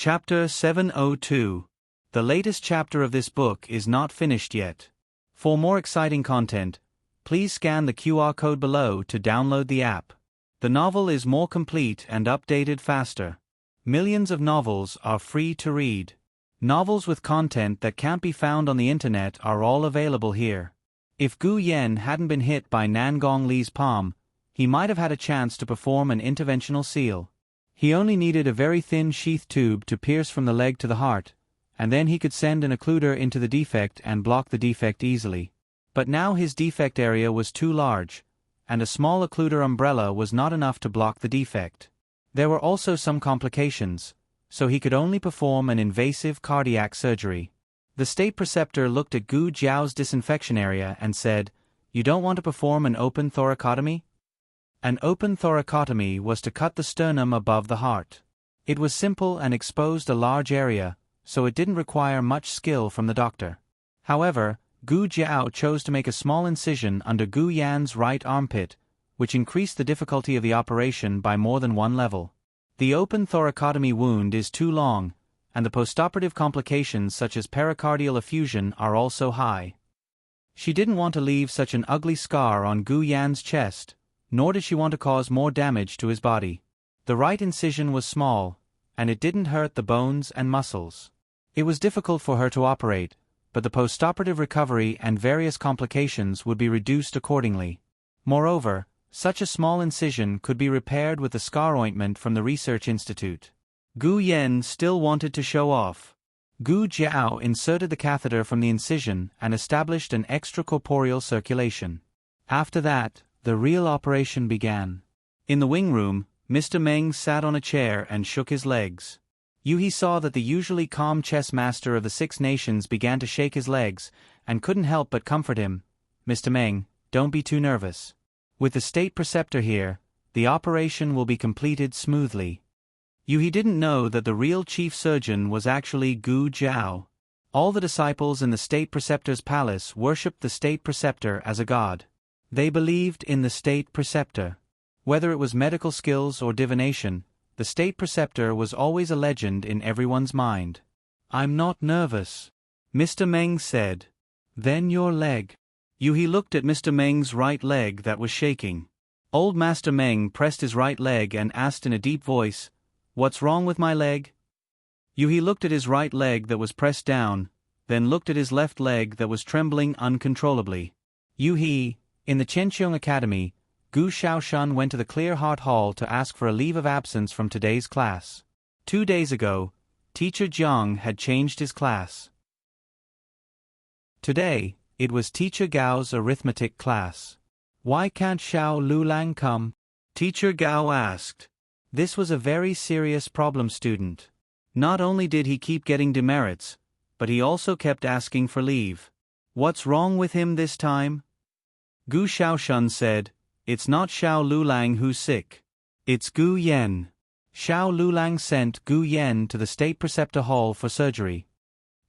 Chapter 702. The latest chapter of this book is not finished yet. For more exciting content, please scan the QR code below to download the app. The novel is more complete and updated faster. Millions of novels are free to read. Novels with content that can't be found on the internet are all available here. If Gu Yen hadn't been hit by Nan Gong Li's palm, he might have had a chance to perform an interventional seal. He only needed a very thin sheath tube to pierce from the leg to the heart, and then he could send an occluder into the defect and block the defect easily. But now his defect area was too large, and a small occluder umbrella was not enough to block the defect. There were also some complications, so he could only perform an invasive cardiac surgery. The state preceptor looked at Gu Jiao's disinfection area and said, "You don't want to perform an open thoracotomy?" An open thoracotomy was to cut the sternum above the heart. It was simple and exposed a large area, so it didn't require much skill from the doctor. However, Gu Jiao chose to make a small incision under Gu Yan's right armpit, which increased the difficulty of the operation by more than one level. The open thoracotomy wound is too long, and the postoperative complications such as pericardial effusion are also high. She didn't want to leave such an ugly scar on Gu Yan's chest, nor did she want to cause more damage to his body. The right incision was small, and it didn't hurt the bones and muscles. It was difficult for her to operate, but the postoperative recovery and various complications would be reduced accordingly. Moreover, such a small incision could be repaired with the scar ointment from the research institute. Gu Yen still wanted to show off. Gu Jiao inserted the catheter from the incision and established an extracorporeal circulation. After that, the real operation began. In the wing room, Mr. Meng sat on a chair and shook his legs. Yu He saw that the usually calm chess master of the Six Nations began to shake his legs, and couldn't help but comfort him. "Mr. Meng, don't be too nervous. With the state preceptor here, the operation will be completed smoothly." Yu He didn't know that the real chief surgeon was actually Gu Jiao. All the disciples in the state preceptor's palace worshipped the state preceptor as a god. They believed in the state preceptor. Whether it was medical skills or divination, the state preceptor was always a legend in everyone's mind. "I'm not nervous," Mr. Meng said. "Then your leg." Yu He looked at Mr. Meng's right leg that was shaking. Old Master Meng pressed his right leg and asked in a deep voice, "What's wrong with my leg?" Yu He looked at his right leg that was pressed down, then looked at his left leg that was trembling uncontrollably. Yu He, in the Chenqiong Academy, Gu Shaoshan went to the Clear Heart Hall to ask for a leave of absence from today's class. 2 days ago, Teacher Jiang had changed his class. Today, it was Teacher Gao's arithmetic class. "Why can't Xiao Lulang come?" Teacher Gao asked. This was a very serious problem student. Not only did he keep getting demerits, but he also kept asking for leave. "What's wrong with him this time?" Gu Shaoshan said, "It's not Xiao Lulang who's sick. It's Gu Yen." Xiao Lulang sent Gu Yen to the State Preceptor Hall for surgery.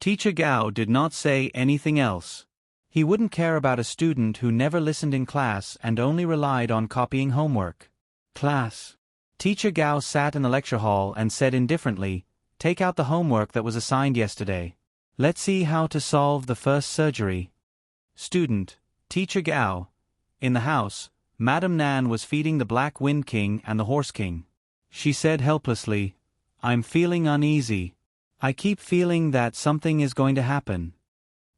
Teacher Gao did not say anything else. He wouldn't care about a student who never listened in class and only relied on copying homework. "Class." Teacher Gao sat in the lecture hall and said indifferently, "Take out the homework that was assigned yesterday. Let's see how to solve the first surgery." Student, Teacher Gao. In the house, Madame Nan was feeding the Black Wind King and the Horse King. She said helplessly, "I'm feeling uneasy. I keep feeling that something is going to happen."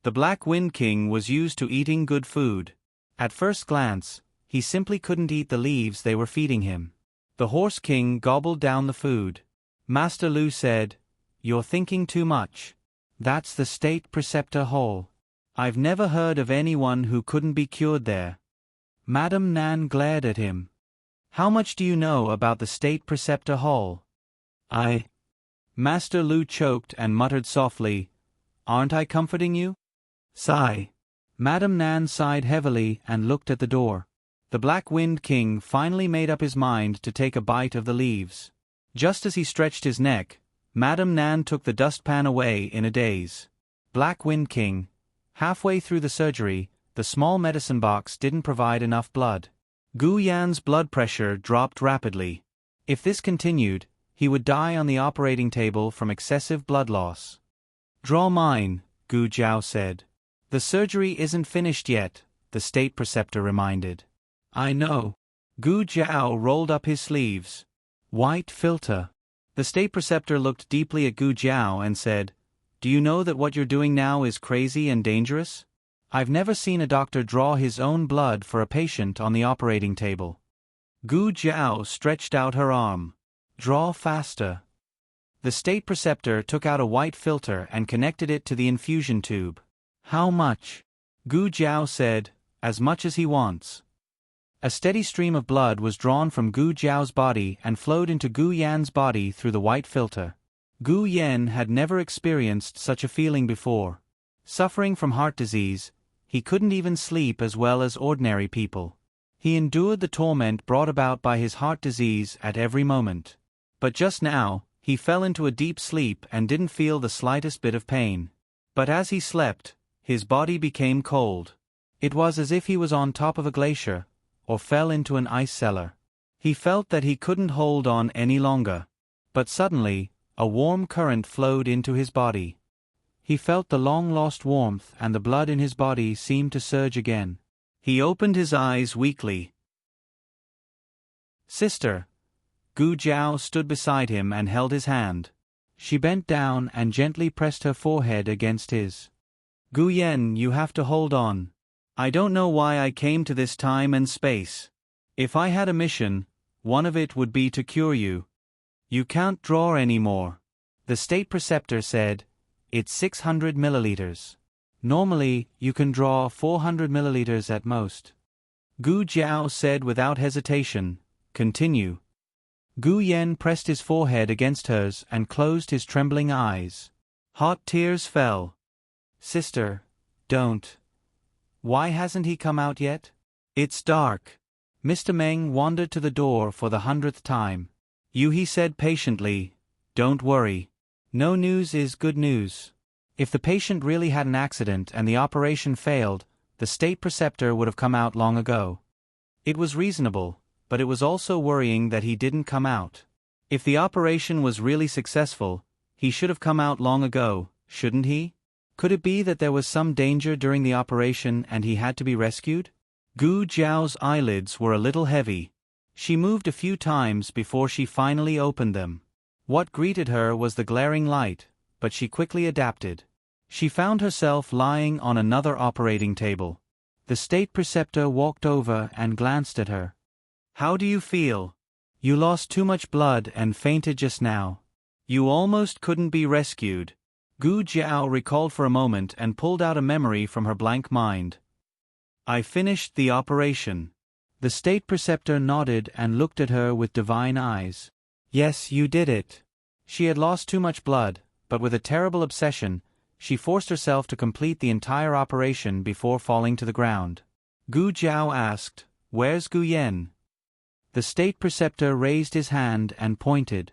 The Black Wind King was used to eating good food. At first glance, he simply couldn't eat the leaves they were feeding him. The Horse King gobbled down the food. Master Lu said, "You're thinking too much. That's the State Preceptor Hall. I've never heard of anyone who couldn't be cured there." Madame Nan glared at him. "How much do you know about the State Preceptor Hall?" Master Lu choked and muttered softly, "Aren't I comforting you?" Sigh. Madame Nan sighed heavily and looked at the door. The Black Wind King finally made up his mind to take a bite of the leaves. Just as he stretched his neck, Madame Nan took the dustpan away in a daze. Black Wind King. Halfway through the surgery, the small medicine box didn't provide enough blood. Gu Yan's blood pressure dropped rapidly. If this continued, He would die on the operating table from excessive blood loss. "Draw mine," Gu Jiao said. "The surgery isn't finished yet," the state preceptor reminded. "I know." Gu Jiao rolled up his sleeves. "White filter." The state preceptor looked deeply at Gu Jiao and said, "Do you know that what you're doing now is crazy and dangerous? I've never seen a doctor draw his own blood for a patient on the operating table." Gu Jiao stretched out her arm. "Draw faster." The state preceptor took out a white filter and connected it to the infusion tube. "How much?" Gu Jiao said, "As much as he wants." A steady stream of blood was drawn from Gu Jiao's body and flowed into Gu Yan's body through the white filter. Gu Yan had never experienced such a feeling before. Suffering from heart disease, he couldn't even sleep as well as ordinary people. He endured the torment brought about by his heart disease at every moment. But just now, he fell into a deep sleep and didn't feel the slightest bit of pain. But as he slept, his body became cold. It was as if he was on top of a glacier, or fell into an ice cellar. He felt that he couldn't hold on any longer. But suddenly, a warm current flowed into his body. He felt the long-lost warmth and the blood in his body seemed to surge again. He opened his eyes weakly. "Sister." Gu Jiao stood beside him and held his hand. She bent down and gently pressed her forehead against his. "Gu Yan, you have to hold on. I don't know why I came to this time and space. If I had a mission, one of it would be to cure you. You can't draw anymore." The state preceptor said, "It's 600 milliliters. Normally, you can draw 400 milliliters at most." Gu Jiao said without hesitation, "Continue." Gu Yan pressed his forehead against hers and closed his trembling eyes. Hot tears fell. "Sister, don't. Why hasn't he come out yet?" "It's dark." Mr. Meng wandered to the door for the 100th time. He said patiently, "Don't worry. No news is good news." If the patient really had an accident and the operation failed, the state preceptor would have come out long ago. It was reasonable, but it was also worrying that he didn't come out. If the operation was really successful, he should have come out long ago, shouldn't he? Could it be that there was some danger during the operation and he had to be rescued? Gu Jiao's eyelids were a little heavy. She moved a few times before she finally opened them. What greeted her was the glaring light, but she quickly adapted. She found herself lying on another operating table. The state preceptor walked over and glanced at her. "How do you feel? You lost too much blood and fainted just now. You almost couldn't be rescued." Gu Jiao recalled for a moment and pulled out a memory from her blank mind. "I finished the operation." The state preceptor nodded and looked at her with divine eyes. "Yes, you did it." She had lost too much blood, but with a terrible obsession, she forced herself to complete the entire operation before falling to the ground. Gu Jiao asked, "Where's Gu Yan?" The state preceptor raised his hand and pointed.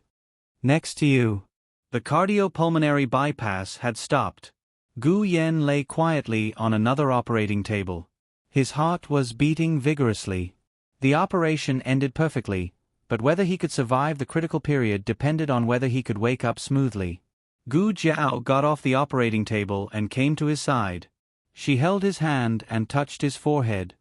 "Next to you." The cardiopulmonary bypass had stopped. Gu Yan lay quietly on another operating table. His heart was beating vigorously. The operation ended perfectly, but whether he could survive the critical period depended on whether he could wake up smoothly. Gu Jiao got off the operating table and came to his side. She held his hand and touched his forehead.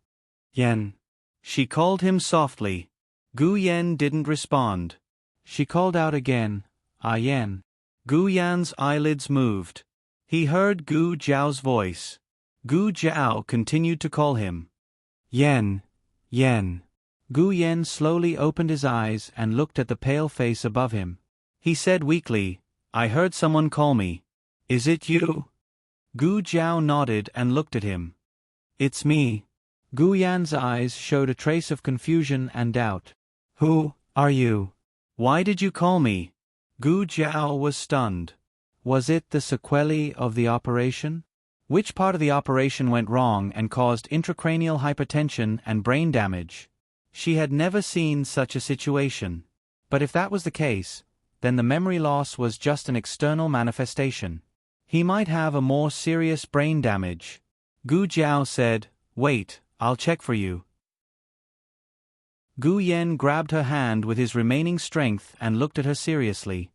"Yan." She called him softly. Gu Yan didn't respond. She called out again, "Ah Yan." Gu Yan's eyelids moved. He heard Gu Jiao's voice. Gu Jiao continued to call him. "Yan, Yan." Gu Yan slowly opened his eyes and looked at the pale face above him. He said weakly, "I heard someone call me. Is it you?" Gu Jiao nodded and looked at him. "It's me." Gu Yan's eyes showed a trace of confusion and doubt. "Who are you? Why did you call me?" Gu Jiao was stunned. Was it the sequelae of the operation? Which part of the operation went wrong and caused intracranial hypertension and brain damage? She had never seen such a situation. But if that was the case, then the memory loss was just an external manifestation. He might have a more serious brain damage. Gu Jiao said, "Wait, I'll check for you." Gu Yen grabbed her hand with his remaining strength and looked at her seriously.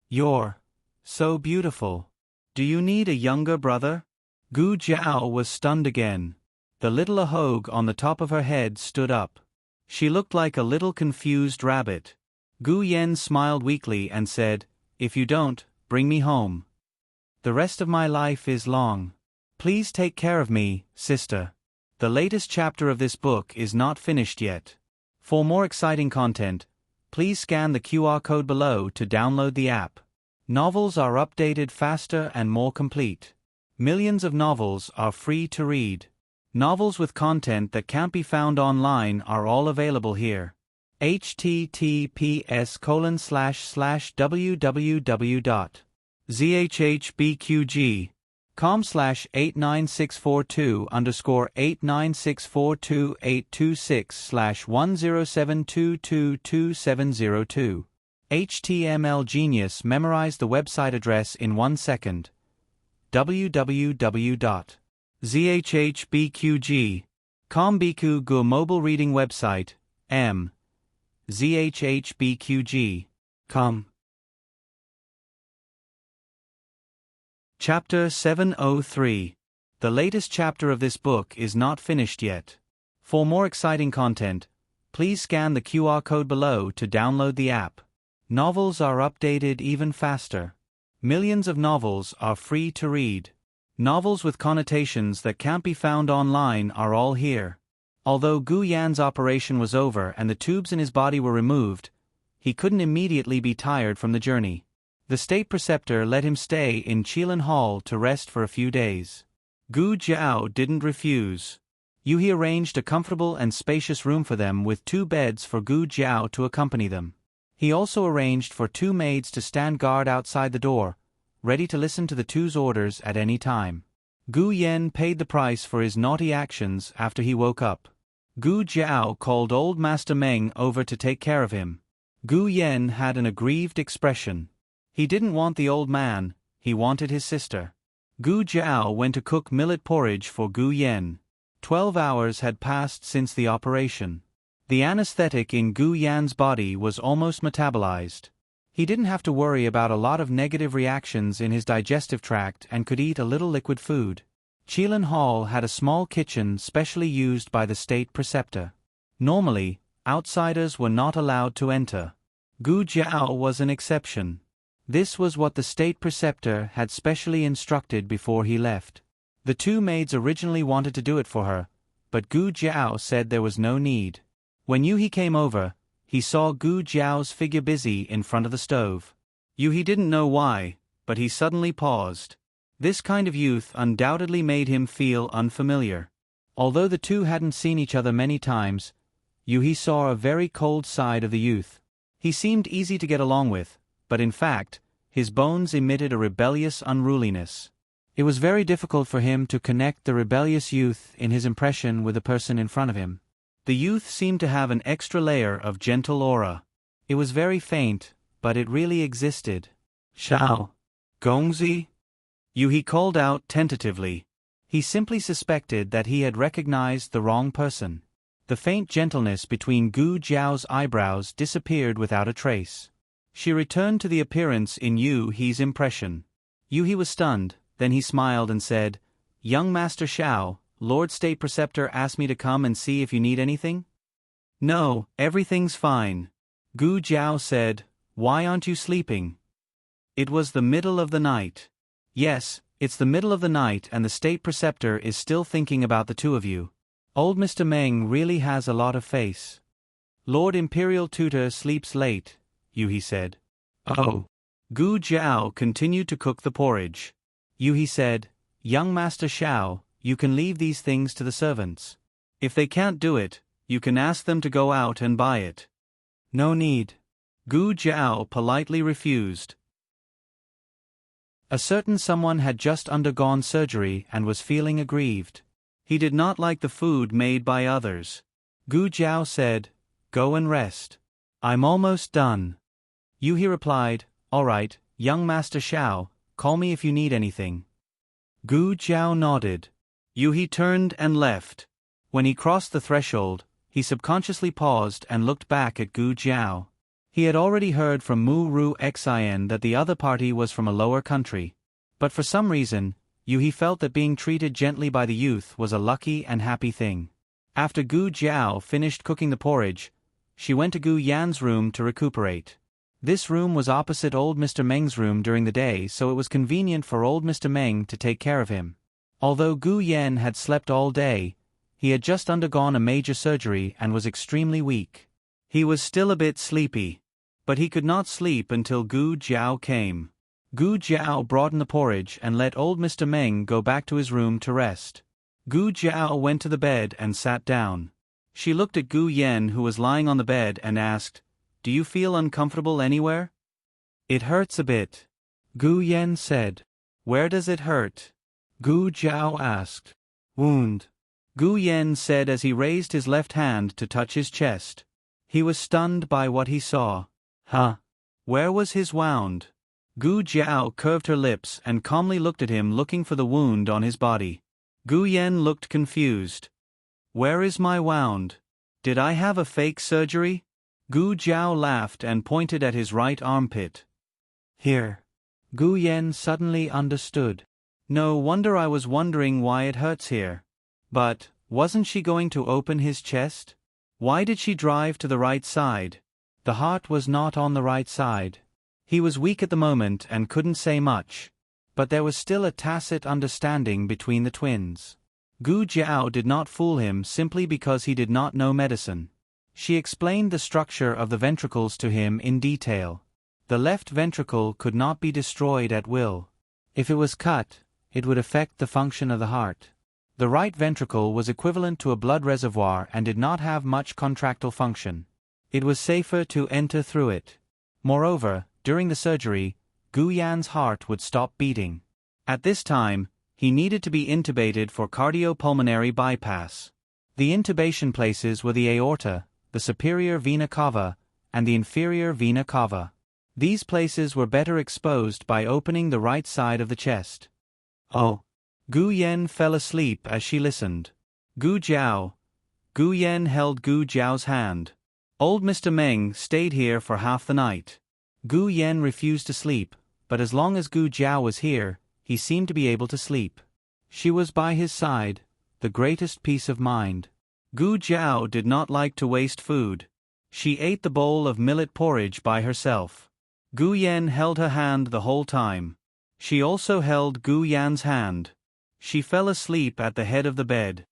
"You're so beautiful. Do you need a younger brother?" Gu Jiao was stunned again. The little ahog on the top of her head stood up. She looked like a little confused rabbit. Gu Yen smiled weakly and said, "If you don't, bring me home. The rest of my life is long. Please take care of me, sister." The latest chapter of this book is not finished yet. For more exciting content, please scan the QR code below to download the app. Novels are updated faster and more complete. Millions of novels are free to read. Novels with content that can't be found online are all available here. https://www.zhbqg.com/89642_826/1072222702. HTML Genius memorized the website address in 1 second. www.zhbqg.com Biku Gu mobile reading website, zhbqg.com. Chapter 703. The latest chapter of this book is not finished yet. For more exciting content, please scan the QR code below to download the app. Novels are updated even faster. Millions of novels are free to read. Novels with connotations that can't be found online are all here. Although Gu Yan's operation was over and the tubes in his body were removed, he couldn't immediately be tired from the journey. The state preceptor let him stay in Qilin Hall to rest for a few days. Gu Jiao didn't refuse. Yuhi arranged a comfortable and spacious room for them with 2 beds for Gu Jiao to accompany them. He also arranged for 2 maids to stand guard outside the door, ready to listen to the 2's orders at any time. Gu Yen paid the price for his naughty actions after he woke up. Gu Jiao called old Master Meng over to take care of him. Gu Yen had an aggrieved expression. He didn't want the old man, he wanted his sister. Gu Jiao went to cook millet porridge for Gu Yen. 12 hours had passed since the operation. The anesthetic in Gu Yan's body was almost metabolized. He didn't have to worry about a lot of negative reactions in his digestive tract and could eat a little liquid food. Qilin Hall had a small kitchen specially used by the state preceptor. Normally, outsiders were not allowed to enter. Gu Jiao was an exception. This was what the state preceptor had specially instructed before he left. The 2 maids originally wanted to do it for her, but Gu Jiao said there was no need. When Yuhi came over, he saw Gu Jiao's figure busy in front of the stove. Yuhi didn't know why, but he suddenly paused. This kind of youth undoubtedly made him feel unfamiliar. Although the 2 hadn't seen each other many times, Yuhi saw a very cold side of the youth. He seemed easy to get along with, but in fact, his bones emitted a rebellious unruliness. It was very difficult for him to connect the rebellious youth in his impression with the person in front of him. The youth seemed to have an extra layer of gentle aura. It was very faint, but it really existed. "Shao Gongzi?" Yuhi called out tentatively. He simply suspected that he had recognized the wrong person. The faint gentleness between Gu Jiao's eyebrows disappeared without a trace. She returned to the appearance in Yuhi's impression. Yuhi was stunned, then he smiled and said, "Young Master Shao, Lord State Preceptor asked me to come and see if you need anything?" "No, everything's fine." Gu Jiao said, "Why aren't you sleeping?" It was the middle of the night. "Yes, it's the middle of the night and the State Preceptor is still thinking about the 2 of you. Old Mr. Meng really has a lot of face." "Lord Imperial Tutor sleeps late," Yuhi said. "Oh." Gu Jiao continued to cook the porridge. Yuhi said, "Young Master Shao, you can leave these things to the servants. If they can't do it, you can ask them to go out and buy it." "No need." Gu Jiao politely refused. A certain someone had just undergone surgery and was feeling aggrieved. He did not like the food made by others. Gu Jiao said, "Go and rest. I'm almost done." Yuhi replied, "All right, young Master Shao, call me if you need anything." Gu Jiao nodded. Yuhi turned and left. When he crossed the threshold, he subconsciously paused and looked back at Gu Jiao. He had already heard from Mu Ru Xin that the other party was from a lower country. But for some reason, he felt that being treated gently by the youth was a lucky and happy thing. After Gu Jiao finished cooking the porridge, she went to Gu Yan's room to recuperate. This room was opposite old Mr. Meng's room during the day, so it was convenient for old Mr. Meng to take care of him. Although Gu Yan had slept all day, he had just undergone a major surgery and was extremely weak. He was still a bit sleepy, but he could not sleep until Gu Jiao came. Gu Jiao brought in the porridge and let old Mr. Meng go back to his room to rest. Gu Jiao went to the bed and sat down. She looked at Gu Yan, who was lying on the bed, and asked, "Do you feel uncomfortable anywhere?" "It hurts a bit," Gu Yan said. "Where does it hurt?" Gu Jiao asked. "Wound," Gu Yan said as he raised his left hand to touch his chest. He was stunned by what he saw. "Huh? Where was his wound?" Gu Jiao curved her lips and calmly looked at him, looking for the wound on his body. Gu Yan looked confused. "Where is my wound? Did I have a fake surgery?" Gu Jiao laughed and pointed at his right armpit. "Here." Gu Yan suddenly understood. "No wonder I was wondering why it hurts here. But, wasn't she going to open his chest? Why did she drive to the right side?" The heart was not on the right side. He was weak at the moment and couldn't say much. But there was still a tacit understanding between the twins. Gu Jiao did not fool him simply because he did not know medicine. She explained the structure of the ventricles to him in detail. The left ventricle could not be destroyed at will. If it was cut, it would affect the function of the heart. The right ventricle was equivalent to a blood reservoir and did not have much contractile function. It was safer to enter through it. Moreover, during the surgery, Gu Yan's heart would stop beating. At this time, he needed to be intubated for cardiopulmonary bypass. The intubation places were the aorta, the superior vena cava, and the inferior vena cava. These places were better exposed by opening the right side of the chest. "Oh." Gu Yan fell asleep as she listened. Gu Yan held Gu Jiao's hand. Old Mr. Meng stayed here for half the night. Gu Yan refused to sleep, but as long as Gu Jiao was here, he seemed to be able to sleep. She was by his side, the greatest peace of mind. Gu Jiao did not like to waste food. She ate the bowl of millet porridge by herself. Gu Yan held her hand the whole time. She also held Gu Yan's hand. She fell asleep at the head of the bed.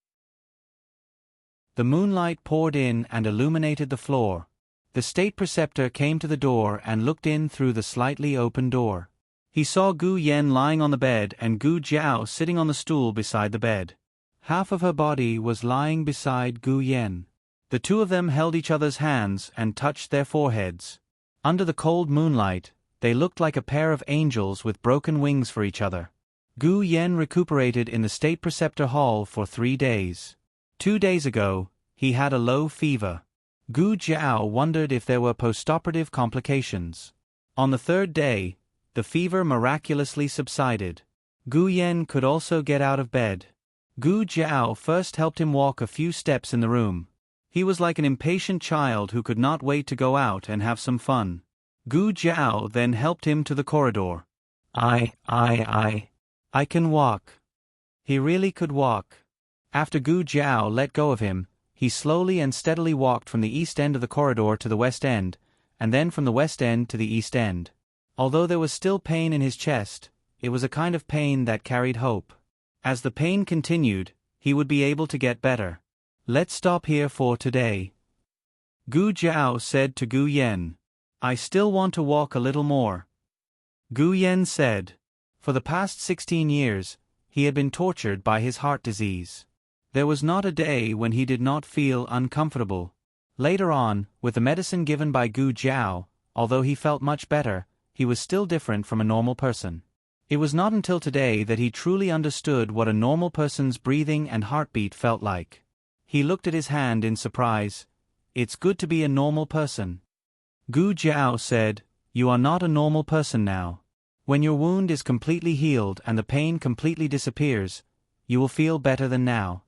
The moonlight poured in and illuminated the floor. The state preceptor came to the door and looked in through the slightly open door. He saw Gu Yan lying on the bed and Gu Jiao sitting on the stool beside the bed. Half of her body was lying beside Gu Yan. The two of them held each other's hands and touched their foreheads. Under the cold moonlight, they looked like a pair of angels with broken wings for each other. Gu Yan recuperated in the state preceptor hall for 3 days. 2 days ago, he had a low fever. Gu Jiao wondered if there were postoperative complications. On the 3rd day, the fever miraculously subsided. Gu Yan could also get out of bed. Gu Jiao first helped him walk a few steps in the room. He was like an impatient child who could not wait to go out and have some fun. Gu Jiao then helped him to the corridor. I can walk." He really could walk. After Gu Jiao let go of him, he slowly and steadily walked from the east end of the corridor to the west end, and then from the west end to the east end. Although there was still pain in his chest, it was a kind of pain that carried hope. As the pain continued, he would be able to get better. "Let's stop here for today," Gu Jiao said to Gu Yan. "I still want to walk a little more." Gu Yan said. For the past 16 years, he had been tortured by his heart disease. There was not a day when he did not feel uncomfortable. Later on, with the medicine given by Gu Jiao, although he felt much better, he was still different from a normal person. It was not until today that he truly understood what a normal person's breathing and heartbeat felt like. He looked at his hand in surprise. "It's good to be a normal person." Gu Jiao said, "You are not a normal person now. When your wound is completely healed and the pain completely disappears, you will feel better than now."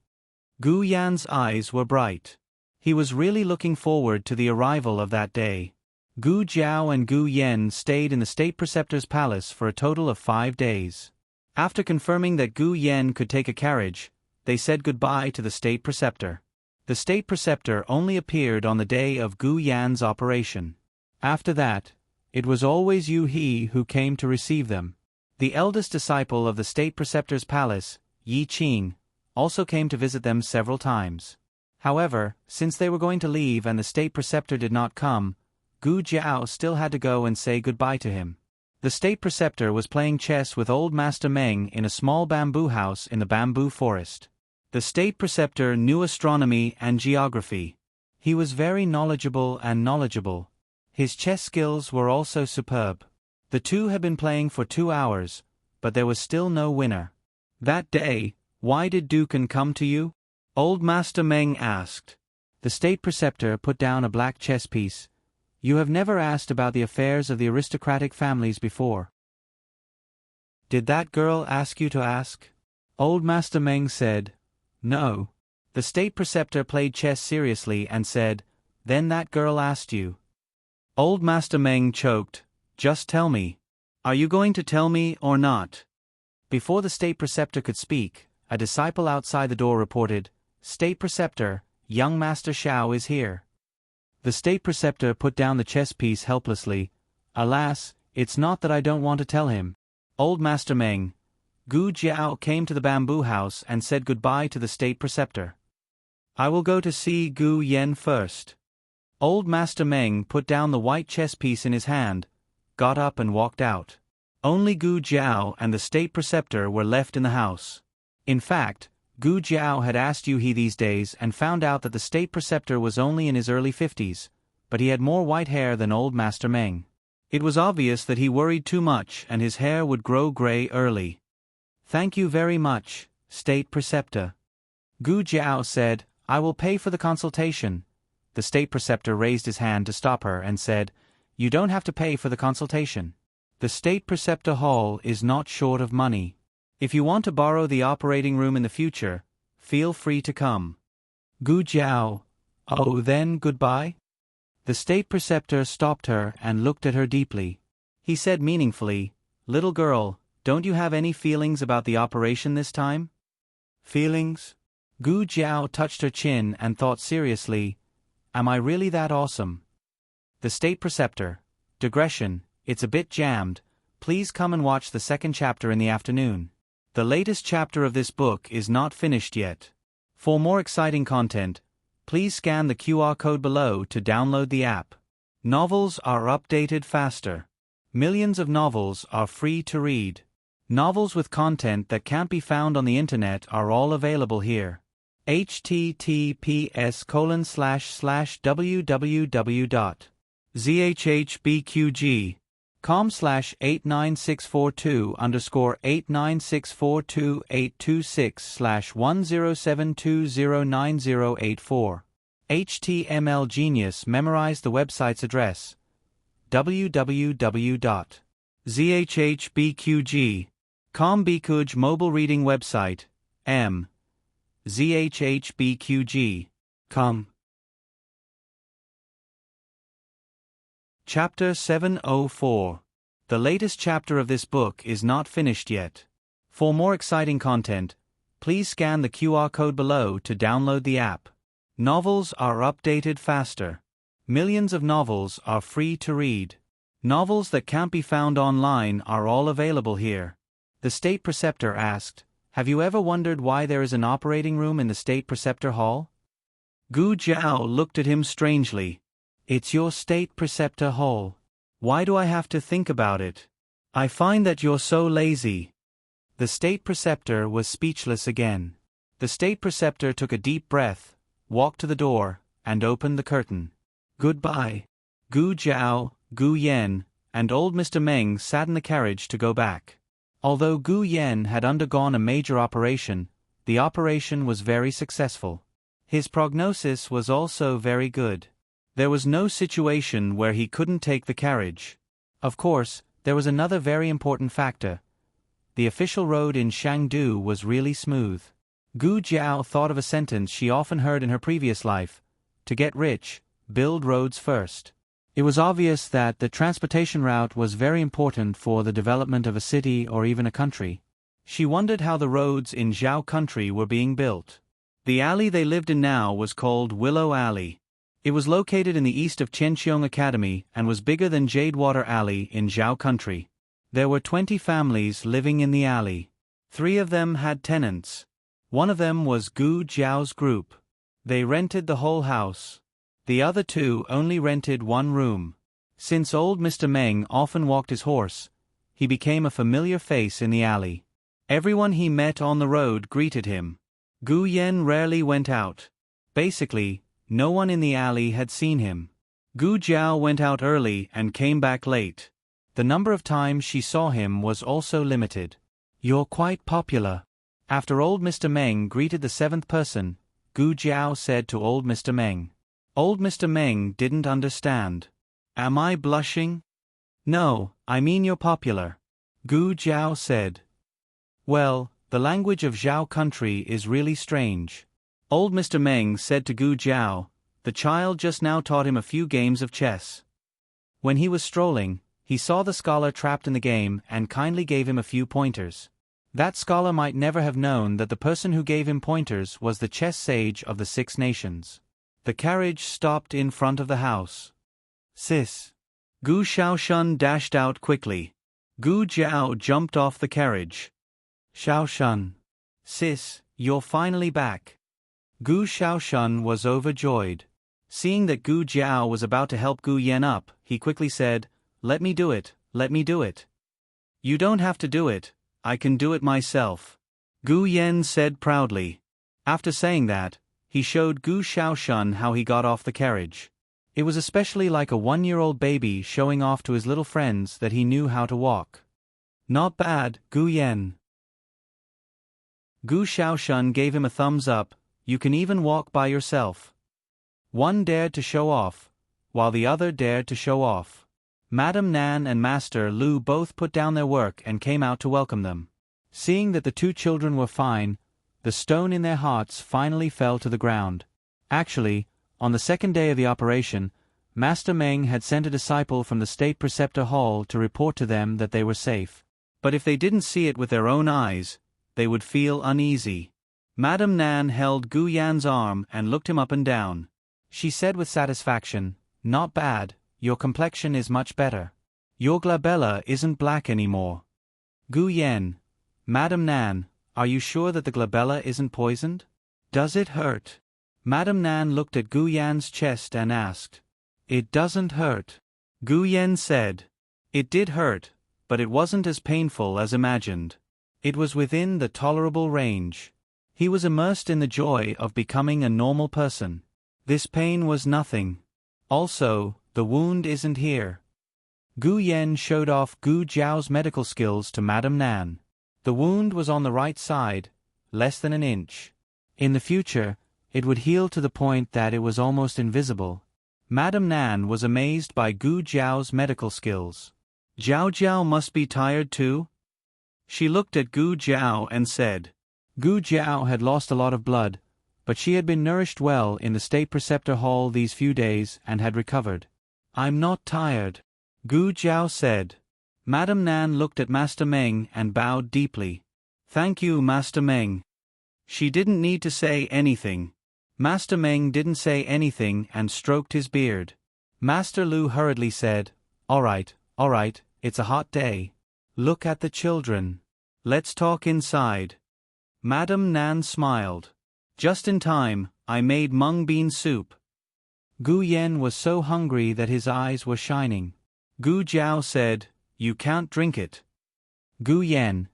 Gu Yan's eyes were bright. He was really looking forward to the arrival of that day. Gu Jiao and Gu Yen stayed in the state preceptor's palace for a total of 5 days. After confirming that Gu Yen could take a carriage, they said goodbye to the state preceptor. The state preceptor only appeared on the day of Gu Yan's operation. After that, it was always Yu He who came to receive them. The eldest disciple of the state preceptor's palace, Yi Qing, also came to visit them several times. However, since they were going to leave and the state preceptor did not come, Gu Jiao still had to go and say goodbye to him. The state preceptor was playing chess with old Master Meng in a small bamboo house in the bamboo forest. The state preceptor knew astronomy and geography. He was very knowledgeable. His chess skills were also superb. The two had been playing for 2 hours, but there was still no winner. That day, why did Dukan come to you? Old Master Meng asked. The state preceptor put down a black chess piece. You have never asked about the affairs of the aristocratic families before. Did that girl ask you to ask? Old Master Meng said, No. The state preceptor played chess seriously and said, Then that girl asked you. Old Master Meng choked, Just tell me. Are you going to tell me or not? Before the state preceptor could speak, a disciple outside the door reported, State preceptor, young Master Xiao is here. The state preceptor put down the chess piece helplessly. Alas, it's not that I don't want to tell him. Old Master Meng, Gu Jiao came to the bamboo house and said goodbye to the state preceptor. I will go to see Gu Yen first. Old Master Meng put down the white chess piece in his hand, got up and walked out. Only Gu Jiao and the state preceptor were left in the house. In fact, Gu Jiao had asked Yu He these days and found out that the state preceptor was only in his early 50s, but he had more white hair than old Master Meng. It was obvious that he worried too much and his hair would grow gray early. Thank you very much, state preceptor. Gu Jiao said, I will pay for the consultation. The state preceptor raised his hand to stop her and said, You don't have to pay for the consultation. The state preceptor hall is not short of money. If you want to borrow the operating room in the future, feel free to come. Gu Jiao, oh then goodbye? The state preceptor stopped her and looked at her deeply. He said meaningfully, Little girl, don't you have any feelings about the operation this time? Feelings? Gu Jiao touched her chin and thought seriously, Am I really that awesome? The state preceptor, digression, it's a bit jammed, please come and watch the second chapter in the afternoon. The latest chapter of this book is not finished yet. For more exciting content, please scan the QR code below to download the app. Novels are updated faster. Millions of novels are free to read. Novels with content that can't be found on the internet are all available here. https://www.zhbqg.com/89642/826/1072098084. HTML Genius memorized the website's address. www.zhbqg.com Bikuj mobile reading website. zhbqg.com. Chapter 704. The latest chapter of this book is not finished yet. For more exciting content, please scan the QR code below to download the app. Novels are updated faster. Millions of novels are free to read. Novels that can't be found online are all available here. The state preceptor asked, Have you ever wondered why there is an operating room in the state preceptor hall? Gu Jiao looked at him strangely. It's your state preceptor hall. Why do I have to think about it? I find that you're so lazy. The state preceptor was speechless again. The state preceptor took a deep breath, walked to the door, and opened the curtain. Goodbye. Gu Jiao, Gu Yen, and old Mr. Meng sat in the carriage to go back. Although Gu Yen had undergone a major operation, the operation was very successful. His prognosis was also very good. There was no situation where he couldn't take the carriage. Of course, there was another very important factor. The official road in Shangdu was really smooth. Gu Jiao thought of a sentence she often heard in her previous life, to get rich, build roads first. It was obvious that the transportation route was very important for the development of a city or even a country. She wondered how the roads in Zhao country were being built. The alley they lived in now was called Willow Alley. It was located in the east of Qianqiong Academy and was bigger than Jadewater Alley in Zhao country. There were 20 families living in the alley. 3 of them had tenants. One of them was Gu Jiao's group. They rented the whole house. The other 2 only rented 1 room. Since old Mr. Meng often walked his horse, he became a familiar face in the alley. Everyone he met on the road greeted him. Gu Yan rarely went out. Basically, no one in the alley had seen him. Gu Jiao went out early and came back late. The number of times she saw him was also limited. "You're quite popular." After old Mr. Meng greeted the 7th person, Gu Jiao said to old Mr. Meng. Old Mr. Meng didn't understand. "Am I blushing?" "No, I mean you're popular," Gu Jiao said. "Well, the language of Zhao country is really strange." Old Mr. Meng said to Gu Jiao, "The child just now taught him a few games of chess." When he was strolling, he saw the scholar trapped in the game and kindly gave him a few pointers. That scholar might never have known that the person who gave him pointers was the chess sage of the 6 nations. The carriage stopped in front of the house. "Sis." Gu Xiaoshun dashed out quickly. Gu Jiao jumped off the carriage. "Xiaoshun. Sis, you're finally back." Gu Xiaoshun was overjoyed. Seeing that Gu Jiao was about to help Gu Yan up, he quickly said, "Let me do it, let me do it." "You don't have to do it, I can do it myself," Gu Yan said proudly. After saying that, he showed Gu Xiaoshun how he got off the carriage. It was especially like a 1-year-old baby showing off to his little friends that he knew how to walk. "Not bad, Gu Yan." Gu Xiaoshun gave him a thumbs up. "You can even walk by yourself." One dared to show off, while the other dared to show off. Madame Nan and Master Lu both put down their work and came out to welcome them. Seeing that the 2 children were fine, the stone in their hearts finally fell to the ground. Actually, on the 2nd day of the operation, Master Meng had sent a disciple from the State Preceptor Hall to report to them that they were safe. But if they didn't see it with their own eyes, they would feel uneasy. Madame Nan held Gu Yan's arm and looked him up and down. She said with satisfaction, "Not bad, your complexion is much better. Your glabella isn't black anymore." "Gu Yan, Madame Nan, are you sure that the glabella isn't poisoned? Does it hurt?" Madame Nan looked at Gu Yan's chest and asked. "It doesn't hurt," Gu Yan said. It did hurt, but it wasn't as painful as imagined. It was within the tolerable range. He was immersed in the joy of becoming a normal person. This pain was nothing. Also, the wound isn't here. Gu Yan showed off Gu Jiao's medical skills to Madame Nan. The wound was on the right side, less than an inch. In the future, it would heal to the point that it was almost invisible. Madame Nan was amazed by Gu Jiao's medical skills. "Jiao Jiao must be tired too?" She looked at Gu Jiao and said. Gu Jiao had lost a lot of blood, but she had been nourished well in the State Preceptor Hall these few days and had recovered. "I'm not tired," Gu Jiao said. Madame Nan looked at Master Meng and bowed deeply. "Thank you, Master Meng." She didn't need to say anything. Master Meng didn't say anything and stroked his beard. Master Lu hurriedly said, all right, it's a hot day. Look at the children. Let's talk inside." Madame Nan smiled. "Just in time, I made mung bean soup." Gu Yan was so hungry that his eyes were shining. Gu Jiao said, "You can't drink it." Gu Yan.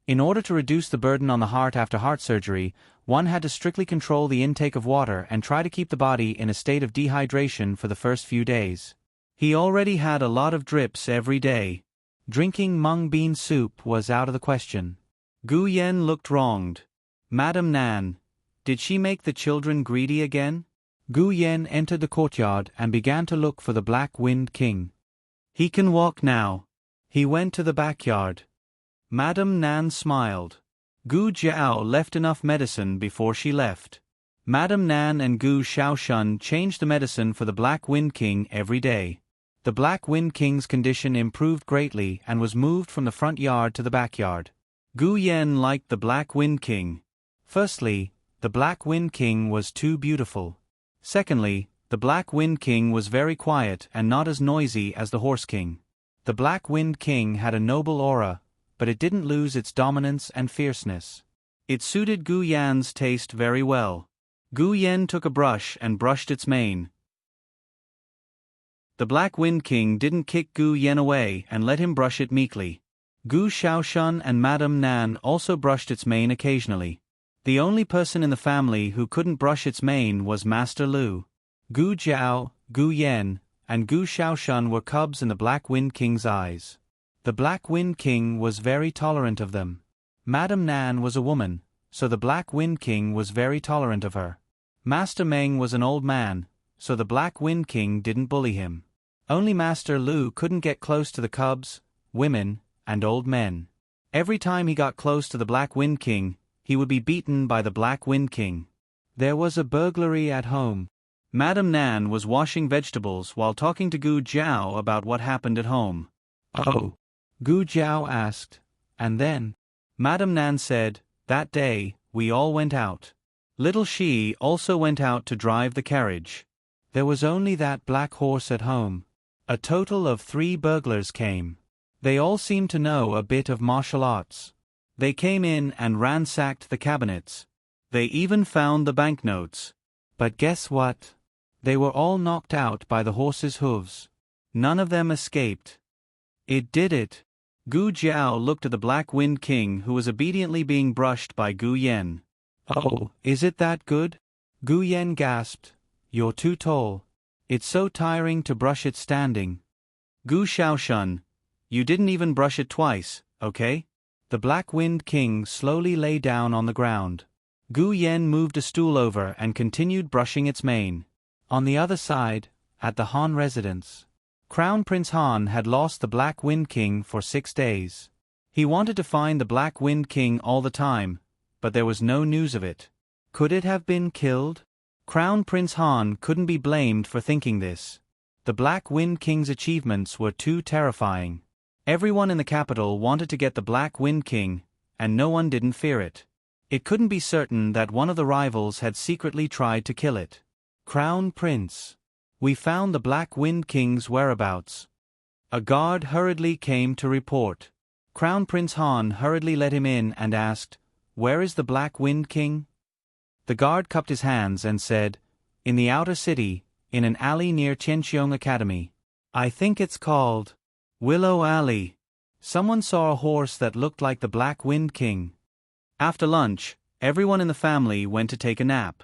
In order to reduce the burden on the heart after heart surgery, one had to strictly control the intake of water and try to keep the body in a state of dehydration for the first few days. He already had a lot of drips every day. Drinking mung bean soup was out of the question. Gu Yan looked wronged. Madame Nan, did she make the children greedy again? Gu Yan entered the courtyard and began to look for the Black Wind King. "He can walk now." He went to the backyard. Madame Nan smiled. Gu Jiao left enough medicine before she left. Madame Nan and Gu Shaoshun changed the medicine for the Black Wind King every day. The Black Wind King's condition improved greatly and was moved from the front yard to the backyard. Gu Yen liked the Black Wind King. Firstly, the Black Wind King was too beautiful. Secondly, the Black Wind King was very quiet and not as noisy as the Horse King. The Black Wind King had a noble aura, but it didn't lose its dominance and fierceness. It suited Gu Yan's taste very well. Gu Yen took a brush and brushed its mane. The Black Wind King didn't kick Gu Yen away and let him brush it meekly. Gu Shaoshun and Madame Nan also brushed its mane occasionally. The only person in the family who couldn't brush its mane was Master Lu. Gu Jiao, Gu Yen, and Gu Shaoshun were cubs in the Black Wind King's eyes. The Black Wind King was very tolerant of them. Madame Nan was a woman, so the Black Wind King was very tolerant of her. Master Meng was an old man, so the Black Wind King didn't bully him. Only Master Lu couldn't get close to the cubs, women, and old men. Every time he got close to the Black Wind King, he would be beaten by the Black Wind King. There was a burglary at home. Madame Nan was washing vegetables while talking to Gu Jiao about what happened at home. "Oh?" Gu Jiao asked. "And then?" Madame Nan said, "That day, we all went out. Little Shi also went out to drive the carriage. There was only that black horse at home. A total of 3 burglars came. They all seemed to know a bit of martial arts. They came in and ransacked the cabinets. They even found the banknotes. But guess what? They were all knocked out by the horse's hooves. None of them escaped. It did it." Gu Jiao looked at the Black Wind King, who was obediently being brushed by Gu Yen. "Oh, is it that good?" Gu Yen gasped. "You're too tall. It's so tiring to brush it standing." Gu Shaoshun, "You didn't even brush it twice, okay?" The Black Wind King slowly lay down on the ground. Gu Yen moved a stool over and continued brushing its mane. On the other side, at the Han residence, Crown Prince Han had lost the Black Wind King for 6 days. He wanted to find the Black Wind King all the time, but there was no news of it. Could it have been killed? Crown Prince Han couldn't be blamed for thinking this. The Black Wind King's achievements were too terrifying. Everyone in the capital wanted to get the Black Wind King, and no one didn't fear it. It couldn't be certain that one of the rivals had secretly tried to kill it. "Crown Prince, we found the Black Wind King's whereabouts." A guard hurriedly came to report. Crown Prince Han hurriedly let him in and asked, "Where is the Black Wind King?" The guard cupped his hands and said, "In the outer city, in an alley near Qianxiong Academy. I think it's called Willow Alley." Someone saw a horse that looked like the Black Wind King. After lunch, everyone in the family went to take a nap.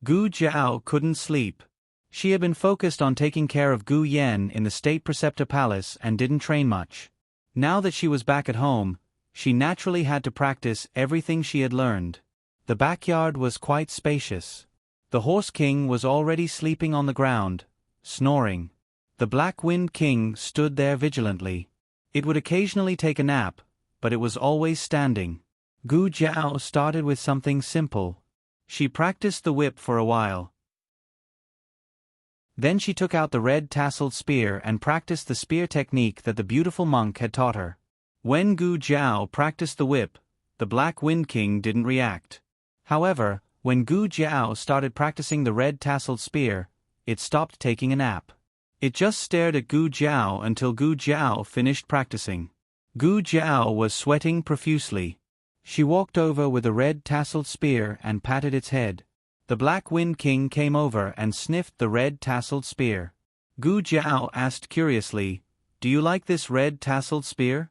Gu Jiao couldn't sleep. She had been focused on taking care of Gu Yen in the State Preceptor Palace and didn't train much. Now that she was back at home, she naturally had to practice everything she had learned. The backyard was quite spacious. The Horse King was already sleeping on the ground, snoring. The Black Wind King stood there vigilantly. It would occasionally take a nap, but it was always standing. Gu Jiao started with something simple. She practiced the whip for a while. Then she took out the red tasseled spear and practiced the spear technique that the beautiful monk had taught her. When Gu Jiao practiced the whip, the Black Wind King didn't react. However, when Gu Jiao started practicing the red tasseled spear, it stopped taking a nap. It just stared at Gu Jiao until Gu Jiao finished practicing. Gu Jiao was sweating profusely. She walked over with the red tasseled spear and patted its head. The Black Wind King came over and sniffed the red tasseled spear. Gu Jiao asked curiously, "Do you like this red tasseled spear?"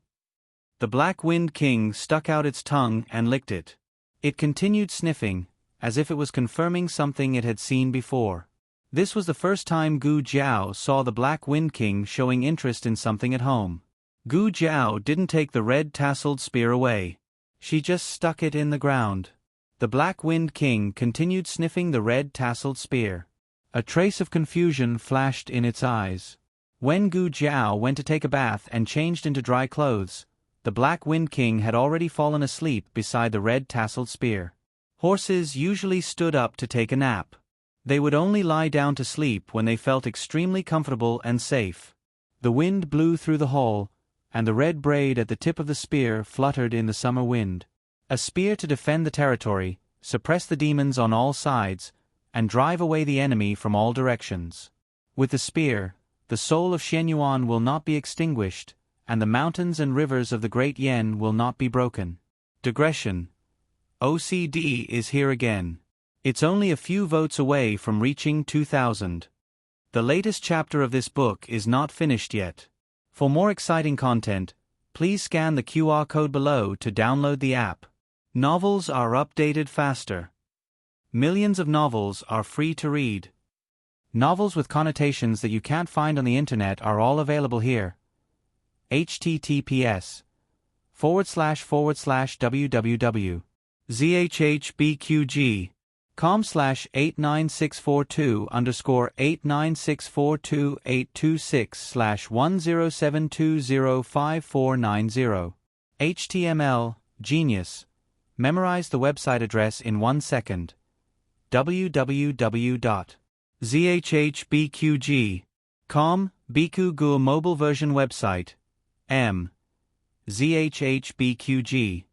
The Black Wind King stuck out its tongue and licked it. It continued sniffing, as if it was confirming something it had seen before. This was the first time Gu Jiao saw the Black Wind King showing interest in something at home. Gu Jiao didn't take the red tasseled spear away. She just stuck it in the ground. The Black Wind King continued sniffing the red tasseled spear. A trace of confusion flashed in its eyes. When Gu Jiao went to take a bath and changed into dry clothes, the Black Wind King had already fallen asleep beside the red tasseled spear. Horses usually stood up to take a nap. They would only lie down to sleep when they felt extremely comfortable and safe. The wind blew through the hall, and the red braid at the tip of the spear fluttered in the summer wind. A spear to defend the territory, suppress the demons on all sides, and drive away the enemy from all directions. With the spear, the soul of Shenyuan will not be extinguished, and the mountains and rivers of the great Yen will not be broken. Digression. OCD is here again. It's only a few votes away from reaching 2,000. The latest chapter of this book is not finished yet. For more exciting content, please scan the QR code below to download the app. Novels are updated faster. Millions of novels are free to read. Novels with connotations that you can't find on the internet are all available here. https://www.zhbqg.com/89642_826/1072054990. HTML, genius. Memorize the website address in 1 second. www.zhbqg.com, Bikugu mobile version website. zhbqg.com.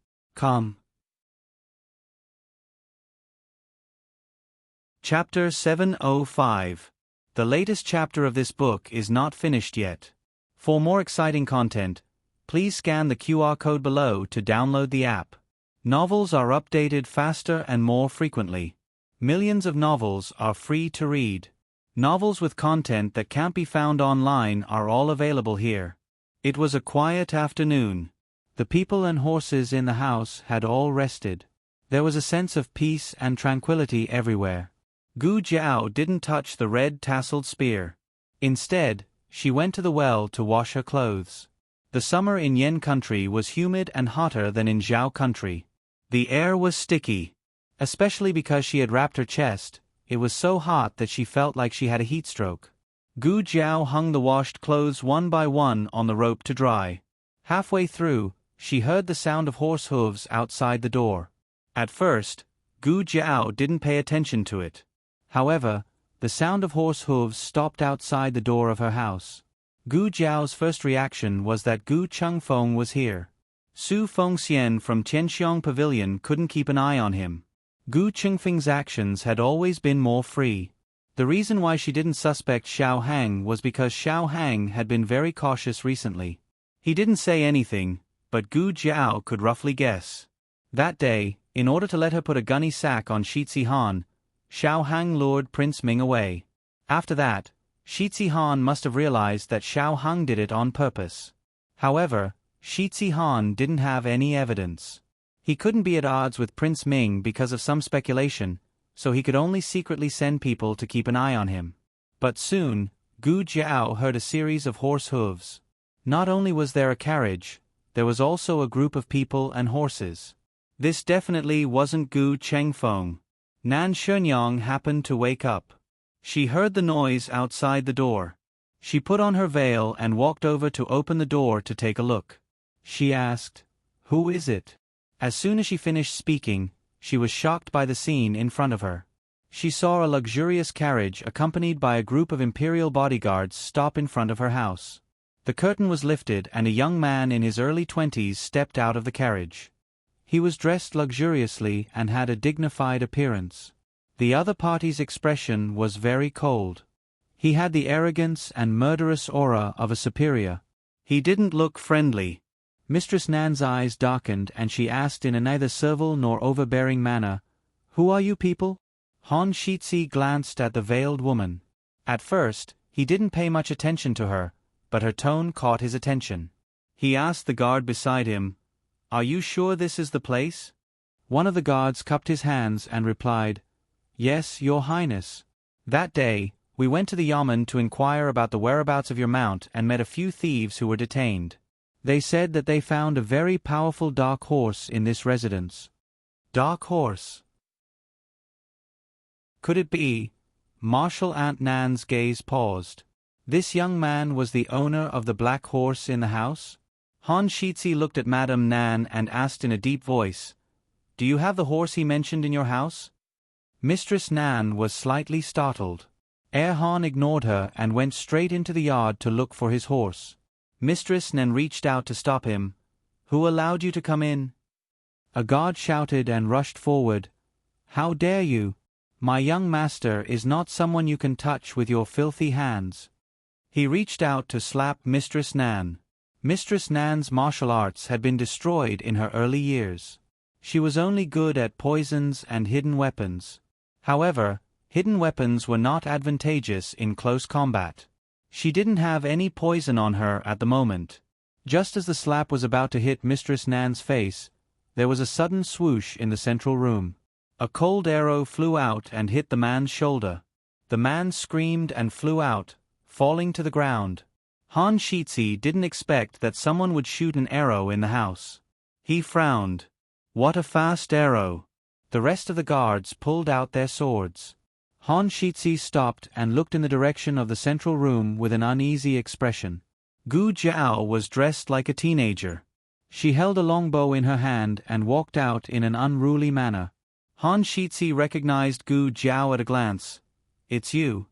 Chapter 705. The latest chapter of this book is not finished yet. For more exciting content, please scan the QR code below to download the app. Novels are updated faster and more frequently. Millions of novels are free to read. Novels with content that can't be found online are all available here. It was a quiet afternoon. The people and horses in the house had all rested. There was a sense of peace and tranquility everywhere. Gu Jiao didn't touch the red tasseled spear. Instead, she went to the well to wash her clothes. The summer in Yen country was humid and hotter than in Zhao country. The air was sticky. Especially because she had wrapped her chest, it was so hot that she felt like she had a heat stroke. Gu Jiao hung the washed clothes one by one on the rope to dry. Halfway through, she heard the sound of horse hooves outside the door. At first, Gu Jiao didn't pay attention to it. However, the sound of horse hooves stopped outside the door of her house. Gu Jiao's first reaction was that Gu Chengfeng was here. Su Fengxian from Tianxiong Pavilion couldn't keep an eye on him. Gu Chengfeng's actions had always been more free. The reason why she didn't suspect Xiao Hang was because Xiao Hang had been very cautious recently. He didn't say anything, but Gu Jiao could roughly guess. That day, in order to let her put a gunny sack on Shitzi Han, Xiao Hang lured Prince Ming away. After that, Shitzi Han must have realized that Xiao Hang did it on purpose. However, Shitzi Han didn't have any evidence. He couldn't be at odds with Prince Ming because of some speculation, so he could only secretly send people to keep an eye on him. But soon, Gu Jiao heard a series of horse hooves. Not only was there a carriage, there was also a group of people and horses. This definitely wasn't Gu Chengfeng. Nan Shenyang happened to wake up. She heard the noise outside the door. She put on her veil and walked over to open the door to take a look. She asked, "Who is it?" As soon as she finished speaking, she was shocked by the scene in front of her. She saw a luxurious carriage accompanied by a group of imperial bodyguards stop in front of her house. The curtain was lifted and a young man in his early 20s stepped out of the carriage. He was dressed luxuriously and had a dignified appearance. The other party's expression was very cold. He had the arrogance and murderous aura of a superior. He didn't look friendly. Mistress Nan's eyes darkened and she asked in a neither servile nor overbearing manner, "Who are you people?" Han Shitzi glanced at the veiled woman. At first, he didn't pay much attention to her, but her tone caught his attention. He asked the guard beside him, "Are you sure this is the place?" One of the guards cupped his hands and replied, "Yes, Your Highness. That day, we went to the yamen to inquire about the whereabouts of your mount and met a few thieves who were detained. They said that they found a very powerful dark horse in this residence." Dark horse? Could it be? Marshal Aunt Nan's gaze paused. This young man was the owner of the black horse in the house? Han Shitzi looked at Madame Nan and asked in a deep voice, do you have the horse he mentioned in your house? Mistress Nan was slightly startled. Han ignored her and went straight into the yard to look for his horse. Mistress Nan reached out to stop him. Who allowed you to come in? A guard shouted and rushed forward. How dare you? My young master is not someone you can touch with your filthy hands. He reached out to slap Mistress Nan. Mistress Nan's martial arts had been destroyed in her early years. She was only good at poisons and hidden weapons. However, hidden weapons were not advantageous in close combat. She didn't have any poison on her at the moment. Just as the slap was about to hit Mistress Nan's face, there was a sudden swoosh in the central room. A cold arrow flew out and hit the man's shoulder. The man screamed and flew out, falling to the ground. Han Shitzi didn't expect that someone would shoot an arrow in the house. He frowned. What a fast arrow! The rest of the guards pulled out their swords. Han Shitzi stopped and looked in the direction of the central room with an uneasy expression. Gu Jiao was dressed like a teenager. She held a longbow in her hand and walked out in an unruly manner. Han Shitzi recognized Gu Jiao at a glance. It's you.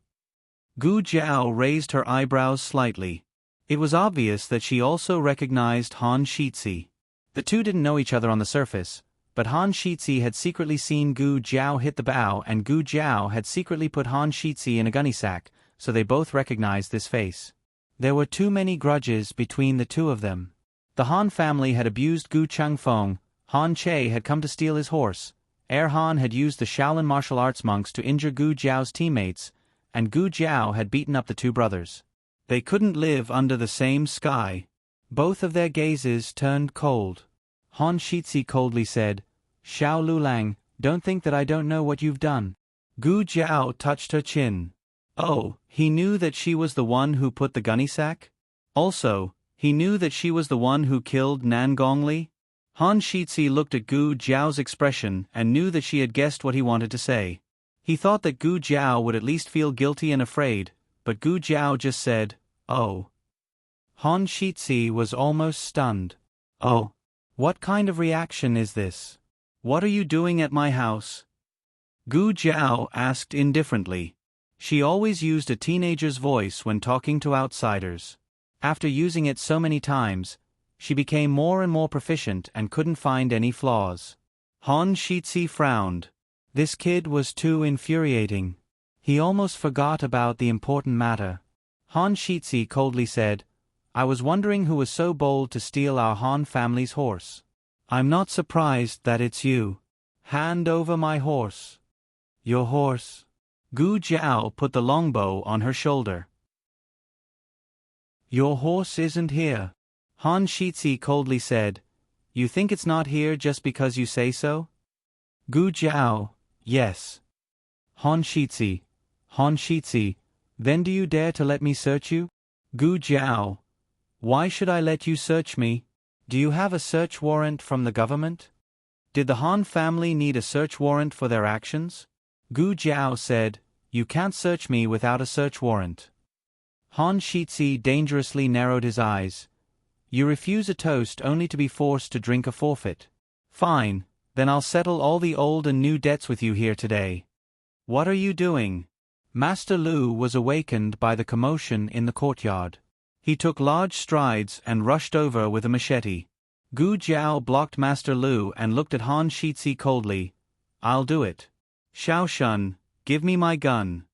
Gu Jiao raised her eyebrows slightly. It was obvious that she also recognized Han Shitzi. The two didn't know each other on the surface, but Han Shitzi had secretly seen Gu Jiao hit the bow and Gu Jiao had secretly put Han Shitzi in a gunny sack, so they both recognized this face. There were too many grudges between the two of them. The Han family had abused Gu Changfeng, Han Che had come to steal his horse, Han had used the Shaolin martial arts monks to injure Gu Jiao's teammates, and Gu Jiao had beaten up the two brothers. They couldn't live under the same sky. Both of their gazes turned cold. Han Shitzi coldly said, Xiao Lulang, don't think that I don't know what you've done. Gu Jiao touched her chin. Oh, he knew that she was the one who put the gunny sack? Also, he knew that she was the one who killed Nan Gongli? Han Shitzi looked at Gu Jiao's expression and knew that she had guessed what he wanted to say. He thought that Gu Jiao would at least feel guilty and afraid, but Gu Jiao just said, oh. Han Shitzi was almost stunned. Oh. What kind of reaction is this? What are you doing at my house? Gu Jiao asked indifferently. She always used a teenager's voice when talking to outsiders. After using it so many times, she became more and more proficient and couldn't find any flaws. Han Shitzi frowned. This kid was too infuriating. He almost forgot about the important matter. Han Shitzi coldly said, I was wondering who was so bold to steal our Han family's horse. I'm not surprised that it's you. Hand over my horse. Your horse. Gu Jiao put the longbow on her shoulder. Your horse isn't here. Han Shitzi coldly said, You think it's not here just because you say so? Gu Jiao, yes. Han Shitzi, then do you dare to let me search you? Gu Jiao, why should I let you search me? Do you have a search warrant from the government? Did the Han family need a search warrant for their actions? Gu Jiao said, You can't search me without a search warrant. Han Shitzi dangerously narrowed his eyes. You refuse a toast only to be forced to drink a forfeit. Fine, then I'll settle all the old and new debts with you here today. What are you doing? Master Lu was awakened by the commotion in the courtyard. He took large strides and rushed over with a machete. Gu Jiao blocked Master Lu and looked at Han Shitzi coldly. I'll do it. Xiaoshun, give me my gun.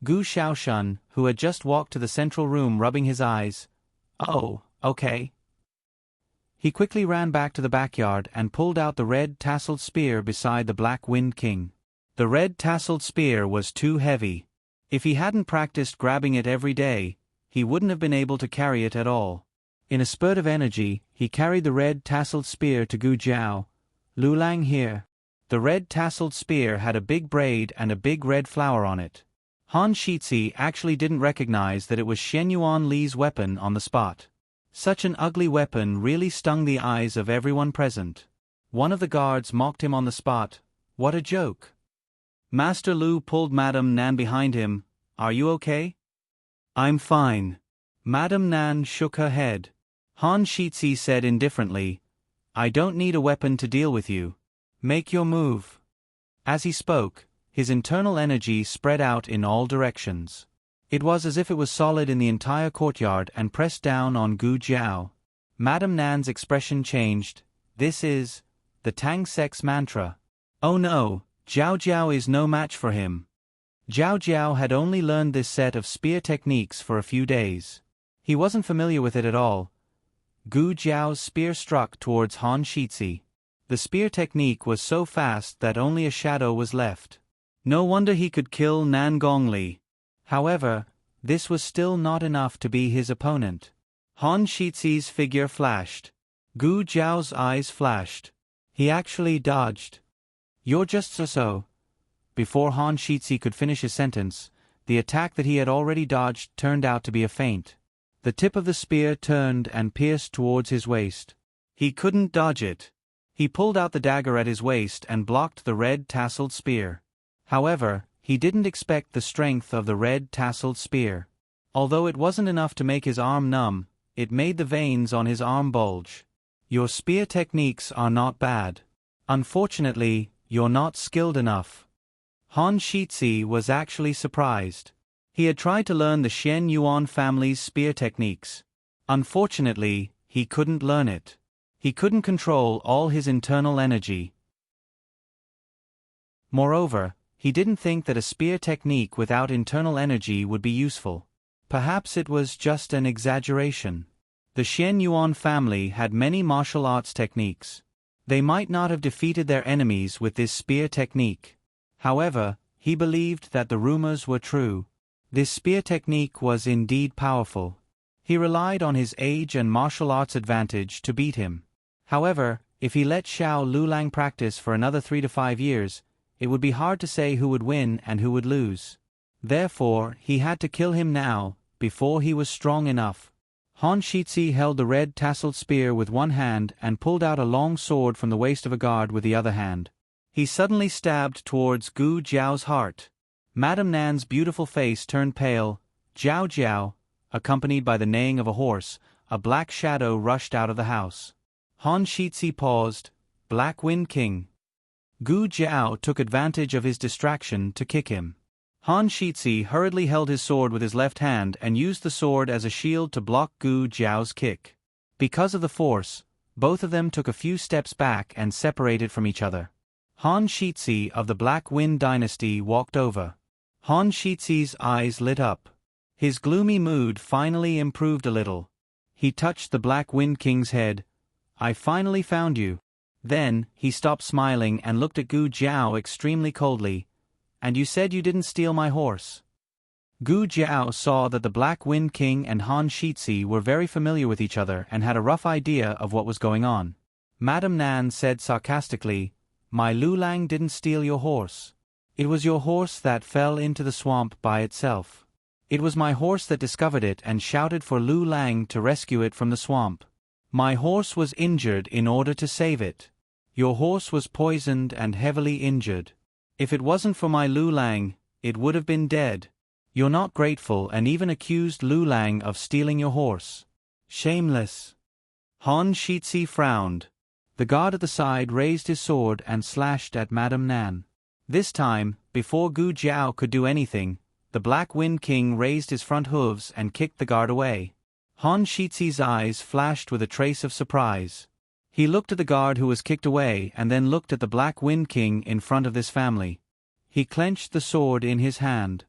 Gu Xiaoshun, who had just walked to the central room rubbing his eyes. Oh, okay. He quickly ran back to the backyard and pulled out the red tasseled spear beside the Black Wind King. The red tasseled spear was too heavy. If he hadn't practiced grabbing it every day, he wouldn't have been able to carry it at all. In a spurt of energy, he carried the red tasseled spear to Gu Jiao. Lulang here. The red tasseled spear had a big braid and a big red flower on it. Han Shitzi actually didn't recognize that it was Shen Yuan Li's weapon on the spot. Such an ugly weapon really stung the eyes of everyone present. One of the guards mocked him on the spot. What a joke. Master Lu pulled Madame Nan behind him. Are you okay? I'm fine. Madame Nan shook her head. Han Shitzi said indifferently, I don't need a weapon to deal with you. Make your move. As he spoke, his internal energy spread out in all directions. It was as if it was solid in the entire courtyard and pressed down on Gu Jiao. Madame Nan's expression changed. This is the Tang Sex mantra. Oh no, Jiao Jiao is no match for him. Jiao Jiao had only learned this set of spear techniques for a few days. He wasn't familiar with it at all. Gu Jiao's spear struck towards Han Shizhi. The spear technique was so fast that only a shadow was left. No wonder he could kill Nan Gongli. However, this was still not enough to be his opponent. Han Shizhi's figure flashed. Gu Jiao's eyes flashed. He actually dodged. You're just so. Before Han Shizhi could finish his sentence, the attack that he had already dodged turned out to be a feint. The tip of the spear turned and pierced towards his waist. He couldn't dodge it. He pulled out the dagger at his waist and blocked the red tasseled spear. However, he didn't expect the strength of the red tasseled spear. Although it wasn't enough to make his arm numb, it made the veins on his arm bulge. Your spear techniques are not bad. Unfortunately, you're not skilled enough. Han Shizhi was actually surprised. He had tried to learn the Shen Yuan family's spear techniques. Unfortunately, he couldn't learn it. He couldn't control all his internal energy. Moreover, he didn't think that a spear technique without internal energy would be useful. Perhaps it was just an exaggeration. The Shen Yuan family had many martial arts techniques. They might not have defeated their enemies with this spear technique. However, he believed that the rumors were true. This spear technique was indeed powerful. He relied on his age and martial arts advantage to beat him. However, if he let Xiao Lulang practice for another 3 to 5 years, it would be hard to say who would win and who would lose. Therefore, he had to kill him now, before he was strong enough. Han Shizhi held the red tasseled spear with one hand and pulled out a long sword from the waist of a guard with the other hand. He suddenly stabbed towards Gu Jiao's heart. Madame Nan's beautiful face turned pale. Jiao Jiao, accompanied by the neighing of a horse, a black shadow rushed out of the house. Han Shizhi paused. Black Wind King. Gu Jiao took advantage of his distraction to kick him. Han Shizhi hurriedly held his sword with his left hand and used the sword as a shield to block Gu Jiao's kick. Because of the force, both of them took a few steps back and separated from each other. Han Shizhi of the Black Wind Dynasty walked over. Han Shizhi's eyes lit up. His gloomy mood finally improved a little. He touched the Black Wind King's head. I finally found you. Then, he stopped smiling and looked at Gu Jiao extremely coldly. And you said you didn't steal my horse. Gu Jiao saw that the Black Wind King and Han Shizhi were very familiar with each other and had a rough idea of what was going on. Madame Nan said sarcastically, My Lulang didn't steal your horse. It was your horse that fell into the swamp by itself. It was my horse that discovered it and shouted for Lulang to rescue it from the swamp. My horse was injured in order to save it. Your horse was poisoned and heavily injured. If it wasn't for my Lulang, it would have been dead. You're not grateful and even accused Lulang of stealing your horse. Shameless. Han Shizhi frowned. The guard at the side raised his sword and slashed at Madame Nan. This time, before Gu Jiao could do anything, the Black Wind King raised his front hooves and kicked the guard away. Han Shizhi's eyes flashed with a trace of surprise. He looked at the guard who was kicked away and then looked at the Black Wind King in front of this family. He clenched the sword in his hand.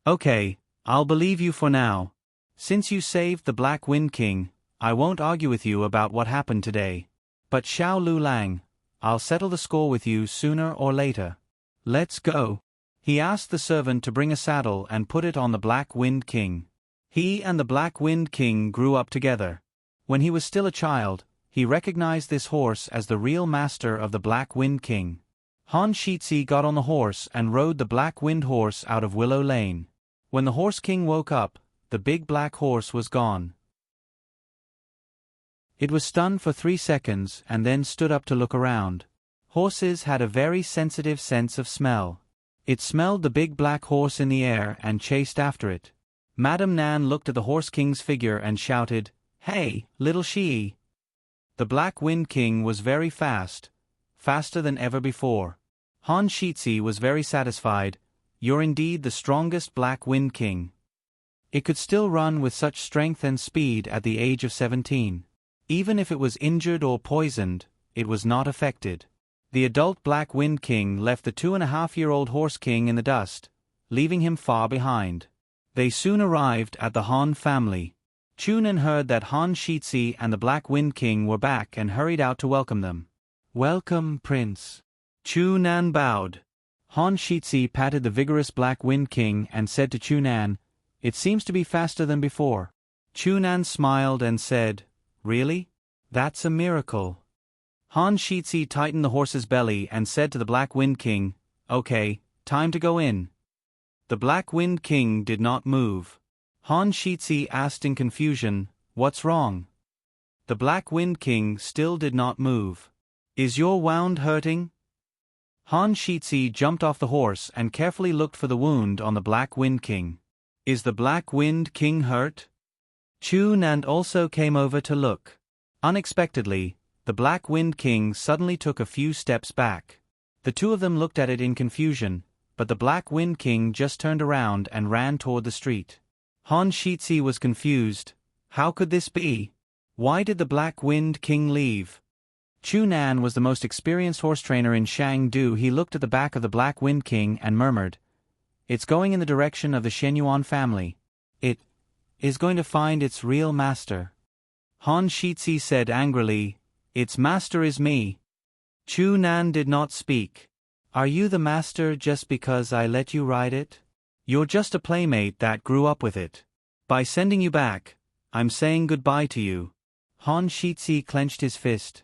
Okay, I'll believe you for now. Since you saved the Black Wind King, I won't argue with you about what happened today. But Xiao Lulang, I'll settle the score with you sooner or later. Let's go. He asked the servant to bring a saddle and put it on the Black Wind King. He and the Black Wind King grew up together. When he was still a child, he recognized this horse as the real master of the Black Wind King. Han Shizhi got on the horse and rode the Black Wind horse out of Willow Lane. When the Horse King woke up, the big black horse was gone. It was stunned for 3 seconds and then stood up to look around. Horses had a very sensitive sense of smell. It smelled the big black horse in the air and chased after it. Madame Nan looked at the Horse King's figure and shouted, Hey, little Shi! The Black Wind King was very fast. faster than ever before. Han Shitzi was very satisfied. You're indeed the strongest Black Wind King. It could still run with such strength and speed at the age of 17. Even if it was injured or poisoned, it was not affected. The adult Black Wind King left the 2.5-year-old Horse King in the dust, leaving him far behind. They soon arrived at the Han family. Chunan heard that Han Shitzi and the Black Wind King were back and hurried out to welcome them. "Welcome, Prince." Chunan bowed. Han Shitzi patted the vigorous Black Wind King and said to Chunan, "It seems to be faster than before." Chunan smiled and said, "Really? That's a miracle." Han Shitzi tightened the horse's belly and said to the Black Wind King, "Okay, time to go in." The Black Wind King did not move. Han Shitzi asked in confusion, "What's wrong?" The Black Wind King still did not move. "Is your wound hurting?" Han Shitzi jumped off the horse and carefully looked for the wound on the Black Wind King. "Is the Black Wind King hurt?" Chunan also came over to look. Unexpectedly, the Black Wind King suddenly took a few steps back. The two of them looked at it in confusion, but the Black Wind King just turned around and ran toward the street. Han Shitzi was confused. How could this be? Why did the Black Wind King leave? Chunan was the most experienced horse trainer in Shangdu. He looked at the back of the Black Wind King and murmured, "It's going in the direction of the Shenyuan family. It is going to find its real master." Han Shitzi said angrily, "Its master is me." Chunan did not speak. "Are you the master just because I let you ride it? You're just a playmate that grew up with it. By sending you back, I'm saying goodbye to you." Han Shitzi clenched his fist.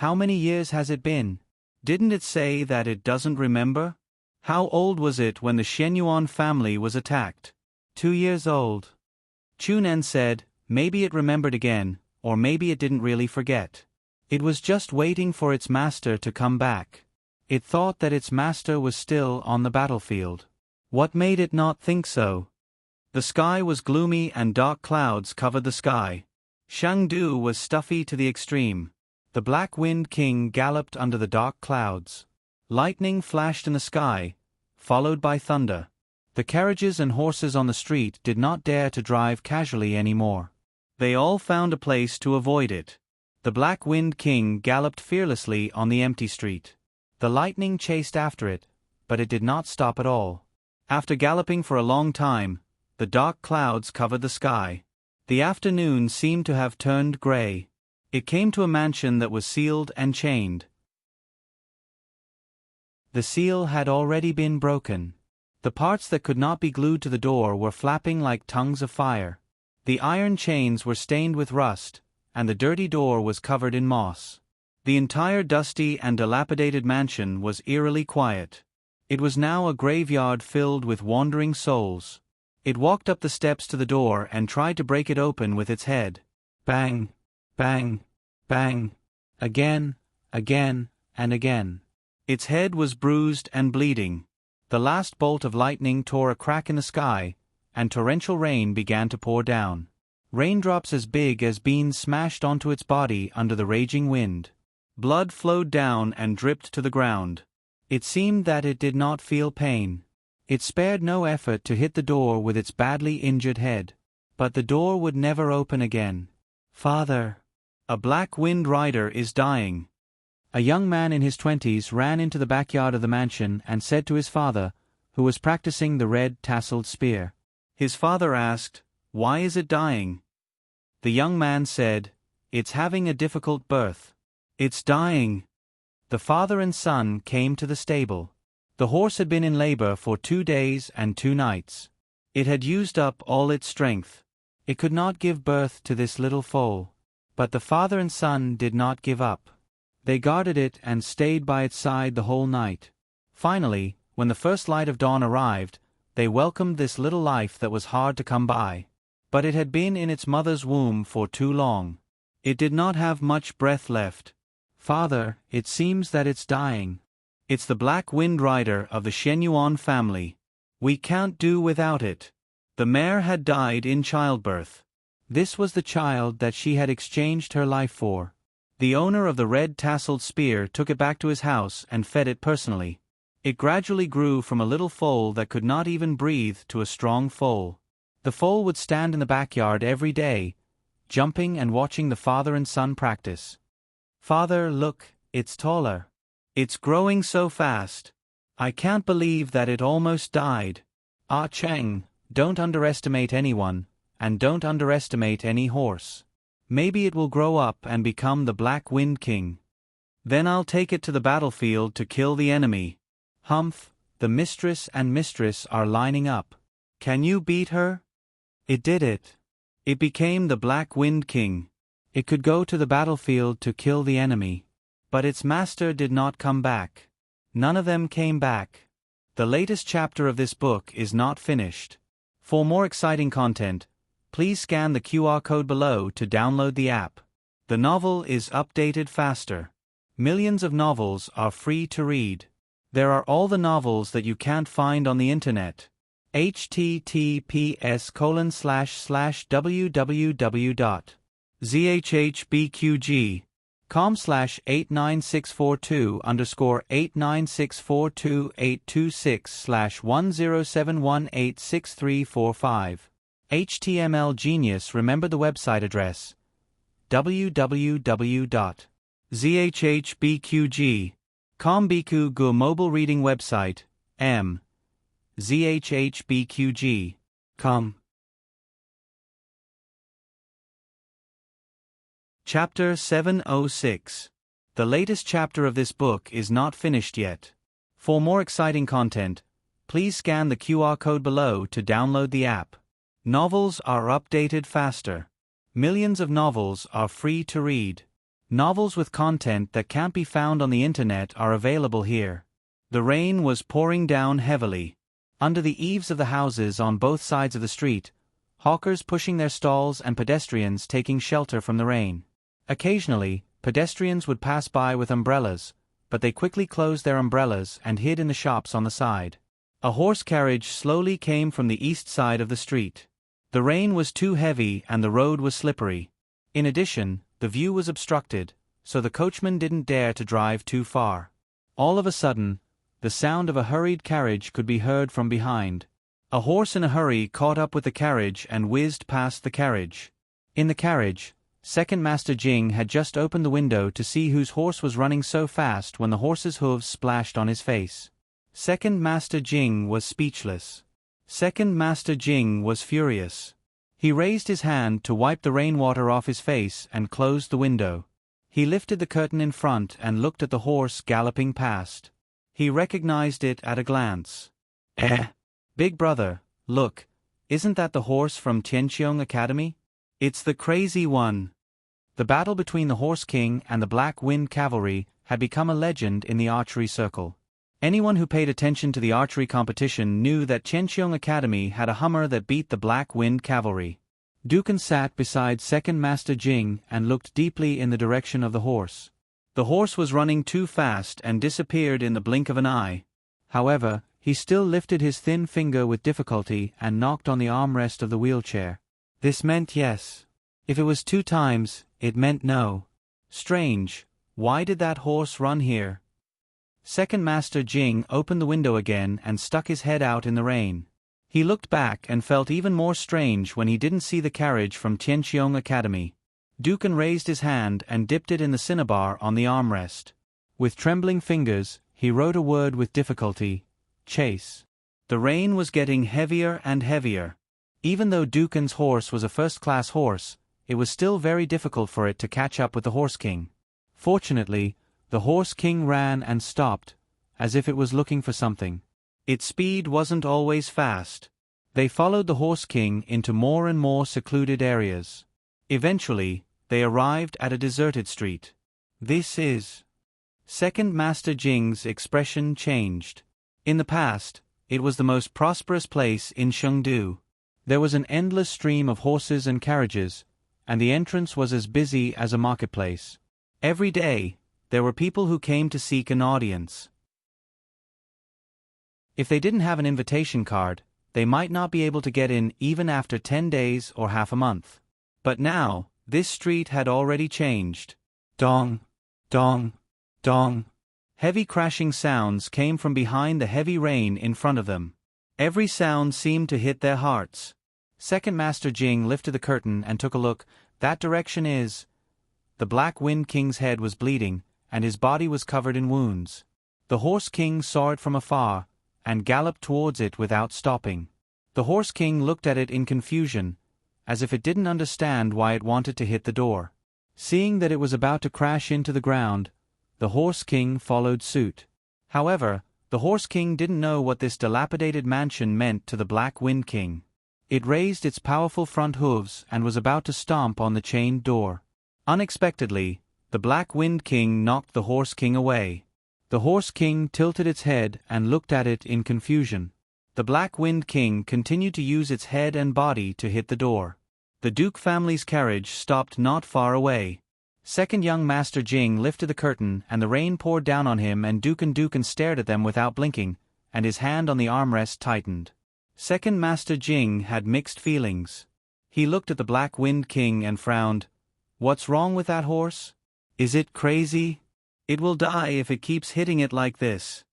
"How many years has it been? Didn't it say that it doesn't remember? How old was it when the Shenyuan family was attacked?" 2 years old. Chunan said, "Maybe it remembered again, or maybe it didn't really forget. It was just waiting for its master to come back. It thought that its master was still on the battlefield." What made it not think so? The sky was gloomy and dark clouds covered the sky. Shangdu was stuffy to the extreme. The Black Wind King galloped under the dark clouds. Lightning flashed in the sky, followed by thunder. The carriages and horses on the street did not dare to drive casually anymore. They all found a place to avoid it. The Black Wind King galloped fearlessly on the empty street. The lightning chased after it, but it did not stop at all. After galloping for a long time, the dark clouds covered the sky. The afternoon seemed to have turned gray. It came to a mansion that was sealed and chained. The seal had already been broken. The parts that could not be glued to the door were flapping like tongues of fire. The iron chains were stained with rust, and the dirty door was covered in moss. The entire dusty and dilapidated mansion was eerily quiet. It was now a graveyard filled with wandering souls. It walked up the steps to the door and tried to break it open with its head. Bang, bang, bang. Again, again, and again. Its head was bruised and bleeding. The last bolt of lightning tore a crack in the sky, and torrential rain began to pour down. Raindrops as big as beans smashed onto its body under the raging wind. Blood flowed down and dripped to the ground. It seemed that it did not feel pain. It spared no effort to hit the door with its badly injured head. But the door would never open again. "Father, a Black Wind Rider is dying." A young man in his 20s ran into the backyard of the mansion and said to his father, who was practicing the red tasseled spear. His father asked, "Why is it dying?" The young man said, "It's having a difficult birth. It's dying." The father and son came to the stable. The horse had been in labor for 2 days and 2 nights. It had used up all its strength. It could not give birth to this little foal. But the father and son did not give up. They guarded it and stayed by its side the whole night. Finally, when the first light of dawn arrived, they welcomed this little life that was hard to come by. But it had been in its mother's womb for too long. It did not have much breath left. "Father, it seems that it's dying." "It's the Black Wind Rider of the Shenyuan family. We can't do without it." The mare had died in childbirth. This was the child that she had exchanged her life for. The owner of the red tasseled spear took it back to his house and fed it personally. It gradually grew from a little foal that could not even breathe to a strong foal. The foal would stand in the backyard every day, jumping and watching the father and son practice. "Father, look, it's taller. It's growing so fast. I can't believe that it almost died. Ah Chang, don't underestimate anyone, and don't underestimate any horse. Maybe it will grow up and become the Black Wind King. Then I'll take it to the battlefield to kill the enemy. Humph, the mistress and mistress are lining up. Can you beat her?" It did it. It became the Black Wind King. It could go to the battlefield to kill the enemy. But its master did not come back. None of them came back. The latest chapter of this book is not finished. For more exciting content, please scan the QR code below to download the app. The novel is updated faster. Millions of novels are free to read. There are all the novels that you can't find on the internet. https://www.zhbqg.com/89642_826/1071866345. HTML Genius, remember the website address. www.zhbqg.com. Biku Gu mobile reading website. zhbqg.com. Chapter 706. The latest chapter of this book is not finished yet. For more exciting content, please scan the QR code below to download the app. Novels are updated faster. Millions of novels are free to read. Novels with content that can't be found on the internet are available here. The rain was pouring down heavily. Under the eaves of the houses on both sides of the street, hawkers pushing their stalls and pedestrians taking shelter from the rain. Occasionally, pedestrians would pass by with umbrellas, but they quickly closed their umbrellas and hid in the shops on the side. A horse carriage slowly came from the east side of the street. The rain was too heavy and the road was slippery. In addition, the view was obstructed, so the coachman didn't dare to drive too far. All of a sudden, the sound of a hurried carriage could be heard from behind. A horse in a hurry caught up with the carriage and whizzed past the carriage. In the carriage, Second Master Jing had just opened the window to see whose horse was running so fast when the horse's hooves splashed on his face. Second Master Jing was speechless. Second Master Jing was furious. He raised his hand to wipe the rainwater off his face and closed the window. He lifted the curtain in front and looked at the horse galloping past. He recognized it at a glance. Big brother, look, isn't that the horse from Tianqiong Academy? It's the crazy one. The battle between the Horse King and the Black Wind Cavalry had become a legend in the archery circle. Anyone who paid attention to the archery competition knew that Tianqiong Academy had a Hummer that beat the Black Wind Cavalry. Dukan sat beside Second Master Jing and looked deeply in the direction of the horse. The horse was running too fast and disappeared in the blink of an eye. However, he still lifted his thin finger with difficulty and knocked on the armrest of the wheelchair. This meant yes. If it was 2 times, it meant no. Strange, why did that horse run here? Second Master Jing opened the window again and stuck his head out in the rain. He looked back and felt even more strange when he didn't see the carriage from Tianqiong Academy. Dukan raised his hand and dipped it in the cinnabar on the armrest. With trembling fingers, he wrote a word with difficulty: chase. The rain was getting heavier and heavier. Even though Dukan's horse was a first-class horse, it was still very difficult for it to catch up with the Horse King. Fortunately, the Horse King ran and stopped, as if it was looking for something. Its speed wasn't always fast. They followed the Horse King into more and more secluded areas. Eventually, they arrived at a deserted street. This is... Second Master Jing's expression changed. In the past, it was the most prosperous place in Chengdu. There was an endless stream of horses and carriages, and the entrance was as busy as a marketplace. Every day, there were people who came to seek an audience. If they didn't have an invitation card, they might not be able to get in even after 10 days or half a month. But now, this street had already changed. Dong, dong, dong. Heavy crashing sounds came from behind the heavy rain in front of them. Every sound seemed to hit their hearts. Second Master Jing lifted the curtain and took a look. That direction is. The Black Wind King's head was bleeding, and his body was covered in wounds. The Horse King saw it from afar, and galloped towards it without stopping. The Horse King looked at it in confusion, as if it didn't understand why it wanted to hit the door. Seeing that it was about to crash into the ground, the Horse King followed suit. However, the Horse King didn't know what this dilapidated mansion meant to the Black Wind King. It raised its powerful front hooves and was about to stomp on the chained door. Unexpectedly, the Black Wind King knocked the Horse King away. The Horse King tilted its head and looked at it in confusion. The Black Wind King continued to use its head and body to hit the door. The Duke family's carriage stopped not far away. Second young Master Jing lifted the curtain and the rain poured down on him, and Duken stared at them without blinking, and his hand on the armrest tightened. Second Master Jing had mixed feelings. He looked at the Black Wind King and frowned. What's wrong with that horse? Is it crazy? It will die if it keeps hitting it like this.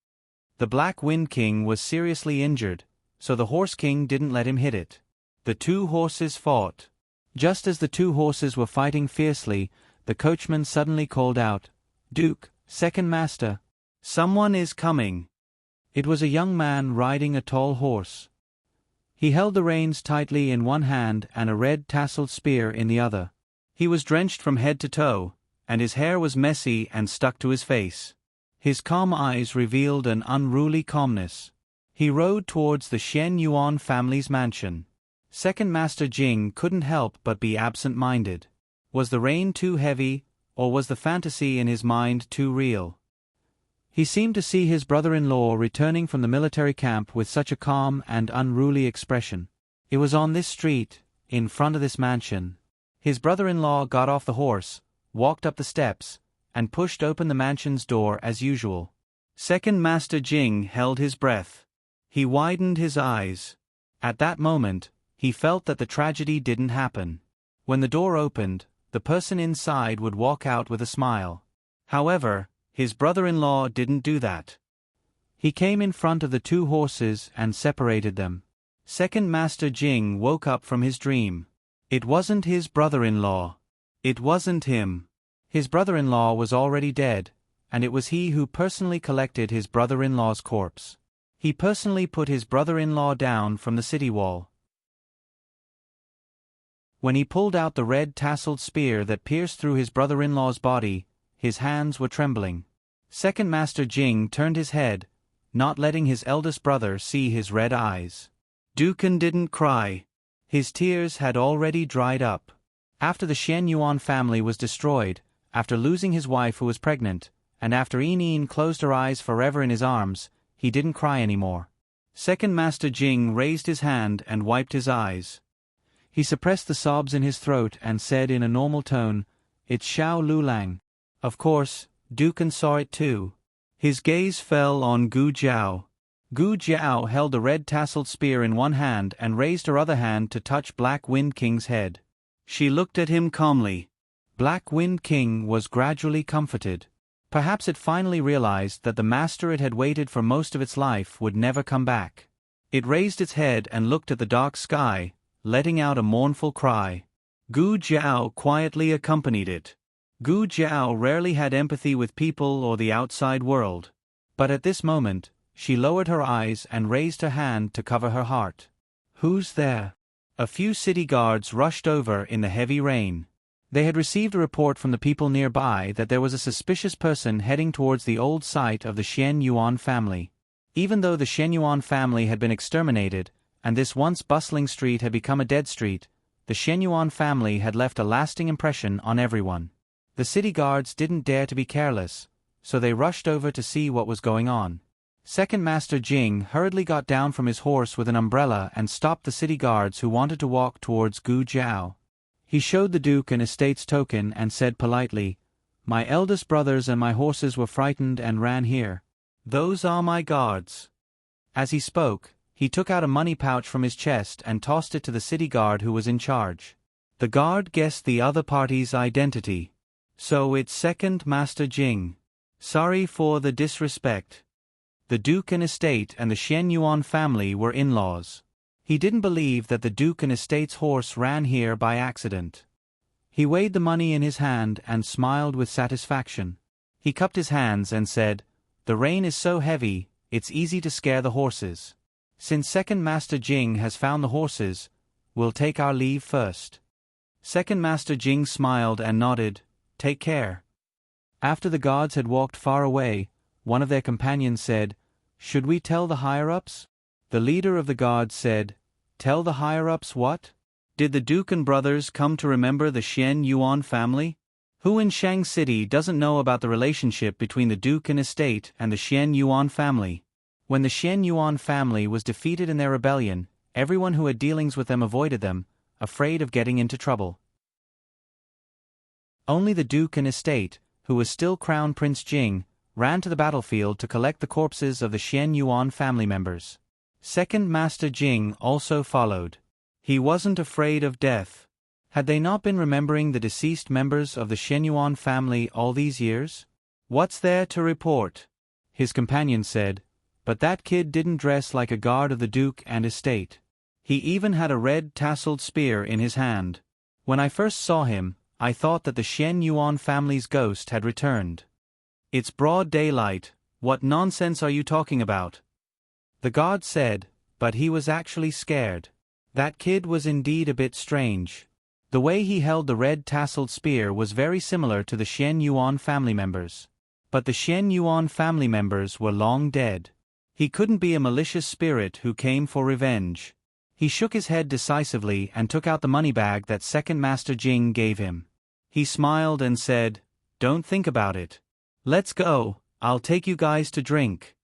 The Black Wind King was seriously injured, so the Horse King didn't let him hit it. The two horses fought. Just as the two horses were fighting fiercely, the coachman suddenly called out, "Duke, Second Master, someone is coming." It was a young man riding a tall horse. He held the reins tightly in one hand and a red tasseled spear in the other. He was drenched from head to toe, and his hair was messy and stuck to his face. His calm eyes revealed an unruly calmness. He rode towards the Shen Yuan family's mansion. Second Master Jing couldn't help but be absent-minded. Was the rain too heavy, or was the fantasy in his mind too real? He seemed to see his brother-in-law returning from the military camp with such a calm and unruly expression. It was on this street, in front of this mansion. His brother-in-law got off the horse, walked up the steps, and pushed open the mansion's door as usual. Second Master Jing held his breath. He widened his eyes. At that moment, he felt that the tragedy didn't happen. When the door opened, the person inside would walk out with a smile. However, his brother-in-law didn't do that. He came in front of the two horses and separated them. Second Master Jing woke up from his dream. It wasn't his brother-in-law. It wasn't him. His brother-in-law was already dead, and it was he who personally collected his brother-in-law's corpse. He personally put his brother-in-law down from the city wall. When he pulled out the red tasseled spear that pierced through his brother-in-law's body, his hands were trembling. Second Master Jing turned his head, not letting his eldest brother see his red eyes. Duken didn't cry. His tears had already dried up. After the Shen Yuan family was destroyed, after losing his wife who was pregnant, and after Yin closed her eyes forever in his arms, he didn't cry anymore. Second Master Jing raised his hand and wiped his eyes. He suppressed the sobs in his throat and said in a normal tone, "It's Xiao Lulang." Of course, Duken saw it too. His gaze fell on Gu Jiao. Gu Jiao held the red tasseled spear in one hand and raised her other hand to touch Black Wind King's head. She looked at him calmly. Black Wind King was gradually comforted. Perhaps it finally realized that the master it had waited for most of its life would never come back. It raised its head and looked at the dark sky, letting out a mournful cry. Gu Jiao quietly accompanied it. Gu Jiao rarely had empathy with people or the outside world. But at this moment, she lowered her eyes and raised her hand to cover her heart. "Who's there?" A few city guards rushed over in the heavy rain. They had received a report from the people nearby that there was a suspicious person heading towards the old site of the Shen Yuan family. Even though the Shen Yuan family had been exterminated, and this once bustling street had become a dead street, the Shen Yuan family had left a lasting impression on everyone. The city guards didn't dare to be careless, so they rushed over to see what was going on. Second Master Jing hurriedly got down from his horse with an umbrella and stopped the city guards who wanted to walk towards Gu Jiao. He showed the Duke an estate's token and said politely, "My eldest brothers and my horses were frightened and ran here. Those are my guards." As he spoke, he took out a money pouch from his chest and tossed it to the city guard who was in charge. The guard guessed the other party's identity. So it's second Master Jing. Sorry for the disrespect. The Duke and estate and the Shen Yuan family were in-laws. He didn't believe that the Duke and estate's horse ran here by accident. He weighed the money in his hand and smiled with satisfaction. He cupped his hands and said, "The rain is so heavy, it's easy to scare the horses. Since second Master Jing has found the horses, we'll take our leave first." Second Master Jing smiled and nodded, "Take care." After the guards had walked far away, one of their companions said, "Should we tell the higher-ups?" The leader of the guards said, "Tell the higher-ups what? Did the Duke and brothers come to remember the Shen Yuan family? Who in Shang City doesn't know about the relationship between the Duke and estate and the Shen Yuan family? When the Shen Yuan family was defeated in their rebellion, everyone who had dealings with them avoided them, afraid of getting into trouble. Only the Duke and estate, who was still Crown Prince Jing, ran to the battlefield to collect the corpses of the Shen Yuan family members. Second Master Jing also followed. He wasn't afraid of death. Had they not been remembering the deceased members of the Shen Yuan family all these years? "What's there to report?" his companion said, "but that kid didn't dress like a guard of the Duke and estate. He even had a red tasseled spear in his hand. When I first saw him, I thought that the Shen Yuan family's ghost had returned." "It's broad daylight, what nonsense are you talking about?" the guard said, but he was actually scared. That kid was indeed a bit strange. The way he held the red tasseled spear was very similar to the Shen Yuan family members. But the Shen Yuan family members were long dead. He couldn't be a malicious spirit who came for revenge. He shook his head decisively and took out the money bag that Second Master Jing gave him. He smiled and said, "Don't think about it. Let's go, I'll take you guys to drink."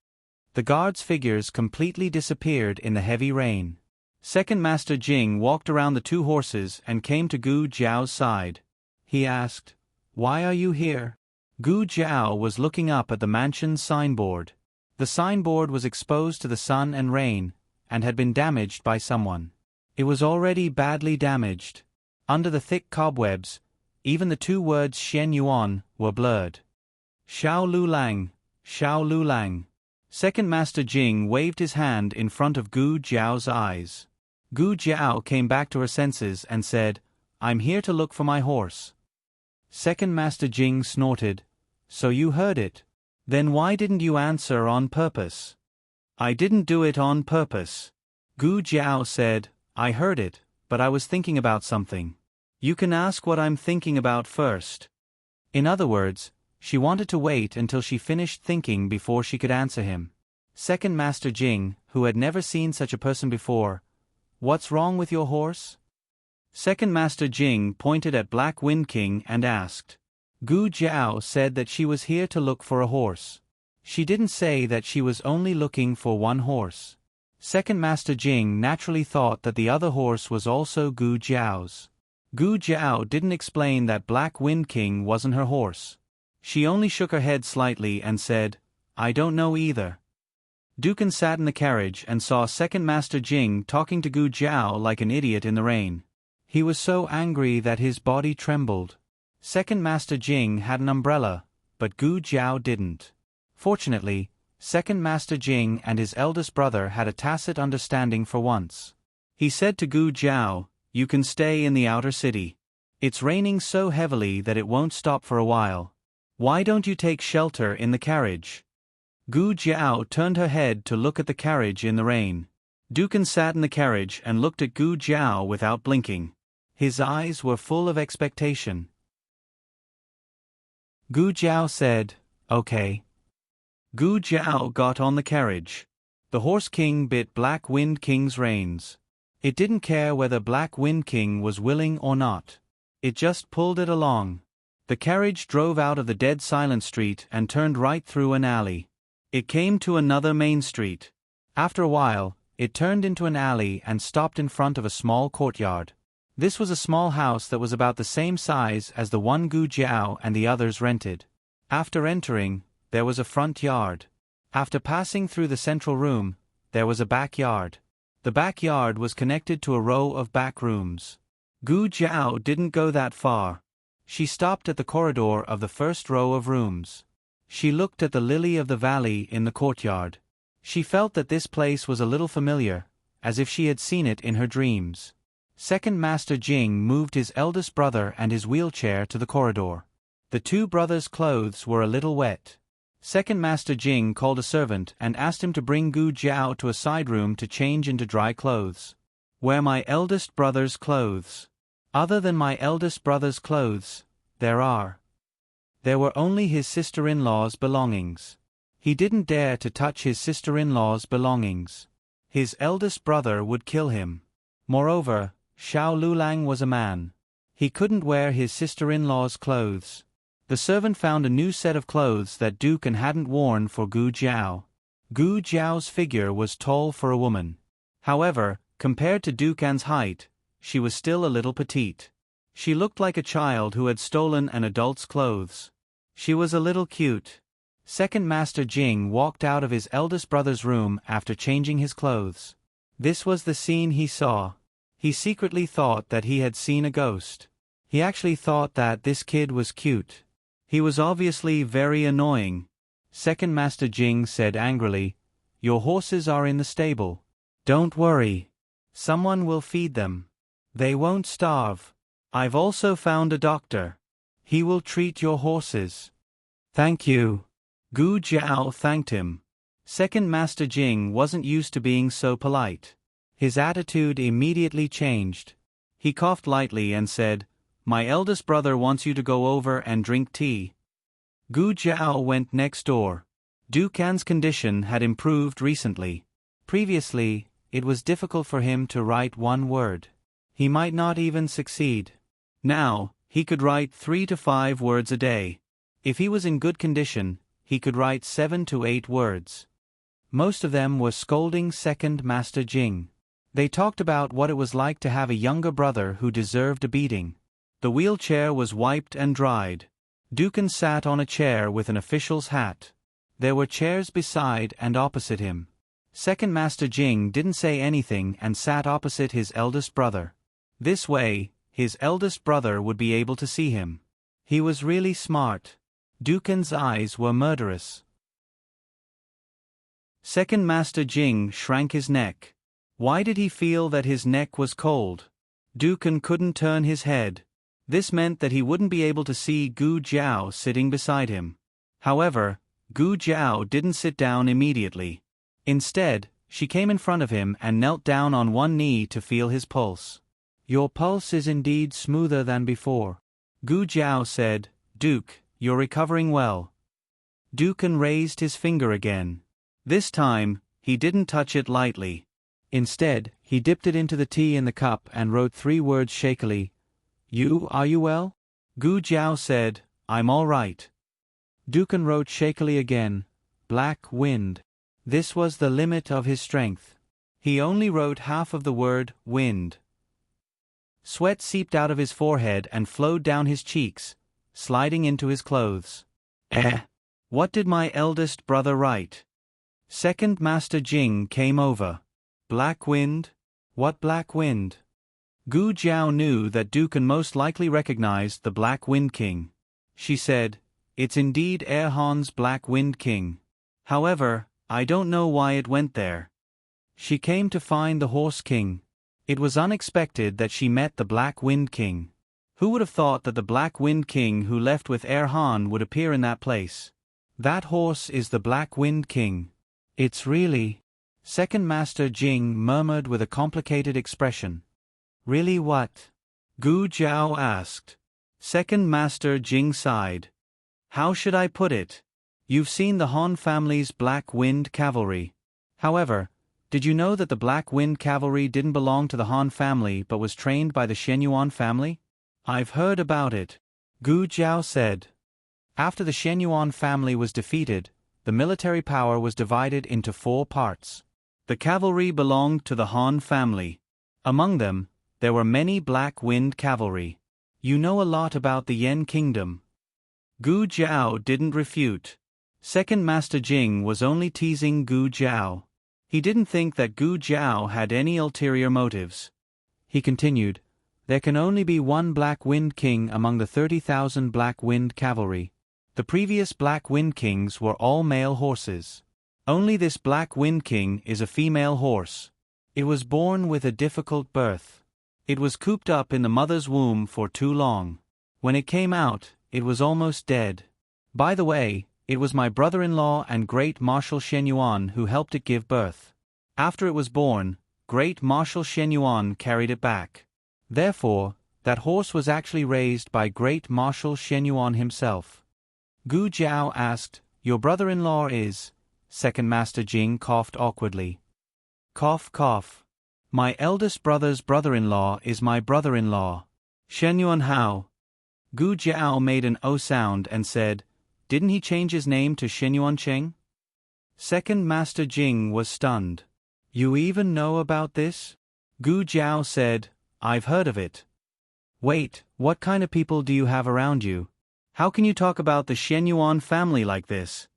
The guards' figures completely disappeared in the heavy rain. Second Master Jing walked around the two horses and came to Gu Jiao's side. He asked, "Why are you here?" Gu Jiao was looking up at the mansion's signboard. The signboard was exposed to the sun and rain, and had been damaged by someone. It was already badly damaged. Under the thick cobwebs, even the two words Shen Yuan were blurred. "Xiao Lu Lang, Xiao Lu Lang." Second Master Jing waved his hand in front of Gu Jiao's eyes. Gu Jiao came back to her senses and said, "I'm here to look for my horse." Second Master Jing snorted, "So you heard it? Then why didn't you answer on purpose?" "I didn't do it on purpose." Gu Jiao said, "I heard it, but I was thinking about something." "You can ask what I'm thinking about first." In other words, she wanted to wait until she finished thinking before she could answer him. Second Master Jing, who had never seen such a person before, "What's wrong with your horse?" Second Master Jing pointed at Black Wind King and asked. Gu Jiao said that she was here to look for a horse. She didn't say that she was only looking for one horse. Second Master Jing naturally thought that the other horse was also Gu Jiao's. Gu Jiao didn't explain that Black Wind King wasn't her horse. She only shook her head slightly and said, "I don't know either." Dukan sat in the carriage and saw Second Master Jing talking to Gu Jiao like an idiot in the rain. He was so angry that his body trembled. Second Master Jing had an umbrella, but Gu Jiao didn't. Fortunately, Second Master Jing and his eldest brother had a tacit understanding for once. He said to Gu Jiao, "You can stay in the outer city. It's raining so heavily that it won't stop for a while. Why don't you take shelter in the carriage?" Gu Jiao turned her head to look at the carriage in the rain. Dukan sat in the carriage and looked at Gu Jiao without blinking. His eyes were full of expectation. Gu Jiao said, "Okay." Gu Jiao got on the carriage. The Horse King bit Black Wind King's reins. It didn't care whether Black Wind King was willing or not. It just pulled it along. The carriage drove out of the dead silent street and turned right through an alley. It came to another main street. After a while, it turned into an alley and stopped in front of a small courtyard. This was a small house that was about the same size as the one Gu Jiao and the others rented. After entering, there was a front yard. After passing through the central room, there was a backyard. The backyard was connected to a row of back rooms. Gu Jiao didn't go that far. She stopped at the corridor of the first row of rooms. She looked at the lily of the valley in the courtyard. She felt that this place was a little familiar, as if she had seen it in her dreams. Second Master Jing moved his eldest brother and his wheelchair to the corridor. The two brothers' clothes were a little wet. Second Master Jing called a servant and asked him to bring Gu Jiao to a side room to change into dry clothes. "Where my eldest brother's clothes?" "Other than my eldest brother's clothes, there are." There were only his sister-in-law's belongings. He didn't dare to touch his sister-in-law's belongings. His eldest brother would kill him. Moreover, Xiao Lulang was a man. He couldn't wear his sister-in-law's clothes. The servant found a new set of clothes that Dukan hadn't worn for Gu Jiao. Gu Jiao's figure was tall for a woman. However, compared to Dukan's height, she was still a little petite. She looked like a child who had stolen an adult's clothes. She was a little cute. Second Master Jing walked out of his eldest brother's room after changing his clothes. This was the scene he saw. He secretly thought that he had seen a ghost. He actually thought that this kid was cute. He was obviously very annoying. Second Master Jing said angrily, "Your horses are in the stable. Don't worry. Someone will feed them. They won't starve. I've also found a doctor. He will treat your horses." "Thank you." Gu Jiao thanked him. Second Master Jing wasn't used to being so polite. His attitude immediately changed. He coughed lightly and said, "My eldest brother wants you to go over and drink tea." Gu Jiao went next door. Dukan's condition had improved recently. Previously, it was difficult for him to write one word. He might not even succeed. Now, he could write 3 to 5 words a day. If he was in good condition, he could write 7 to 8 words. Most of them were scolding Second Master Jing. They talked about what it was like to have a younger brother who deserved a beating. The wheelchair was wiped and dried. Dukan sat on a chair with an official's hat. There were chairs beside and opposite him. Second Master Jing didn't say anything and sat opposite his eldest brother. This way, his eldest brother would be able to see him. He was really smart. Dukan's eyes were murderous. Second Master Jing shrank his neck. Why did he feel that his neck was cold? Dukan couldn't turn his head. This meant that he wouldn't be able to see Gu Jiao sitting beside him. However, Gu Jiao didn't sit down immediately. Instead, she came in front of him and knelt down on one knee to feel his pulse. "Your pulse is indeed smoother than before." Gu Jiao said, "Duke, you're recovering well." Dukan raised his finger again. This time, he didn't touch it lightly. Instead, he dipped it into the tea in the cup and wrote 3 words shakily. Are you well?" Gu Jiao said, "I'm all right." Dukan wrote shakily again, "Black wind." This was the limit of his strength. He only wrote half of the word, wind. Sweat seeped out of his forehead and flowed down his cheeks, sliding into his clothes. What did my eldest brother write? Second Master Jing came over. "Black wind? What black wind?" Gu Jiao knew that Dukan most likely recognized the Black Wind King. She said, "It's indeed Erhan's Black Wind King. However, I don't know why it went there." She came to find the Horse King. It was unexpected that she met the Black Wind King. Who would have thought that the Black Wind King who left with Erhan would appear in that place? "That horse is the Black Wind King." "It's really—" Second Master Jing murmured with a complicated expression. "Really what?" Gu Jiao asked. Second Master Jing sighed. "How should I put it? You've seen the Han family's Black Wind Cavalry. However, did you know that the Black Wind Cavalry didn't belong to the Han family but was trained by the Shenyuan family?" "I've heard about it," Gu Jiao said. After the Shenyuan family was defeated, the military power was divided into 4 parts. The cavalry belonged to the Han family. Among them, there were many Black Wind Cavalry. "You know a lot about the Yen Kingdom." Gu Jiao didn't refute. Second Master Jing was only teasing Gu Jiao. He didn't think that Gu Jiao had any ulterior motives. He continued, There can only be one Black Wind King among the 30,000 Black Wind Cavalry. The previous Black Wind Kings were all male horses. Only this Black Wind King is a female horse. It was born with a difficult birth. It was cooped up in the mother's womb for too long. When it came out, it was almost dead. By the way, it was my brother-in-law and Great Marshal Shen Yuan who helped it give birth. After it was born, Great Marshal Shen Yuan carried it back. Therefore, that horse was actually raised by Great Marshal Shen Yuan himself. Gu Jiao asked, "Your brother-in-law is?" Second Master Jing coughed awkwardly. Cough, cough. "My eldest brother's brother-in-law is my brother-in-law. Shen Yuan how?" Gu Jiao made an O sound and said, "Didn't he change his name to Shen Yuan Cheng?" Second Master Jing was stunned. "You even know about this?" Gu Jiao said, "I've heard of it." "Wait, what kind of people do you have around you? How can you talk about the Shen Yuan family like this?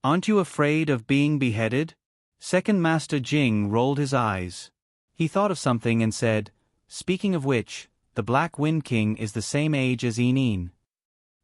Aren't you afraid of being beheaded?" Second Master Jing rolled his eyes. He thought of something and said, "Speaking of which, the Black Wind King is the same age as Yin.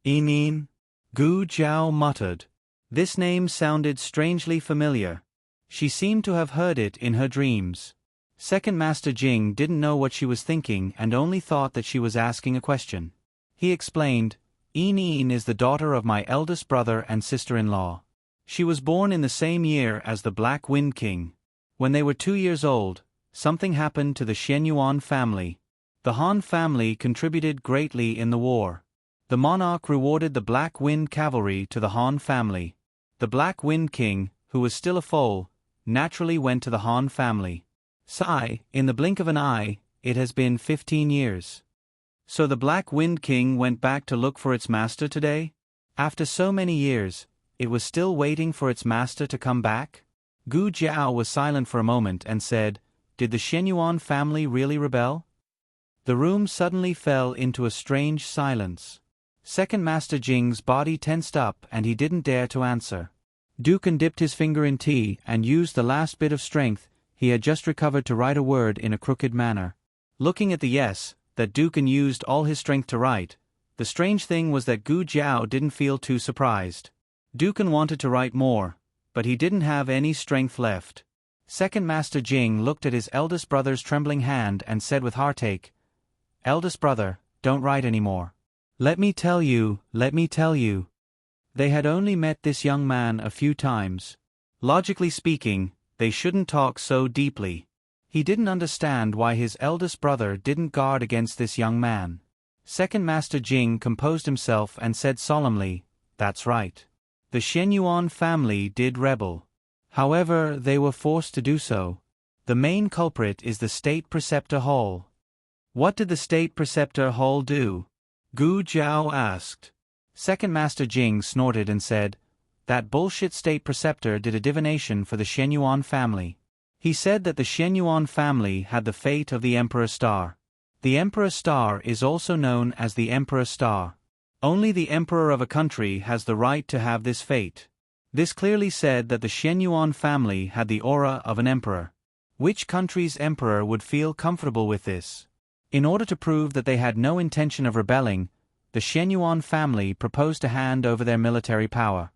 Yin? Gu Jiao muttered. This name sounded strangely familiar. She seemed to have heard it in her dreams. Second Master Jing didn't know what she was thinking and only thought that she was asking a question. He explained, Yin is the daughter of my eldest brother and sister-in-law. She was born in the same year as the Black Wind King. When they were 2 years old, something happened to the Shen Yuan family. The Han family contributed greatly in the war. The monarch rewarded the Black Wind cavalry to the Han family. The Black Wind King, who was still a foal, naturally went to the Han family. Sigh, in the blink of an eye, it has been 15 years. So the Black Wind King went back to look for its master today? After so many years, it was still waiting for its master to come back? Gu Jiao was silent for a moment and said, Did the Shen Yuan family really rebel? The room suddenly fell into a strange silence. Second Master Jing's body tensed up and he didn't dare to answer. Dukan dipped his finger in tea and used the last bit of strength he had just recovered to write a word in a crooked manner. Looking at the yes that Dukan used all his strength to write, the strange thing was that Gu Jiao didn't feel too surprised. Dukan wanted to write more, but he didn't have any strength left. Second Master Jing looked at his eldest brother's trembling hand and said with heartache, Eldest brother, don't write any more. Let me tell you. They had only met this young man a few times. Logically speaking, they shouldn't talk so deeply. He didn't understand why his eldest brother didn't guard against this young man. Second Master Jing composed himself and said solemnly, That's right. The Shen Yuan family did rebel. However, they were forced to do so. The main culprit is the State Preceptor Hall. What did the State Preceptor Hall do? Gu Jiao asked. Second Master Jing snorted and said, That bullshit State Preceptor did a divination for the Shen Yuan family. He said that the Shen Yuan family had the fate of the Emperor Star. The Emperor Star is also known as the Emperor Star. Only the Emperor of a country has the right to have this fate. This clearly said that the Shen Yuan family had the aura of an emperor. Which country's emperor would feel comfortable with this? In order to prove that they had no intention of rebelling, the Shen Yuan family proposed to hand over their military power.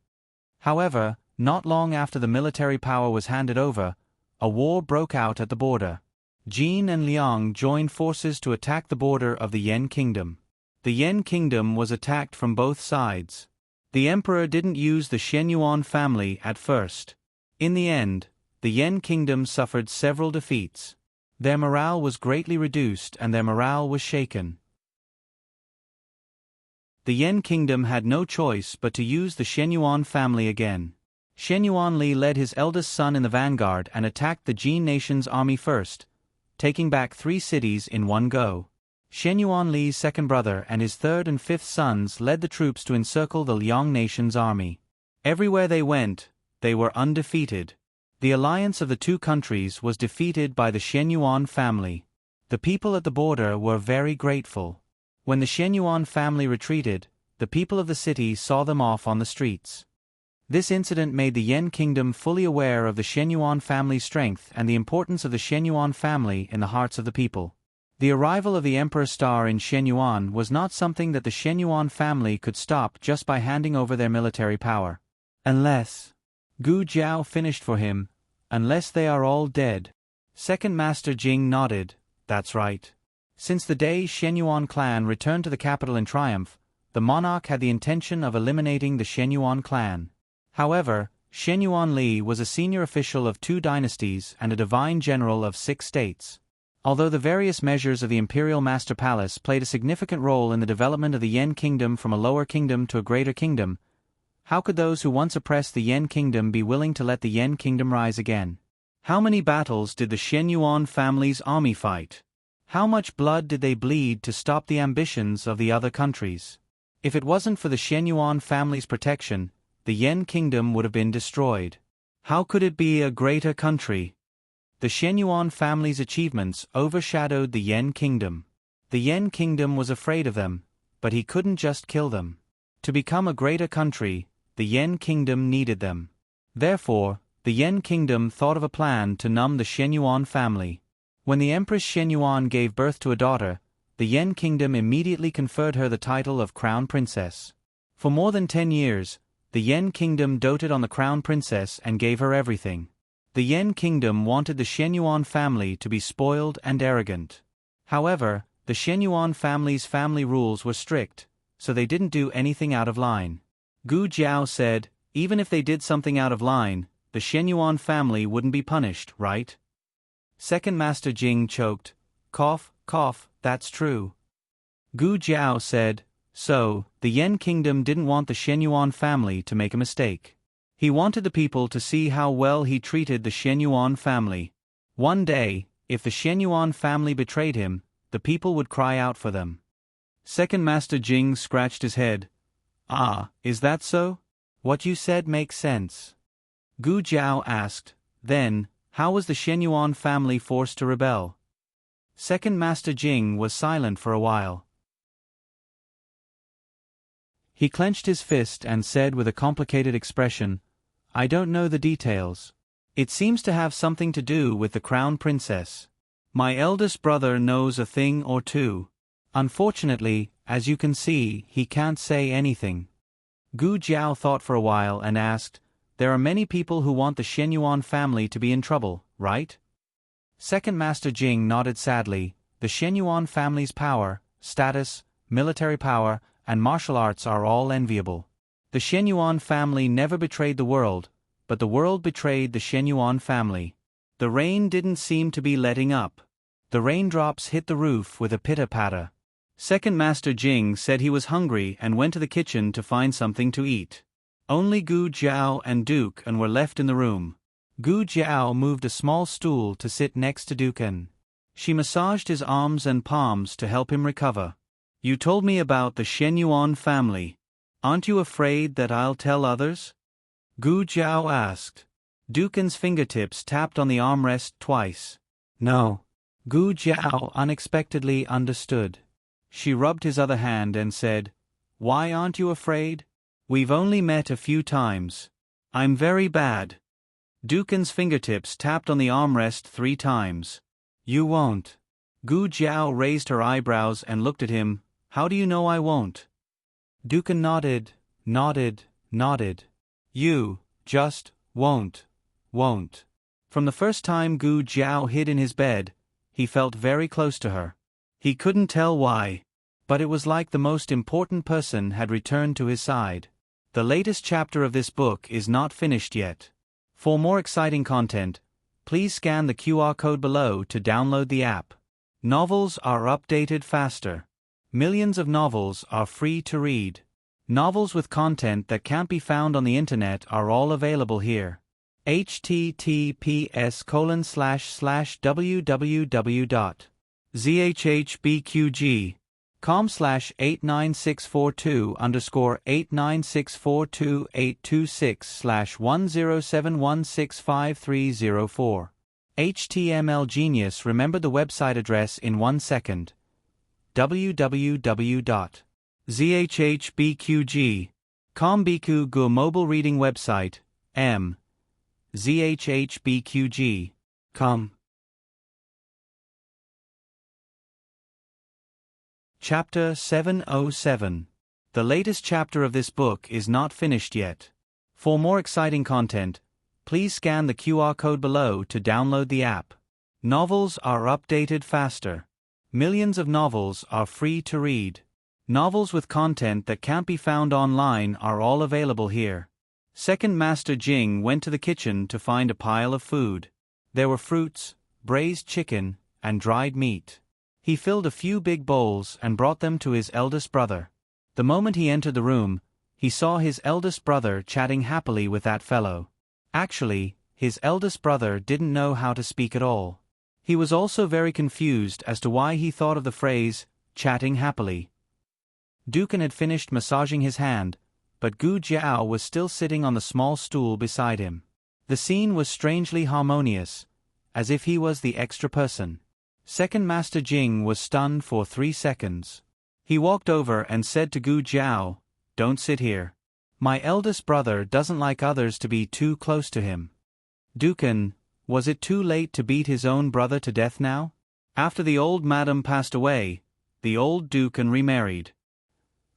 However, not long after the military power was handed over, a war broke out at the border. Jin and Liang joined forces to attack the border of the Yen Kingdom. The Yen Kingdom was attacked from both sides. The emperor didn't use the Shen Yuan family at first. In the end, the Yen Kingdom suffered several defeats. Their morale was greatly reduced and their morale was shaken. The Yen Kingdom had no choice but to use the Shen Yuan family again. Shen Yuanli led his eldest son in the vanguard and attacked the Jin nation's army first, taking back 3 cities in one go. Shen Yuanli's second brother and his third and fifth sons led the troops to encircle the Liang nation's army. Everywhere they went, they were undefeated. The alliance of the 2 countries was defeated by the Shen Yuan family. The people at the border were very grateful. When the Shen Yuan family retreated, the people of the city saw them off on the streets. This incident made the Yen Kingdom fully aware of the Shen Yuan family's strength and the importance of the Shen Yuan family in the hearts of the people. The arrival of the Emperor's star in Shenyuan was not something that the Shenyuan family could stop just by handing over their military power. Unless Gu Jiao finished for him, unless they are all dead. Second Master Jing nodded. That's right. Since the day Shenyuan clan returned to the capital in triumph, the monarch had the intention of eliminating the Shenyuan clan. However, Shenyuan Li was a senior official of 2 dynasties and a divine general of 6 states. Although the various measures of the Imperial Master Palace played a significant role in the development of the Yen Kingdom from a lower kingdom to a greater kingdom, how could those who once oppressed the Yen Kingdom be willing to let the Yen Kingdom rise again? How many battles did the Shenyuan family's army fight? How much blood did they bleed to stop the ambitions of the other countries? If it wasn't for the Shenyuan family's protection, the Yen Kingdom would have been destroyed. How could it be a greater country? The Shenyuan family's achievements overshadowed the Yen Kingdom. The Yen Kingdom was afraid of them, but he couldn't just kill them. To become a greater country, the Yen Kingdom needed them. Therefore, the Yen Kingdom thought of a plan to numb the Shenyuan family. When the Empress Shenyuan gave birth to a daughter, the Yen Kingdom immediately conferred her the title of Crown Princess. For more than 10 years, the Yen Kingdom doted on the Crown Princess and gave her everything. The Yen Kingdom wanted the Shenyuan family to be spoiled and arrogant. However, the Shenyuan family's family rules were strict, so they didn't do anything out of line. Gu Jiao said, even if they did something out of line, the Shenyuan family wouldn't be punished, right? Second Master Jing choked. Cough, cough, that's true. Gu Jiao said, so, the Yen Kingdom didn't want the Shenyuan family to make a mistake. He wanted the people to see how well he treated the Shenyuan family. One day, if the Shenyuan family betrayed him, the people would cry out for them. Second Master Jing scratched his head. Ah, is that so? What you said makes sense. Gu Jiao asked, then, how was the Shenyuan family forced to rebel? Second Master Jing was silent for a while. He clenched his fist and said with a complicated expression, I don't know the details. It seems to have something to do with the Crown Princess. My eldest brother knows a thing or two. Unfortunately, as you can see, he can't say anything. Gu Jiao thought for a while and asked, there are many people who want the Shenyuan family to be in trouble, right? Second Master Jing nodded sadly. The Shenyuan family's power, status, military power, and martial arts are all enviable. The Shenyuan family never betrayed the world, but the world betrayed the Shenyuan family. The rain didn't seem to be letting up. The raindrops hit the roof with a pitter-patter. Second Master Jing said he was hungry and went to the kitchen to find something to eat. Only Gu Jiao and Duke were left in the room. Gu Jiao moved a small stool to sit next to Duke. She massaged his arms and palms to help him recover. You told me about the Shenyuan family. Aren't you afraid that I'll tell others? Gu Jiao asked. Duke's fingertips tapped on the armrest twice. No. Gu Jiao unexpectedly understood. She rubbed his other hand and said, why aren't you afraid? We've only met a few times. I'm very bad. Duke's fingertips tapped on the armrest 3 times. You won't. Gu Jiao raised her eyebrows and looked at him. How do you know I won't? Duke nodded. You, just, won't. From the first time Gu Jiao hid in his bed, he felt very close to her. He couldn't tell why, but it was like the most important person had returned to his side. The latest chapter of this book is not finished yet. For more exciting content, please scan the QR code below to download the app. Novels are updated faster. Millions of novels are free to read. Novels with content that can't be found on the internet are all available here. https://www.zhbqg.com/89642_826/10716530 HTML Genius remembered the website address in 1 second. www.zhbqg.com Biku mobile reading website, zhbqg.com Chapter 707. The latest chapter of this book is not finished yet. For more exciting content, please scan the QR code below to download the app. Novels are updated faster. Millions of novels are free to read. Novels with content that can't be found online are all available here. Second Master Jing went to the kitchen to find a pile of food. There were fruits, braised chicken, and dried meat. He filled a few big bowls and brought them to his eldest brother. The moment he entered the room, he saw his eldest brother chatting happily with that fellow. Actually, his eldest brother didn't know how to speak at all. He was also very confused as to why he thought of the phrase, chatting happily. Dukan had finished massaging his hand, but Gu Jiao was still sitting on the small stool beside him. The scene was strangely harmonious, as if he was the extra person. Second Master Jing was stunned for 3 seconds. He walked over and said to Gu Jiao, "Don't sit here. My eldest brother doesn't like others to be too close to him." Dukan, was it too late to beat his own brother to death now? After the old madam passed away, the old Dukan remarried.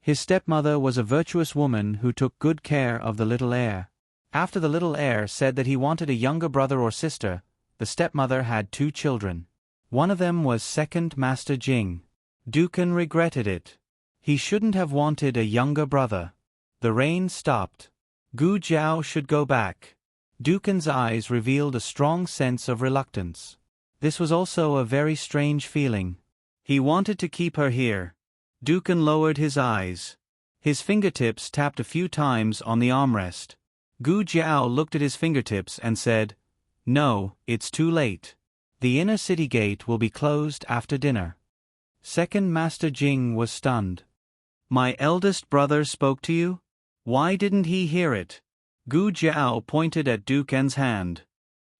His stepmother was a virtuous woman who took good care of the little heir. After the little heir said that he wanted a younger brother or sister, the stepmother had 2 children. One of them was Second Master Jing. Dukan regretted it. He shouldn't have wanted a younger brother. The rain stopped. Gu Jiao should go back. Dukan's eyes revealed a strong sense of reluctance. This was also a very strange feeling. He wanted to keep her here. Dukan lowered his eyes. His fingertips tapped a few times on the armrest. Gu Jiao looked at his fingertips and said, "No, it's too late. The inner city gate will be closed after dinner." Second Master Jing was stunned. "My eldest brother spoke to you? Why didn't he hear it?" Gu Jiao pointed at Dukan's hand.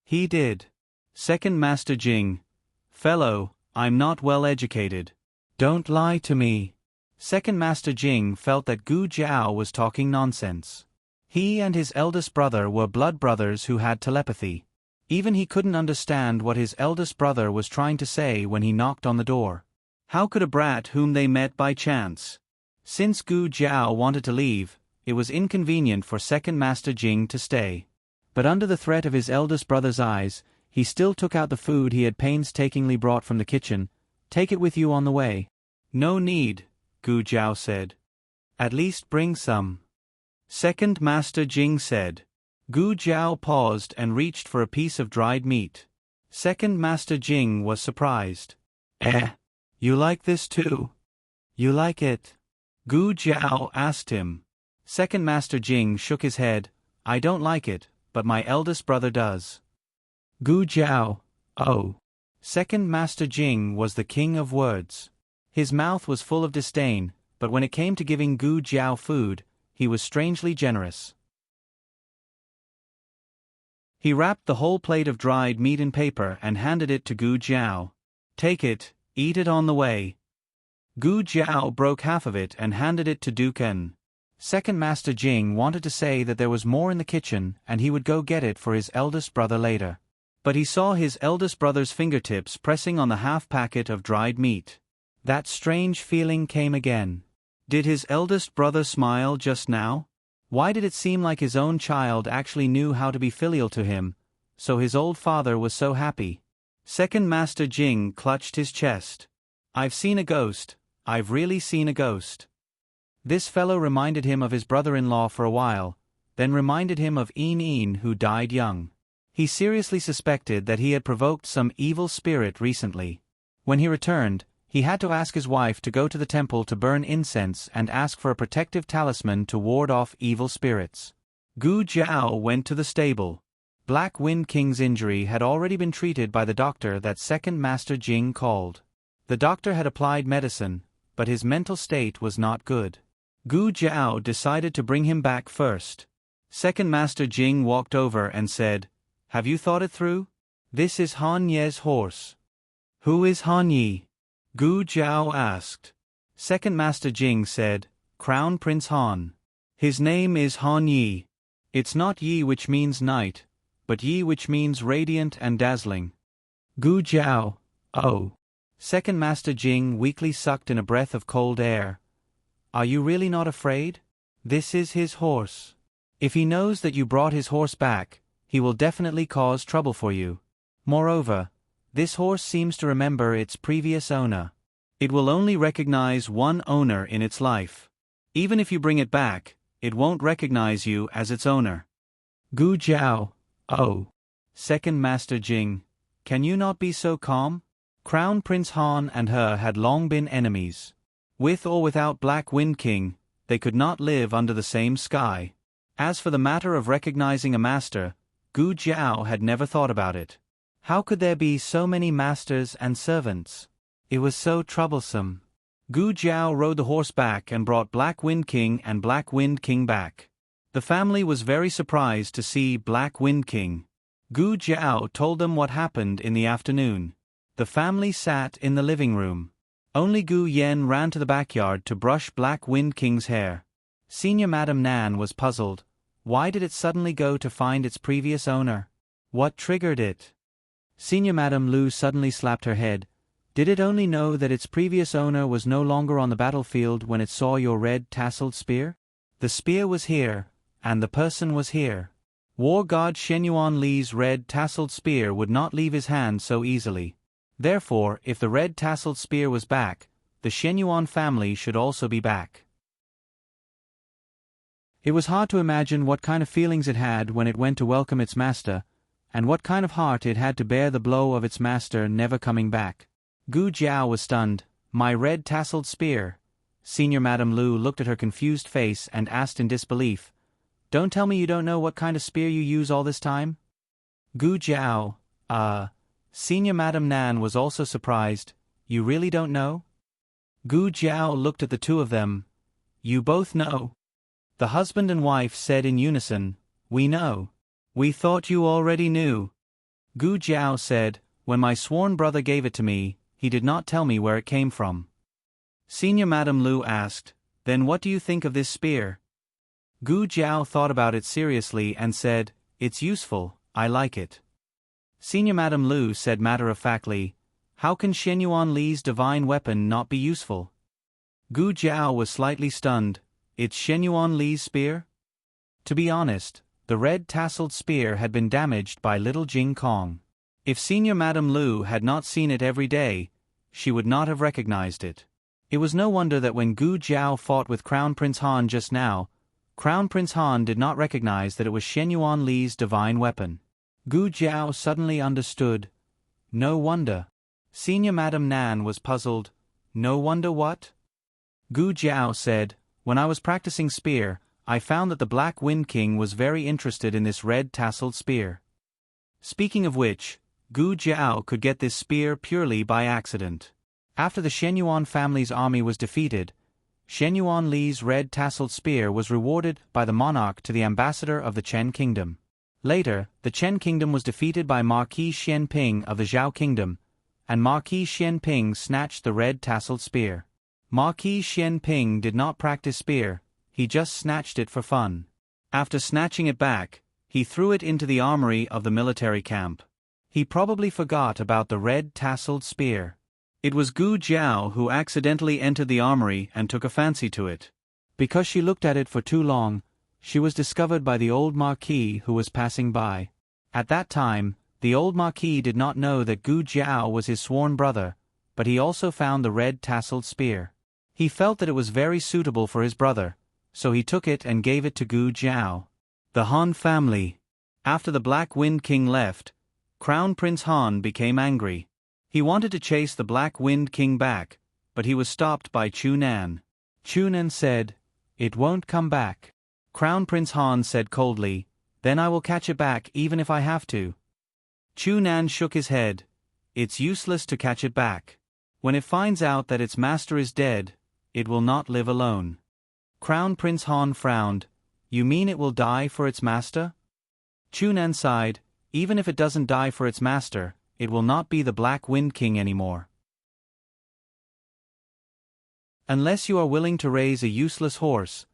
"He did." Second Master Jing, "Fellow, I'm not well educated. Don't lie to me." Second Master Jing felt that Gu Jiao was talking nonsense. He and his eldest brother were blood brothers who had telepathy. Even he couldn't understand what his eldest brother was trying to say when he knocked on the door. How could a brat whom they met by chance? Since Gu Jiao wanted to leave, it was inconvenient for Second Master Jing to stay. But under the threat of his eldest brother's eyes, he still took out the food he had painstakingly brought from the kitchen. "Take it with you on the way." "No need," Gu Jiao said. "At least bring some." Second Master Jing said. Gu Jiao paused and reached for a piece of dried meat. Second Master Jing was surprised. You like this too? You like it?" Gu Jiao asked him. Second Master Jing shook his head. "I don't like it, but my eldest brother does." Gu Jiao, "Oh." Second Master Jing was the king of words. His mouth was full of disdain, but when it came to giving Gu Jiao food, he was strangely generous. He wrapped the whole plate of dried meat in paper and handed it to Gu Jiao. "Take it, eat it on the way." Gu Jiao broke half of it and handed it to Dukan. Second Master Jing wanted to say that there was more in the kitchen and he would go get it for his eldest brother later. But he saw his eldest brother's fingertips pressing on the half packet of dried meat. That strange feeling came again. Did his eldest brother smile just now? Why did it seem like his own child actually knew how to be filial to him, so his old father was so happy? Second Master Jing clutched his chest. "I've seen a ghost. I've really seen a ghost." This fellow reminded him of his brother-in-law for a while, then reminded him of Een who died young. He seriously suspected that he had provoked some evil spirit recently. When he returned, he had to ask his wife to go to the temple to burn incense and ask for a protective talisman to ward off evil spirits. Gu Jiao went to the stable. Black Wind King's injury had already been treated by the doctor that Second Master Jing called. The doctor had applied medicine, but his mental state was not good. Gu Jiao decided to bring him back first. Second Master Jing walked over and said, "Have you thought it through? This is Han Ye's horse." "Who is Han Ye?" Gu Jiao asked. Second Master Jing said, "Crown Prince Han. His name is Han Ye. It's not Yi which means night, but Yi which means radiant and dazzling." Gu Jiao, "Oh." Second Master Jing weakly sucked in a breath of cold air. Are you really not afraid? This is his horse. If he knows that you brought his horse back, he will definitely cause trouble for you. Moreover, this horse seems to remember its previous owner. It will only recognize one owner in its life. Even if you bring it back, it won't recognize you as its owner. Gu Jiao, oh. Second Master Jing, can you not be so calm? Crown Prince Han and her had long been enemies. With or without Black Wind King, they could not live under the same sky. As for the matter of recognizing a master, Gu Jiao had never thought about it. How could there be so many masters and servants? It was so troublesome. Gu Jiao rode the horse back and brought Black Wind King and Black Wind King back. The family was very surprised to see Black Wind King. Gu Jiao told them what happened in the afternoon. The family sat in the living room. Only Gu Yen ran to the backyard to brush Black Wind King's hair. Senior Madam Nan was puzzled. Why did it suddenly go to find its previous owner? What triggered it? Senior Madam Lu suddenly slapped her head. Did it only know that its previous owner was no longer on the battlefield when it saw your red tasseled spear? The spear was here, and the person was here. War God Shenyuan Li's red tasseled spear would not leave his hand so easily. Therefore, if the red tasseled spear was back, the Shenyuan family should also be back. It was hard to imagine what kind of feelings it had when it went to welcome its master, and what kind of heart it had to bear the blow of its master never coming back. Gu Jiao was stunned. My red tasseled spear. Senior Madam Lu looked at her confused face and asked in disbelief, Don't tell me you don't know what kind of spear you use all this time? Gu Jiao, Senior Madam Nan was also surprised. You really don't know? Gu Jiao looked at the two of them. You both know. The husband and wife said in unison, We know. We thought you already knew. Gu Jiao said, When my sworn brother gave it to me, he did not tell me where it came from. Senior Madam Lu asked, Then what do you think of this spear? Gu Jiao thought about it seriously and said, It's useful, I like it. Senior Madam Lu said matter-of-factly, How can Shenyuan Li's divine weapon not be useful? Gu Jiao was slightly stunned. It's Shenyuan Li's spear? To be honest, the red tasseled spear had been damaged by little Jing Kong. If Senior Madam Lu had not seen it every day, she would not have recognized it. It was no wonder that when Gu Jiao fought with Crown Prince Han just now, Crown Prince Han did not recognize that it was Shenyuan Li's divine weapon. Gu Jiao suddenly understood. No wonder. Senior Madam Nan was puzzled. No wonder what? Gu Jiao said, When I was practicing spear, I found that the Black Wind King was very interested in this red tasseled spear. Speaking of which, Gu Jiao could get this spear purely by accident. After the Shenyuan family's army was defeated, Shenyuan Li's red tasseled spear was rewarded by the monarch to the ambassador of the Chen Kingdom. Later, the Chen Kingdom was defeated by Marquis Xianping of the Zhao Kingdom, and Marquis Xianping snatched the red tasseled spear. Marquis Xianping did not practice spear, he just snatched it for fun. After snatching it back, he threw it into the armory of the military camp. He probably forgot about the red tasseled spear. It was Gu Jiao who accidentally entered the armory and took a fancy to it. Because she looked at it for too long, she was discovered by the old Marquis who was passing by. At that time, the old Marquis did not know that Gu Jiao was his sworn brother, but he also found the red tasseled spear. He felt that it was very suitable for his brother, so he took it and gave it to Gu Jiao. The Han family. After the Black Wind King left, Crown Prince Han became angry. He wanted to chase the Black Wind King back, but he was stopped by Chu Nan. Chu Nan said, It won't come back. Crown Prince Han said coldly, Then I will catch it back even if I have to. Chu Nan shook his head. It's useless to catch it back. When it finds out that its master is dead, it will not live alone. Crown Prince Han frowned. You mean it will die for its master? Chu Nan sighed. Even if it doesn't die for its master, it will not be the Black Wind King anymore. Unless you are willing to raise a useless horse,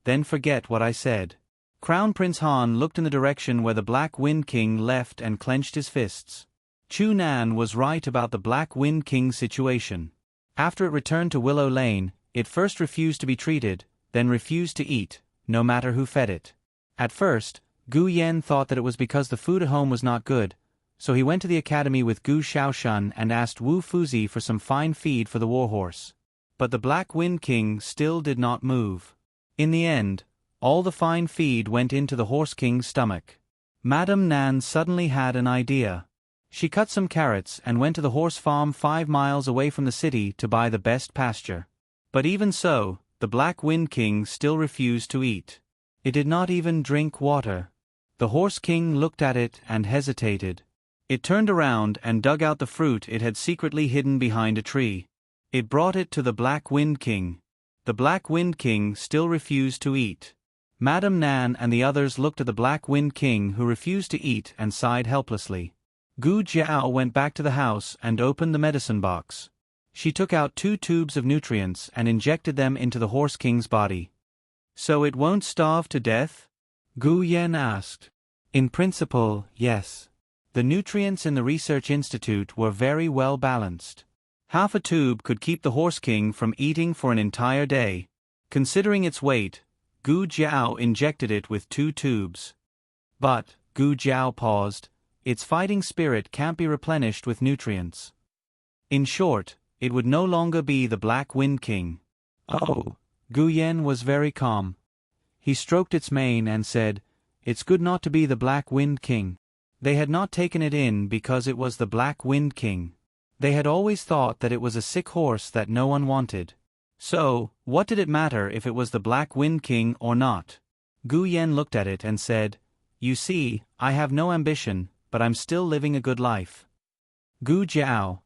then forget what I said. Crown Prince Han looked in the direction where the Black Wind King left and clenched his fists. Chu Nan was right about the Black Wind King's situation. After it returned to Willow Lane, it first refused to be treated, then refused to eat, no matter who fed it. At first, Gu Yen thought that it was because the food at home was not good, so he went to the academy with Gu Shaoshan and asked Wu Fuzi for some fine feed for the warhorse. But the Black Wind King still did not move. In the end, all the fine feed went into the Horse King's stomach. Madame Nan suddenly had an idea. She cut some carrots and went to the horse farm 5 miles away from the city to buy the best pasture. But even so, the Black Wind King still refused to eat. It did not even drink water. The Horse King looked at it and hesitated. It turned around and dug out the fruit it had secretly hidden behind a tree. It brought it to the Black Wind King. The Black Wind King still refused to eat. Madame Nan and the others looked at the Black Wind King who refused to eat and sighed helplessly. Gu Jiao went back to the house and opened the medicine box. She took out 2 tubes of nutrients and injected them into the Horse King's body. "So it won't starve to death?" Gu Yen asked. "In principle, yes." The nutrients in the research institute were very well balanced. Half a tube could keep the Horse King from eating for an entire day. Considering its weight, Gu Jiao injected it with 2 tubes. But, Gu Jiao paused, its fighting spirit can't be replenished with nutrients. In short, it would no longer be the Black Wind King. Oh, Gu Yen was very calm. He stroked its mane and said, "It's good not to be the Black Wind King." They had not taken it in because it was the Black Wind King. They had always thought that it was a sick horse that no one wanted. So, what did it matter if it was the Black Wind King or not? Gu Yen looked at it and said, "You see, I have no ambition, but I'm still living a good life." Gu Jiao.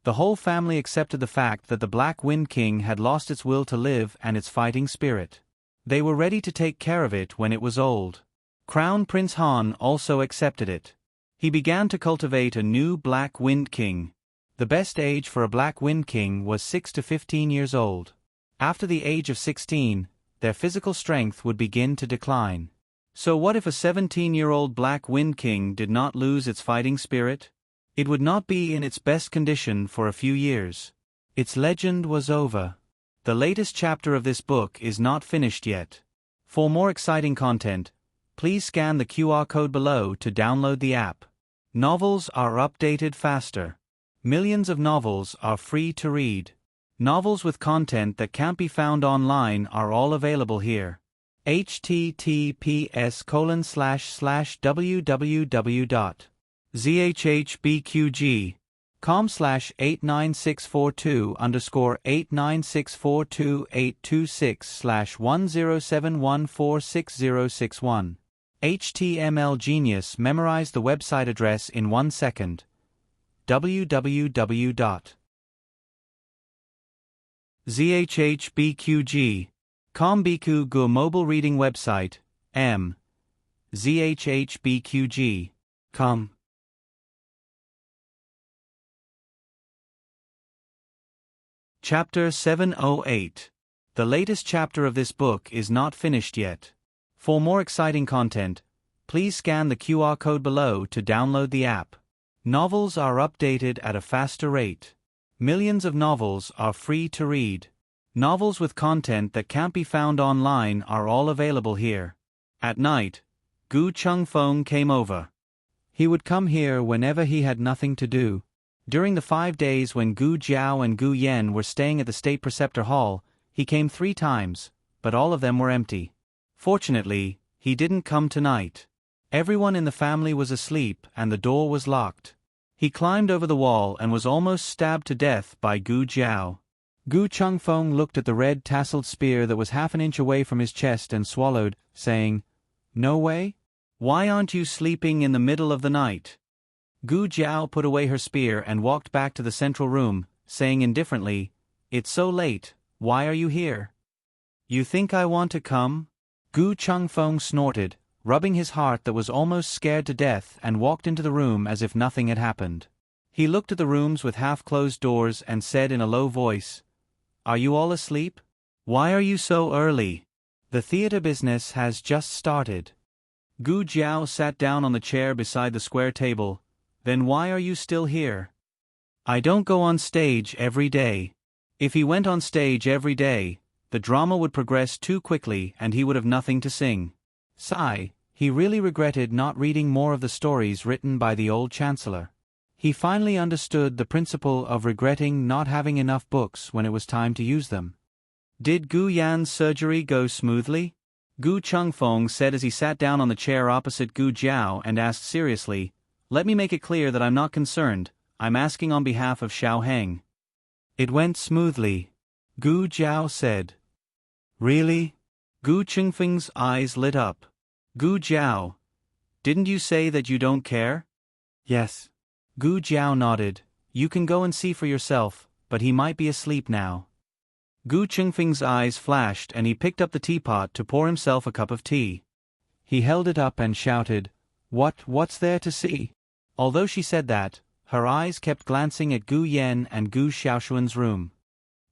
The whole family accepted the fact that the Black Wind King had lost its will to live and its fighting spirit. They were ready to take care of it when it was old. Crown Prince Han also accepted it. He began to cultivate a new Black Wind King. The best age for a Black Wind King was 6 to 15 years old. After the age of 16, their physical strength would begin to decline. So what if a 17-year-old Black Wind King did not lose its fighting spirit? It would not be in its best condition for a few years. Its legend was over. The latest chapter of this book is not finished yet. For more exciting content, please scan the QR code below to download the app. Novels are updated faster. Millions of novels are free to read. Novels with content that can't be found online are all available here. https://www.zhbqg.com/896428226/1071466061. HTML Genius memorized the website address in 1 second. www.zhhbqg.com Biku Gu mobile reading website, zhhbqg.com. Chapter 708. The latest chapter of this book is not finished yet. For more exciting content, please scan the QR code below to download the app. Novels are updated at a faster rate. Millions of novels are free to read. Novels with content that can't be found online are all available here. At night, Gu Chengfeng came over. He would come here whenever he had nothing to do. During the 5 days when Gu Jiao and Gu Yen were staying at the State Preceptor Hall, he came 3 times, but all of them were empty. Fortunately, he didn't come tonight. Everyone in the family was asleep and the door was locked. He climbed over the wall and was almost stabbed to death by Gu Jiao. Gu Chengfeng looked at the red tasseled spear that was half an inch away from his chest and swallowed, saying, "No way? Why aren't you sleeping in the middle of the night?" Gu Jiao put away her spear and walked back to the central room, saying indifferently, "It's so late, why are you here? You think I want to come?" Gu Chengfeng snorted, rubbing his heart that was almost scared to death, and walked into the room as if nothing had happened. He looked at the rooms with half-closed doors and said in a low voice, "Are you all asleep? Why are you so early? The theater business has just started." Gu Jiao sat down on the chair beside the square table, Then why are you still here? I don't go on stage every day. If he went on stage every day, the drama would progress too quickly and he would have nothing to sing. Sigh, he really regretted not reading more of the stories written by the old chancellor. He finally understood the principle of regretting not having enough books when it was time to use them. Did Gu Yan's surgery go smoothly? Gu Chengfeng said as he sat down on the chair opposite Gu Jiao and asked seriously, "Let me make it clear that I'm not concerned, I'm asking on behalf of Xiao Heng." "It went smoothly," Gu Jiao said. "Really?" Gu Chengfeng's eyes lit up. "Gu Jiao, didn't you say that you don't care?" "Yes." Gu Jiao nodded. "You can go and see for yourself, but he might be asleep now." Gu Chengfeng's eyes flashed and he picked up the teapot to pour himself a cup of tea. He held it up and shouted, What's there to see?" Although she said that, her eyes kept glancing at Gu Yan and Gu Xiaoshuan's room.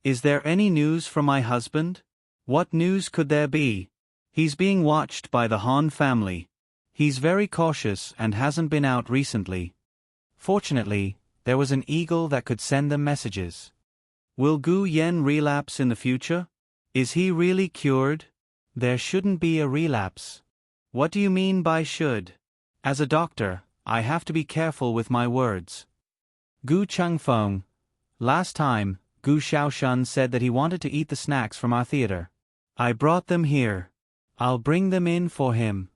"Is there any news from my husband?" "What news could there be? He's being watched by the Han family. He's very cautious and hasn't been out recently. Fortunately, there was an eagle that could send them messages." "Will Gu Yan relapse in the future? Is he really cured?" "There shouldn't be a relapse." "What do you mean by should?" "As a doctor, I have to be careful with my words." Gu Chengfeng. "Last time, Gu Xiaoshan said that he wanted to eat the snacks from our theater. I brought them here. I'll bring them in for him."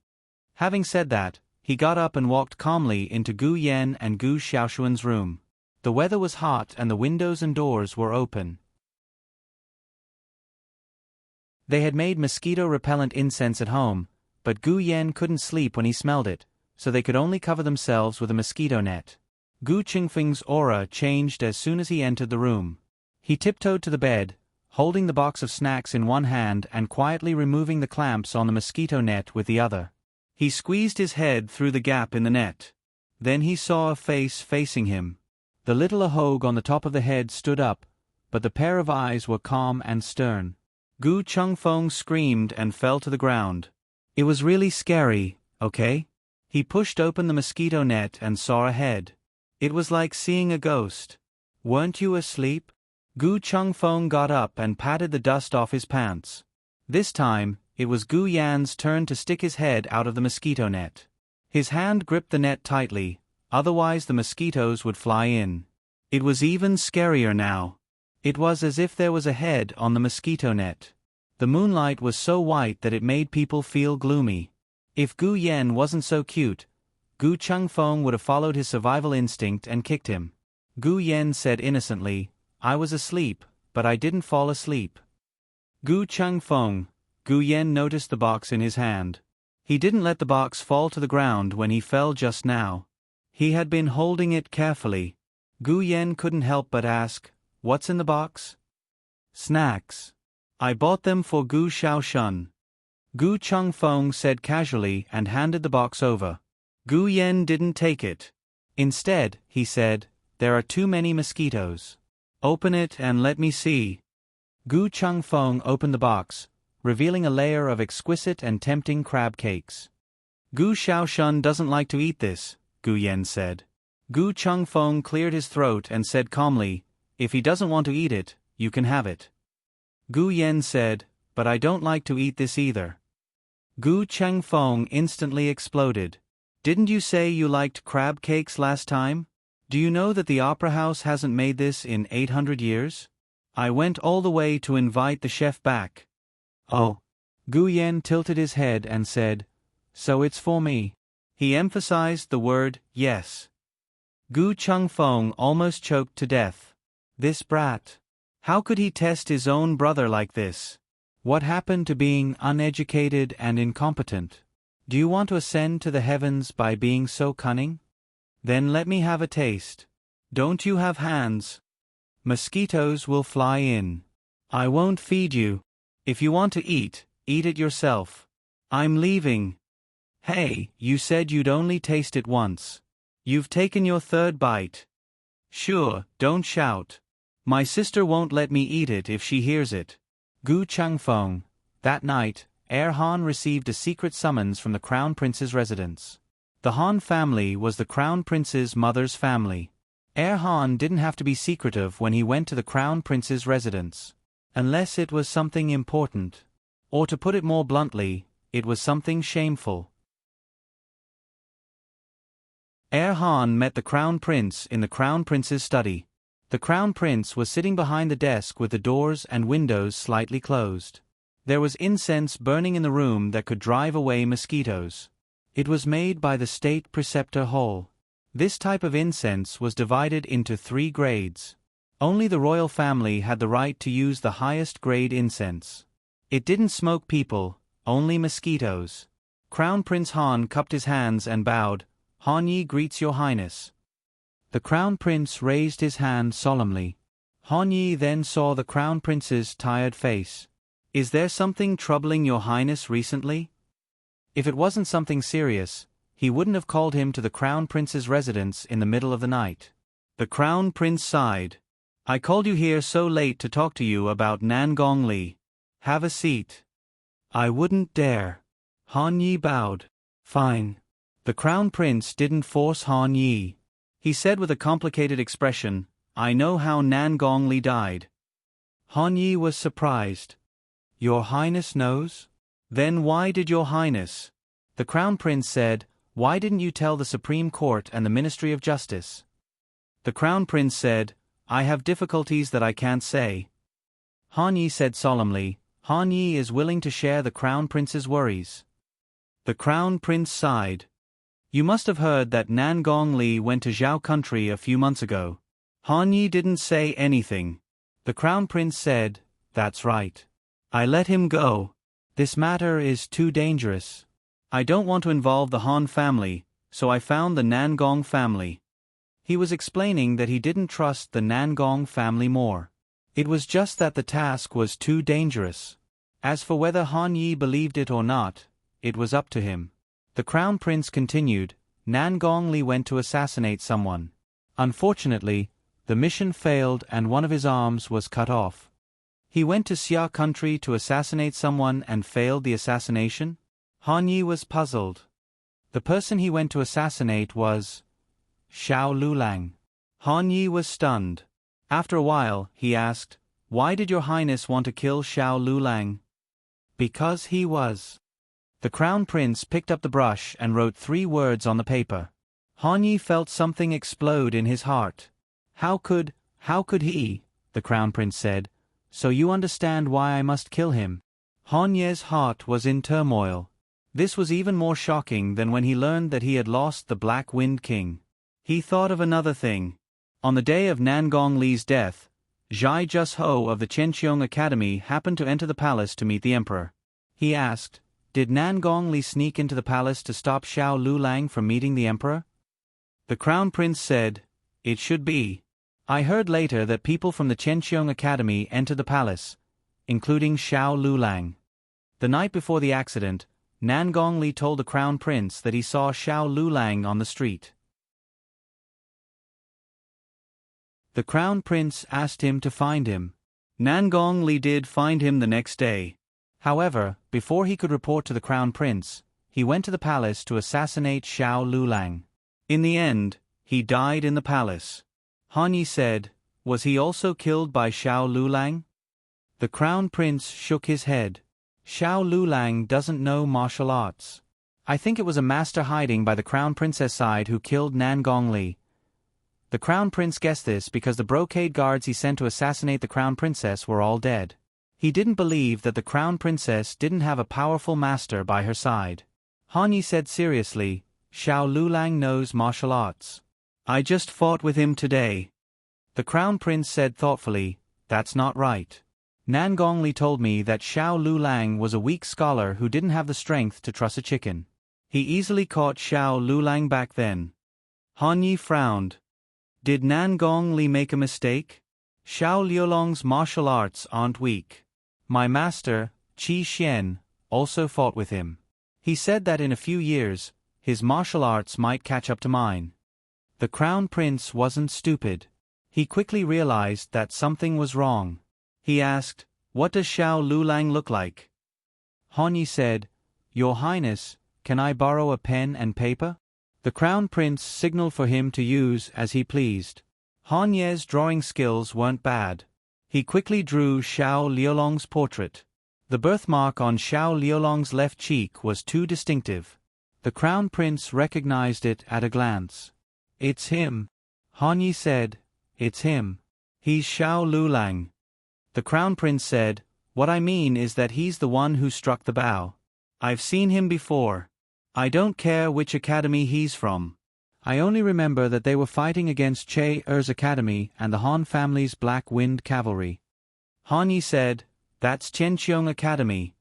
Having said that, he got up and walked calmly into Gu Yan and Gu Xiaoshuan's room. The weather was hot and the windows and doors were open. They had made mosquito-repellent incense at home, but Gu Yan couldn't sleep when he smelled it, so they could only cover themselves with a mosquito net. Gu Chengfeng's aura changed as soon as he entered the room. He tiptoed to the bed, holding the box of snacks in one hand and quietly removing the clamps on the mosquito net with the other. He squeezed his head through the gap in the net. Then he saw a face facing him. The little ahog on the top of the head stood up, but the pair of eyes were calm and stern. Gu Chengfeng screamed and fell to the ground. It was really scary, okay? He pushed open the mosquito net and saw a head. It was like seeing a ghost. "Weren't you asleep?" Gu Chengfeng got up and patted the dust off his pants. This time, it was Gu Yan's turn to stick his head out of the mosquito net. His hand gripped the net tightly, otherwise the mosquitoes would fly in. It was even scarier now. It was as if there was a head on the mosquito net. The moonlight was so white that it made people feel gloomy. If Gu Yan wasn't so cute, Gu Chengfeng would have followed his survival instinct and kicked him. Gu Yan said innocently, "I was asleep, but I didn't fall asleep." Gu Chengfeng. Gu Yan noticed the box in his hand. He didn't let the box fall to the ground when he fell just now. He had been holding it carefully. Gu Yan couldn't help but ask, "What's in the box?" "Snacks. I bought them for Gu Xiaoshan." Gu Chengfeng said casually and handed the box over. Gu Yan didn't take it. Instead, he said, "There are too many mosquitoes. Open it and let me see." Gu Chengfeng opened the box, revealing a layer of exquisite and tempting crab cakes. "Gu Xiaoshan doesn't like to eat this," Gu Yan said. Gu Chengfeng cleared his throat and said calmly, "If he doesn't want to eat it, you can have it." Gu Yan said, "But I don't like to eat this either." Gu Chengfeng instantly exploded. "Didn't you say you liked crab cakes last time? Do you know that the opera house hasn't made this in 800 years? I went all the way to invite the chef back." "Oh." Gu Yan tilted his head and said, "So it's for me." He emphasized the word, yes. Gu Chengfeng almost choked to death. This brat. How could he test his own brother like this? What happened to being uneducated and incompetent? Do you want to ascend to the heavens by being so cunning? Then let me have a taste. Don't you have hands? Mosquitoes will fly in. I won't feed you. If you want to eat, eat it yourself. I'm leaving. Hey, you said you'd only taste it once. You've taken your third bite. Sure, don't shout. My sister won't let me eat it if she hears it. Gu Chengfeng. That night, Han received a secret summons from the Crown Prince's residence. The Han family was the Crown Prince's mother's family. Han didn't have to be secretive when he went to the Crown Prince's residence. Unless it was something important. Or to put it more bluntly, it was something shameful. Han met the Crown Prince in the Crown Prince's study. The Crown Prince was sitting behind the desk with the doors and windows slightly closed. There was incense burning in the room that could drive away mosquitoes. It was made by the State Preceptor Hall. This type of incense was divided into 3 grades. Only the royal family had the right to use the highest grade incense. It didn't smoke people, only mosquitoes. Crown Prince Han cupped his hands and bowed. Han Yi greets your highness. The Crown Prince raised his hand solemnly. Han Yi then saw the Crown Prince's tired face. Is there something troubling your highness recently? If it wasn't something serious, he wouldn't have called him to the Crown Prince's residence in the middle of the night. The Crown Prince sighed. I called you here so late to talk to you about Nangong Li. Have a seat. I wouldn't dare. Han Yi bowed. Fine. The Crown Prince didn't force Han Yi. He said with a complicated expression, I know how Nangong Li died. Han Yi was surprised. Your Highness knows? Then why did your Highness? The Crown Prince said, why didn't you tell the Supreme Court and the Ministry of Justice? The Crown Prince said, I have difficulties that I can't say. Han Yi said solemnly, Han Yi is willing to share the Crown Prince's worries. The Crown Prince sighed. You must have heard that Nangong Li went to Zhao country a few months ago. Han Yi didn't say anything. The Crown Prince said, that's right. I let him go. This matter is too dangerous. I don't want to involve the Han family, so I found the Nangong family. He was explaining that he didn't trust the Nangong family more. It was just that the task was too dangerous. As for whether Han Yi believed it or not, it was up to him. The Crown Prince continued, Nangong Li went to assassinate someone. Unfortunately, the mission failed and one of his arms was cut off. He went to Xia country to assassinate someone and failed the assassination? Han Yi was puzzled. The person he went to assassinate was Xiao Lulang. Han Yi was stunned. After a while, he asked, why did your Highness want to kill Xiao Lulang? Because he was. The Crown Prince picked up the brush and wrote 3 words on the paper. Han Yi felt something explode in his heart. How could he? The Crown Prince said. So you understand why I must kill him. Han Ye's heart was in turmoil. This was even more shocking than when he learned that he had lost the Black Wind King. He thought of another thing. On the day of Nangong Li's death, Zhai Jusho of the Chenqiong Academy happened to enter the palace to meet the emperor. He asked, did Nangong Li sneak into the palace to stop Xiao Lulang from meeting the emperor? The Crown Prince said, it should be. I heard later that people from the Chenqiong Academy entered the palace, including Xiao Lulang. The night before the accident, Nangong Li told the Crown Prince that he saw Xiao Lulang on the street. The Crown Prince asked him to find him. Nangong Li did find him the next day. However, before he could report to the Crown Prince, he went to the palace to assassinate Xiao Lulang. In the end, he died in the palace. Han Yi said, was he also killed by Xiao Lulang? The Crown Prince shook his head. Xiao Lulang doesn't know martial arts. I think it was a master hiding by the Crown Princess side who killed Nangong Li. The Crown Prince guessed this because the brocade guards he sent to assassinate the Crown Princess were all dead. He didn't believe that the Crown Princess didn't have a powerful master by her side. Han Yi said seriously, Xiao Lulang knows martial arts. I just fought with him today. The Crown Prince said thoughtfully, that's not right. Nangong Li told me that Xiao Lulang was a weak scholar who didn't have the strength to truss a chicken. He easily caught Xiao Lulang back then. Han Yi frowned. Did Nangong Li make a mistake? Xiao Liulong's martial arts aren't weak. My master, Qi Xian, also fought with him. He said that in a few years, his martial arts might catch up to mine. The Crown Prince wasn't stupid. He quickly realized that something was wrong. He asked, what does Xiao Lulang look like? Han Yi said, Your Highness, can I borrow a pen and paper? The Crown Prince signaled for him to use as he pleased. Han Ye's drawing skills weren't bad. He quickly drew Xiao Liulong's portrait. The birthmark on Xiao Liulong's left cheek was too distinctive. The Crown Prince recognized it at a glance. "It's him," Han Ye said. "It's him. He's Xiao Lulang." The Crown Prince said, "What I mean is that he's the one who struck the bow. I've seen him before. I don't care which academy he's from. I only remember that they were fighting against Che Er's academy and the Han family's Black Wind Cavalry." Han Ye said, "That's Qianqiong Academy."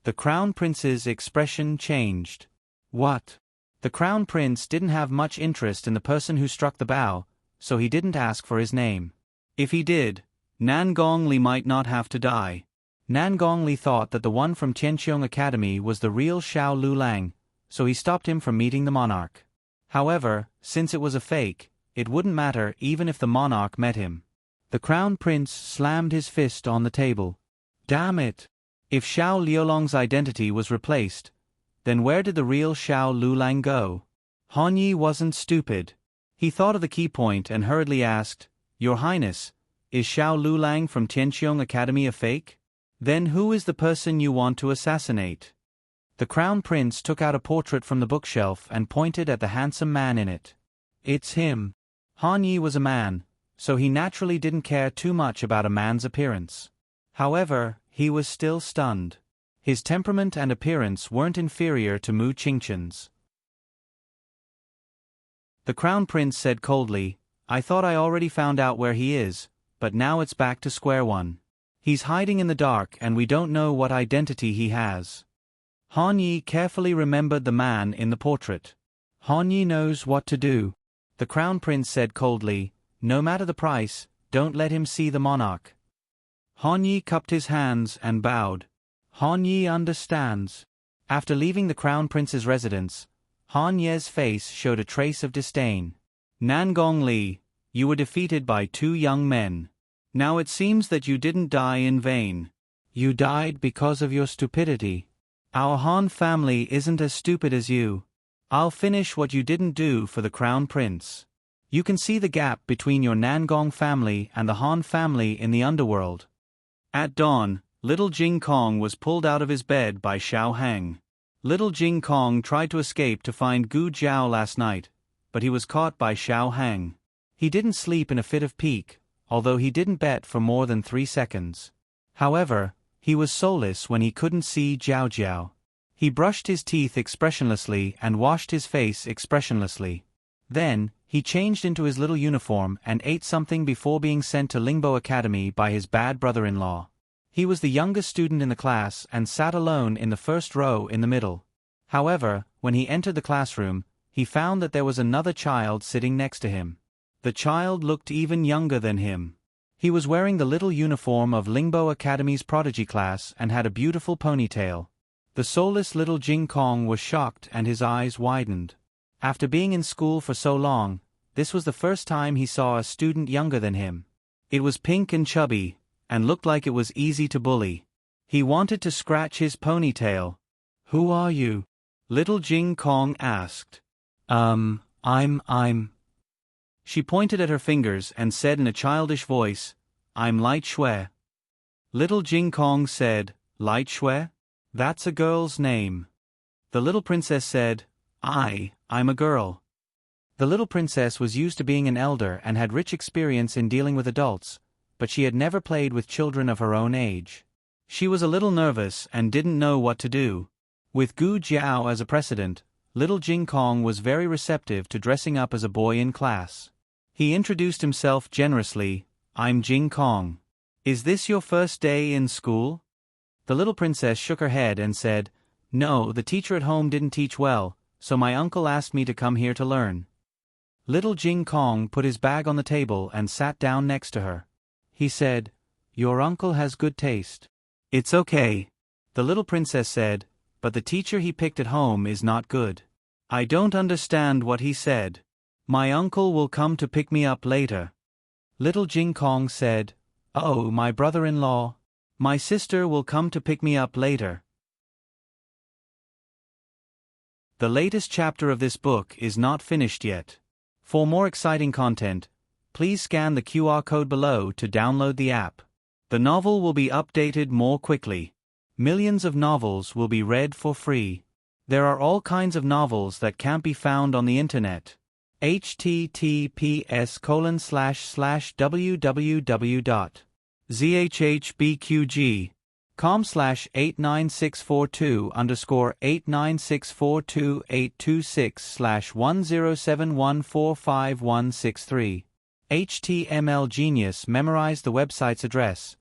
The Crown Prince's expression changed. "What?" The Crown Prince didn't have much interest in the person who struck the bow, so he didn't ask for his name. If he did, Nan Gongli might not have to die. Nan Gongli thought that the one from Qianqiong Academy was the real Xiao Lulang, so he stopped him from meeting the monarch. However, since it was a fake, it wouldn't matter even if the monarch met him. The Crown Prince slammed his fist on the table. Damn it! If Xiao Liulong's identity was replaced, then where did the real Xiao Lulang go? Han Ye wasn't stupid. He thought of the key point and hurriedly asked, "Your Highness, is Xiao Lulang from Qianqiong Academy a fake? Then who is the person you want to assassinate?" The Crown Prince took out a portrait from the bookshelf and pointed at the handsome man in it. "It's him." Han Ye was a man, so he naturally didn't care too much about a man's appearance. However, he was still stunned. His temperament and appearance weren't inferior to Mu Qingqian's. The Crown Prince said coldly, "I thought I already found out where he is, but now it's back to square one. He's hiding in the dark and we don't know what identity he has." Han Ye carefully remembered the man in the portrait. "Han Ye knows what to do." The Crown Prince said coldly, "No matter the price, don't let him see the monarch." Han Ye cupped his hands and bowed. Han Ye understands. After leaving the Crown Prince's residence, Han Ye's face showed a trace of disdain. "Nan Gongli, you were defeated by 2 young men. Now it seems that you didn't die in vain. You died because of your stupidity. Our Han family isn't as stupid as you. I'll finish what you didn't do for the Crown Prince. You can see the gap between your Nangong family and the Han family in the underworld." At dawn, little Jing Kong was pulled out of his bed by Xiao Hang. Little Jing Kong tried to escape to find Gu Jiao last night, but he was caught by Xiao Hang. He didn't sleep in a fit of pique, although he didn't bet for more than 3 seconds. However, he was soulless when he couldn't see Jiao Jiao. He brushed his teeth expressionlessly and washed his face expressionlessly. Then, he changed into his little uniform and ate something before being sent to Lingbo Academy by his bad brother-in-law. He was the youngest student in the class and sat alone in the first row in the middle. However, when he entered the classroom, he found that there was another child sitting next to him. The child looked even younger than him. He was wearing the little uniform of Lingbo Academy's prodigy class and had a beautiful ponytail. The soulless little Jing Kong was shocked and his eyes widened. After being in school for so long, this was the first time he saw a student younger than him. It was pink and chubby, and looked like it was easy to bully. He wanted to scratch his ponytail. "Who are you?" little Jing Kong asked. I'm. She pointed at her fingers and said in a childish voice, "I'm Light Shui." Little Jing Kong said, "Light Shui? That's a girl's name." The little princess said, I'm a girl." The little princess was used to being an elder and had rich experience in dealing with adults, but she had never played with children of her own age. She was a little nervous and didn't know what to do. With Gu Jiao as a precedent, little Jing Kong was very receptive to dressing up as a boy in class. He introduced himself generously, "I'm Jing Kong. Is this your first day in school?" The little princess shook her head and said, "No, the teacher at home didn't teach well, so my uncle asked me to come here to learn." Little Jing Kong put his bag on the table and sat down next to her. He said, "Your uncle has good taste." "It's okay," the little princess said, "but the teacher he picked at home is not good. I don't understand what he said. My uncle will come to pick me up later." Little Jing Kong said, "Oh, my brother-in-law. My sister will come to pick me up later." The latest chapter of this book is not finished yet. For more exciting content, please scan the QR code below to download the app. The novel will be updated more quickly. Millions of novels will be read for free. There are all kinds of novels that can't be found on the internet. https://www.zhbqg.com/89642-82642-826/1071456163. HTML Genius memorized the website's address.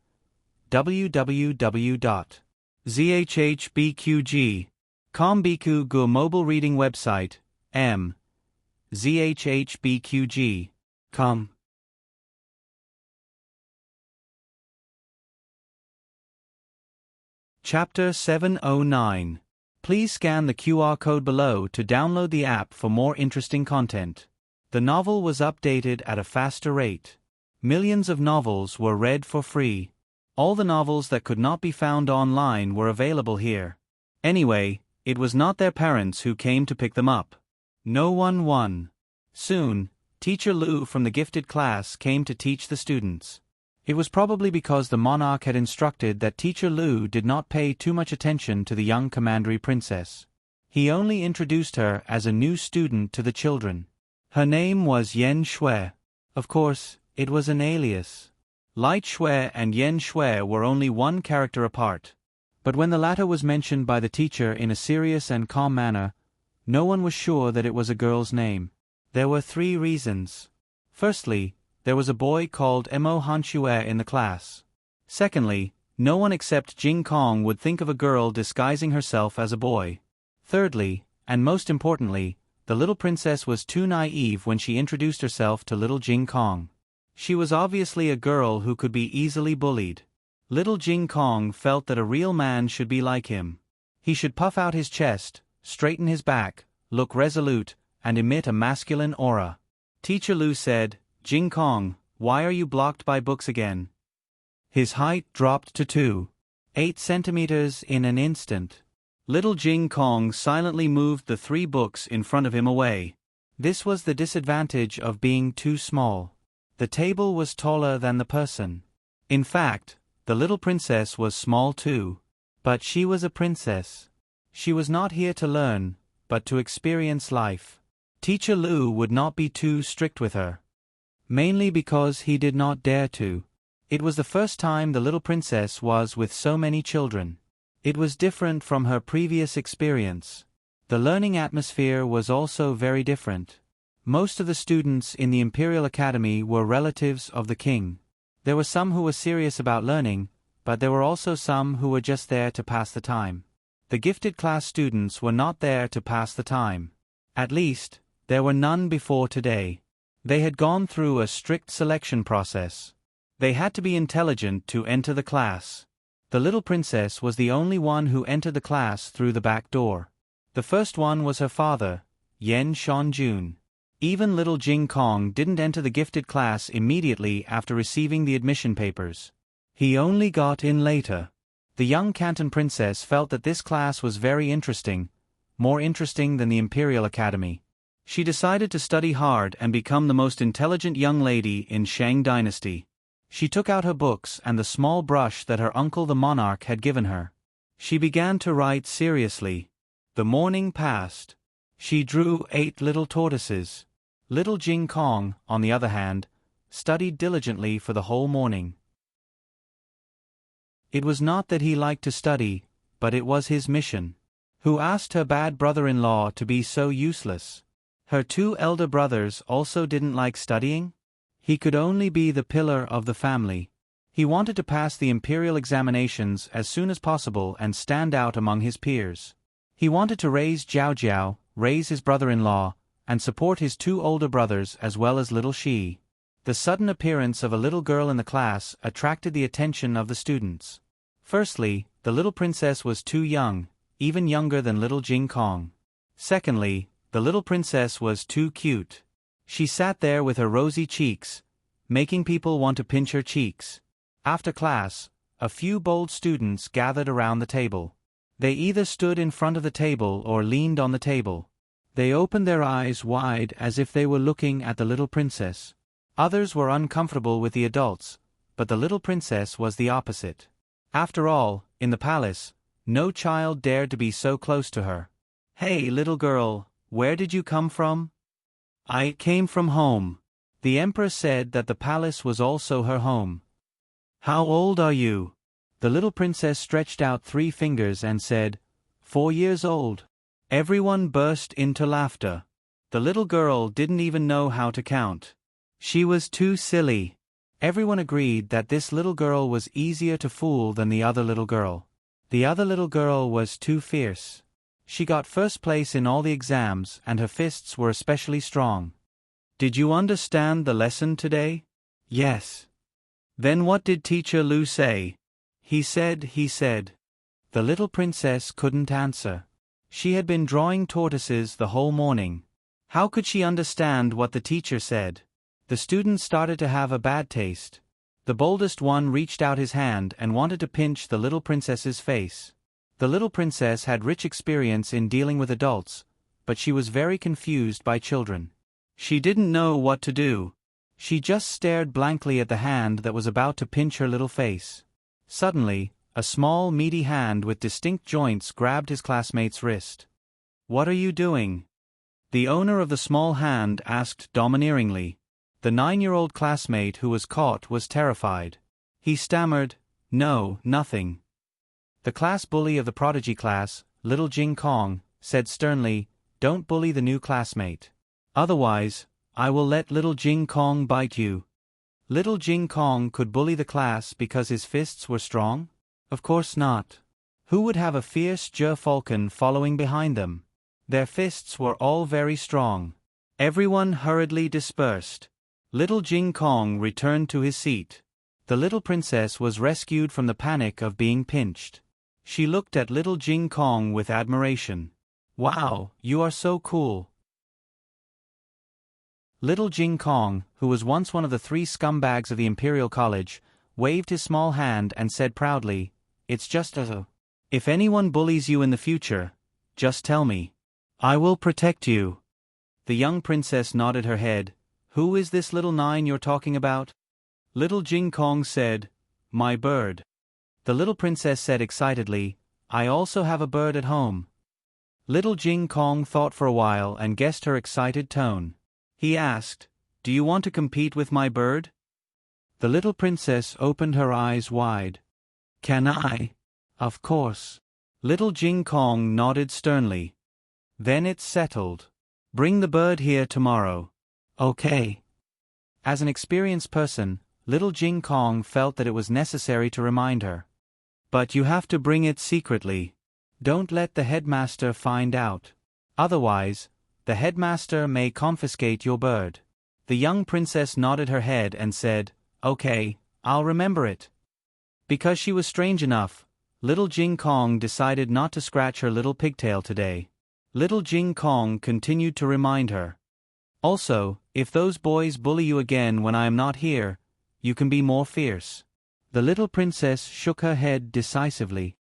www.zhbqg.com BQ mobile reading website, zhbqg.com. Chapter 709. Please scan the QR code below to download the app for more interesting content. The novel was updated at a faster rate. Millions of novels were read for free. All the novels that could not be found online were available here. Anyway, it was not their parents who came to pick them up. No one won. Soon, Teacher Lou from the gifted class came to teach the students. It was probably because the monarch had instructed that Teacher Lou did not pay too much attention to the young commandery princess. He only introduced her as a new student to the children. Her name was Yen Shui. Of course, it was an alias. Light Shui and Yen Shui were only one character apart. But when the latter was mentioned by the teacher in a serious and calm manner, no one was sure that it was a girl's name. There were 3 reasons. Firstly, there was a boy called Mo Hanshue in the class. Secondly, no one except Jing Kong would think of a girl disguising herself as a boy. Thirdly, and most importantly, the little princess was too naive when she introduced herself to little Jing Kong. She was obviously a girl who could be easily bullied. Little Jing Kong felt that a real man should be like him. He should puff out his chest, straighten his back, look resolute, and emit a masculine aura. Teacher Lou said, "Jing Kong, why are you blocked by books again?" His height dropped to 2.8 centimeters in an instant. Little Jing Kong silently moved the 3 books in front of him away. This was the disadvantage of being too small. The table was taller than the person. In fact, the little princess was small too. But she was a princess. She was not here to learn, but to experience life. Teacher Lou would not be too strict with her. Mainly because he did not dare to. It was the first time the little princess was with so many children. It was different from her previous experience. The learning atmosphere was also very different. Most of the students in the Imperial Academy were relatives of the king. There were some who were serious about learning, but there were also some who were just there to pass the time. The gifted class students were not there to pass the time. At least, there were none before today. They had gone through a strict selection process. They had to be intelligent to enter the class. The little princess was the only one who entered the class through the back door. The first one was her father, Yen Shonjun. Even little Jing Kong didn't enter the gifted class immediately after receiving the admission papers. He only got in later. The young Canton princess felt that this class was very interesting, more interesting than the Imperial Academy. She decided to study hard and become the most intelligent young lady in Shang Dynasty. She took out her books and the small brush that her uncle the monarch had given her. She began to write seriously. The morning passed. She drew 8 little tortoises. Little Jing Kong, on the other hand, studied diligently for the whole morning. It was not that he liked to study, but it was his mission. Who asked her bad brother-in-law to be so useless? Her 2 elder brothers also didn't like studying? He could only be the pillar of the family. He wanted to pass the imperial examinations as soon as possible and stand out among his peers. He wanted to raise Jiao Jiao, raise his brother-in-law, and support his 2 older brothers as well as little Shi. The sudden appearance of a little girl in the class attracted the attention of the students. Firstly, the little princess was too young, even younger than little Jing Kong. Secondly, the little princess was too cute. She sat there with her rosy cheeks, making people want to pinch her cheeks. After class, a few bold students gathered around the table. They either stood in front of the table or leaned on the table. They opened their eyes wide as if they were looking at the little princess. Others were uncomfortable with the adults, but the little princess was the opposite. After all, in the palace, no child dared to be so close to her. "Hey, little girl, where did you come from?" "I came from home." The emperor said that the palace was also her home. "How old are you?" The little princess stretched out 3 fingers and said, 4 years old. Everyone burst into laughter. The little girl didn't even know how to count. She was too silly. Everyone agreed that this little girl was easier to fool than the other little girl. The other little girl was too fierce. She got first place in all the exams and her fists were especially strong. "Did you understand the lesson today?" "Yes." "Then what did Teacher Lu say?" He said. The little princess couldn't answer. She had been drawing tortoises the whole morning. How could she understand what the teacher said? The students started to have a bad taste. The boldest one reached out his hand and wanted to pinch the little princess's face. The little princess had rich experience in dealing with adults, but she was very confused by children. She didn't know what to do. She just stared blankly at the hand that was about to pinch her little face. Suddenly, a small, meaty hand with distinct joints grabbed his classmate's wrist. "What are you doing?" The owner of the small hand asked domineeringly. The 9-year-old classmate who was caught was terrified. He stammered, "No, nothing." The class bully of the prodigy class, little Jing Kong, said sternly, "Don't bully the new classmate. Otherwise, I will let little Jing Kong bite you." Little Jing Kong could bully the class because his fists were strong? Of course not. Who would have a fierce falcon following behind them? Their fists were all very strong. Everyone hurriedly dispersed. Little Jing Kong returned to his seat. The little princess was rescued from the panic of being pinched. She looked at little Jing Kong with admiration. "Wow, you are so cool." Little Jing Kong, who was once one of the 3 scumbags of the Imperial College, waved his small hand and said proudly, "It's just a... If anyone bullies you in the future, just tell me. I will protect you." The young princess nodded her head. "Who is this little 9 you're talking about?" Little Jing Kong said, "My bird." The little princess said excitedly, "I also have a bird at home." Little Jing Kong thought for a while and guessed her excited tone. He asked, "Do you want to compete with my bird?" The little princess opened her eyes wide. "Can I?" "Of course." Little Jing Kong nodded sternly. "Then it's settled. Bring the bird here tomorrow." "Okay." As an experienced person, little Jing Kong felt that it was necessary to remind her. "But you have to bring it secretly. Don't let the headmaster find out. Otherwise, the headmaster may confiscate your bird." The young princess nodded her head and said, "Okay, I'll remember it." Because she was strange enough, little Jing Kong decided not to scratch her little pigtail today. Little Jing Kong continued to remind her. "Also, if those boys bully you again when I am not here, you can be more fierce." The little princess shook her head decisively.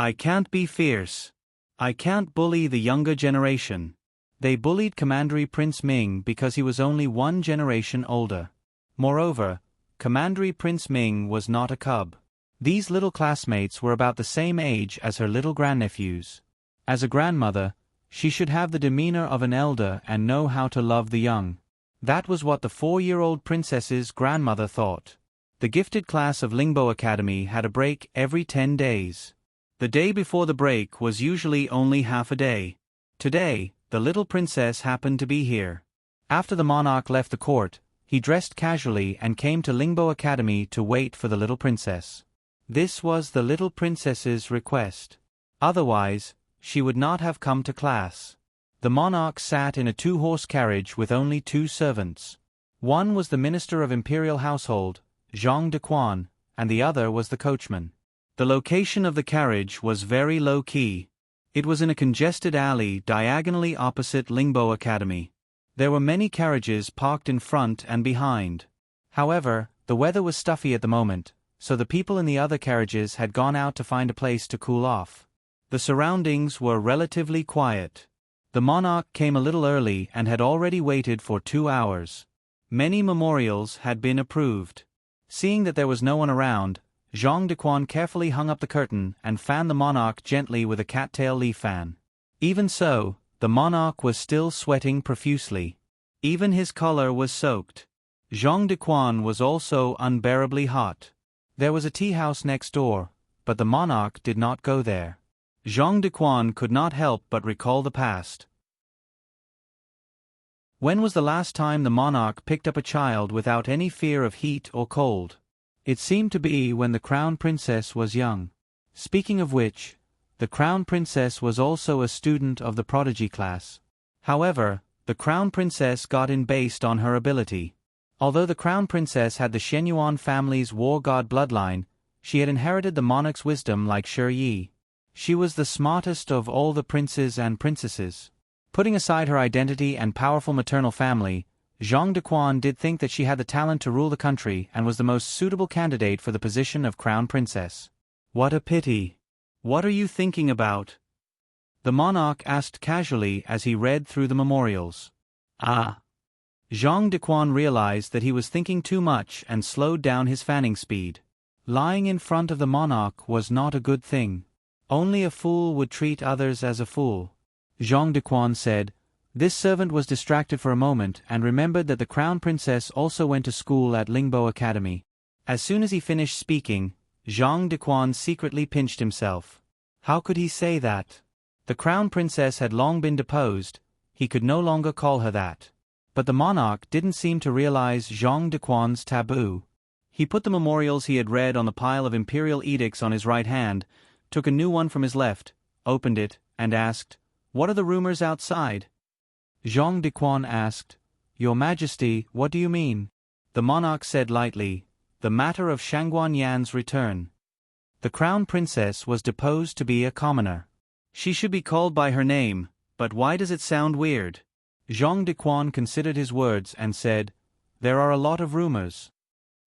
"I can't be fierce. I can't bully the younger generation." They bullied Commandery Prince Ming because he was only 1 generation older. Moreover, Commandery Prince Ming was not a cub. These little classmates were about the same age as her little grandnephews. As a grandmother, she should have the demeanor of an elder and know how to love the young. That was what the 4-year-old princess's grandmother thought. The gifted class of Lingbo Academy had a break every 10 days. The day before the break was usually only half a day. Today, the little princess happened to be here. After the monarch left the court, he dressed casually and came to Lingbo Academy to wait for the little princess. This was the little princess's request. Otherwise, she would not have come to class. The monarch sat in a 2-horse carriage with only 2 servants. One was the Minister of Imperial Household, Zhang de Quan, and the other was the coachman. The location of the carriage was very low-key. It was in a congested alley diagonally opposite Lingbo Academy. There were many carriages parked in front and behind. However, the weather was stuffy at the moment, so the people in the other carriages had gone out to find a place to cool off. The surroundings were relatively quiet. The monarch came a little early and had already waited for 2 hours. Many memorials had been approved. Seeing that there was no one around, Zhang Dequan carefully hung up the curtain and fanned the monarch gently with a cattail leaf fan. Even so, the monarch was still sweating profusely. Even his collar was soaked. Zhang Dequan was also unbearably hot. There was a tea house next door, but the monarch did not go there. Zhang Dequan could not help but recall the past. When was the last time the monarch picked up a child without any fear of heat or cold? It seemed to be when the crown princess was young. Speaking of which, the crown princess was also a student of the prodigy class. However, the crown princess got in based on her ability. Although the crown princess had the Shenyuan family's war god bloodline, she had inherited the monarch's wisdom like Shi Yi. She was the smartest of all the princes and princesses. Putting aside her identity and powerful maternal family, Zhang Dequan did think that she had the talent to rule the country and was the most suitable candidate for the position of crown princess. What a pity. What are you thinking about? The monarch asked casually as he read through the memorials. Ah. Zhang Dequan realized that he was thinking too much and slowed down his fanning speed. Lying in front of the monarch was not a good thing. Only a fool would treat others as a fool. Zhang Dequan said. This servant was distracted for a moment and remembered that the crown princess also went to school at Lingbo Academy. As soon as he finished speaking, Zhang Dequan secretly pinched himself. How could he say that? The crown princess had long been deposed, he could no longer call her that. But the monarch didn't seem to realize Zhang Dequan's taboo. He put the memorials he had read on the pile of imperial edicts on his right hand, took a new one from his left, opened it, and asked, "What are the rumors outside?" Zhang Dequan asked, "Your Majesty, what do you mean?" The monarch said lightly, "The matter of Shangguan Yan's return. The crown princess was deposed to be a commoner. She should be called by her name, but why does it sound weird?" Zhang Dequan considered his words and said, "There are a lot of rumors."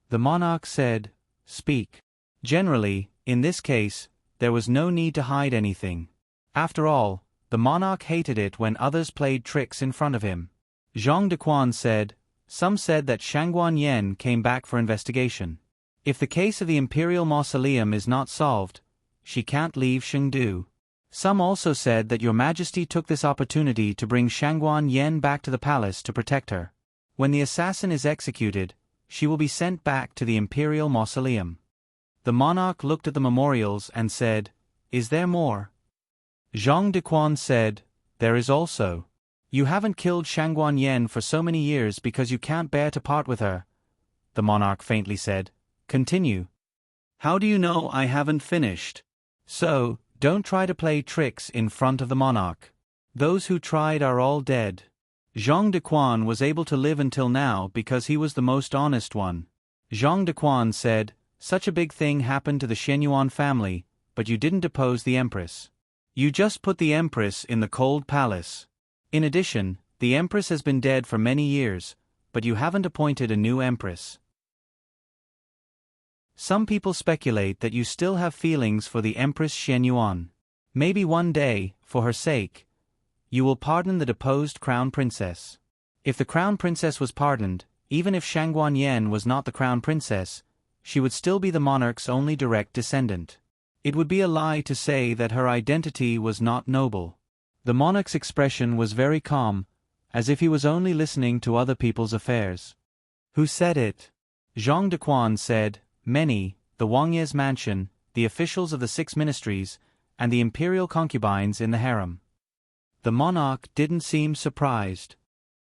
The monarch said, "Speak." Generally, in this case, there was no need to hide anything. After all, the monarch hated it when others played tricks in front of him. Zhang Dequan said, "Some said that Shangguan Yan came back for investigation. If the case of the imperial mausoleum is not solved, she can't leave Chengdu. Some also said that your Majesty took this opportunity to bring Shangguan Yan back to the palace to protect her. When the assassin is executed, she will be sent back to the imperial mausoleum." The monarch looked at the memorials and said, "Is there more?" Zhang Dequan said, "There is also. You haven't killed Shangguan Yan for so many years because you can't bear to part with her." The monarch faintly said, "Continue." "How do you know I haven't finished?" "So, don't try to play tricks in front of the monarch. Those who tried are all dead. Zhang Dequan was able to live until now because he was the most honest one." Zhang Dequan said, "Such a big thing happened to the Shenyuan family, but you didn't depose the empress. You just put the empress in the cold palace. In addition, the empress has been dead for many years, but you haven't appointed a new empress. Some people speculate that you still have feelings for the Empress Shenyuan. Maybe one day, for her sake, you will pardon the deposed crown princess. If the crown princess was pardoned, even if Shangguan Yan was not the crown princess, she would still be the monarch's only direct descendant. It would be a lie to say that her identity was not noble. The monarch's expression was very calm, as if he was only listening to other people's affairs. "Who said it?" Zhang Dequan said, "Many, the Wangye's mansion, the officials of the 6 ministries, and the imperial concubines in the harem." The monarch didn't seem surprised.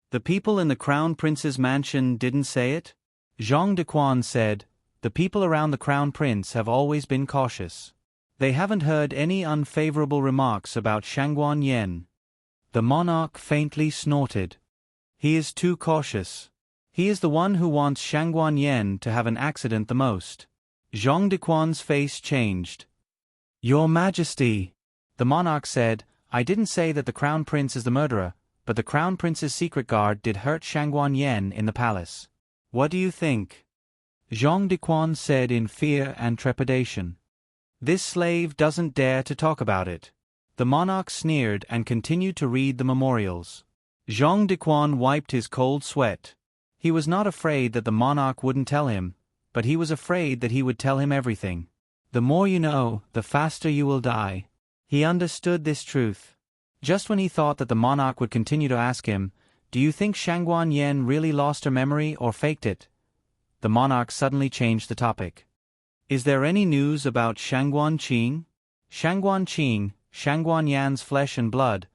"The people in the crown prince's mansion didn't say it?" Zhang Dequan said, "The people around the crown prince have always been cautious. They haven't heard any unfavorable remarks about Shangguan Yan." The monarch faintly snorted. "He is too cautious. He is the one who wants Shangguan Yan to have an accident the most." Zhang Dequan's face changed. "Your Majesty," the monarch said, "I didn't say that the crown prince is the murderer, but the crown prince's secret guard did hurt Shangguan Yan in the palace. What do you think?" Zhang Dequan said in fear and trepidation. "This slave doesn't dare to talk about it." The monarch sneered and continued to read the memorials. Zhang Dequan wiped his cold sweat. He was not afraid that the monarch wouldn't tell him, but he was afraid that he would tell him everything. The more you know, the faster you will die. He understood this truth. Just when he thought that the monarch would continue to ask him, "Do you think Shangguan Yen really lost her memory or faked it?" the monarch suddenly changed the topic. "Is there any news about Shangguan Qing?" Shangguan Qing, Shangguan Yan's flesh and blood,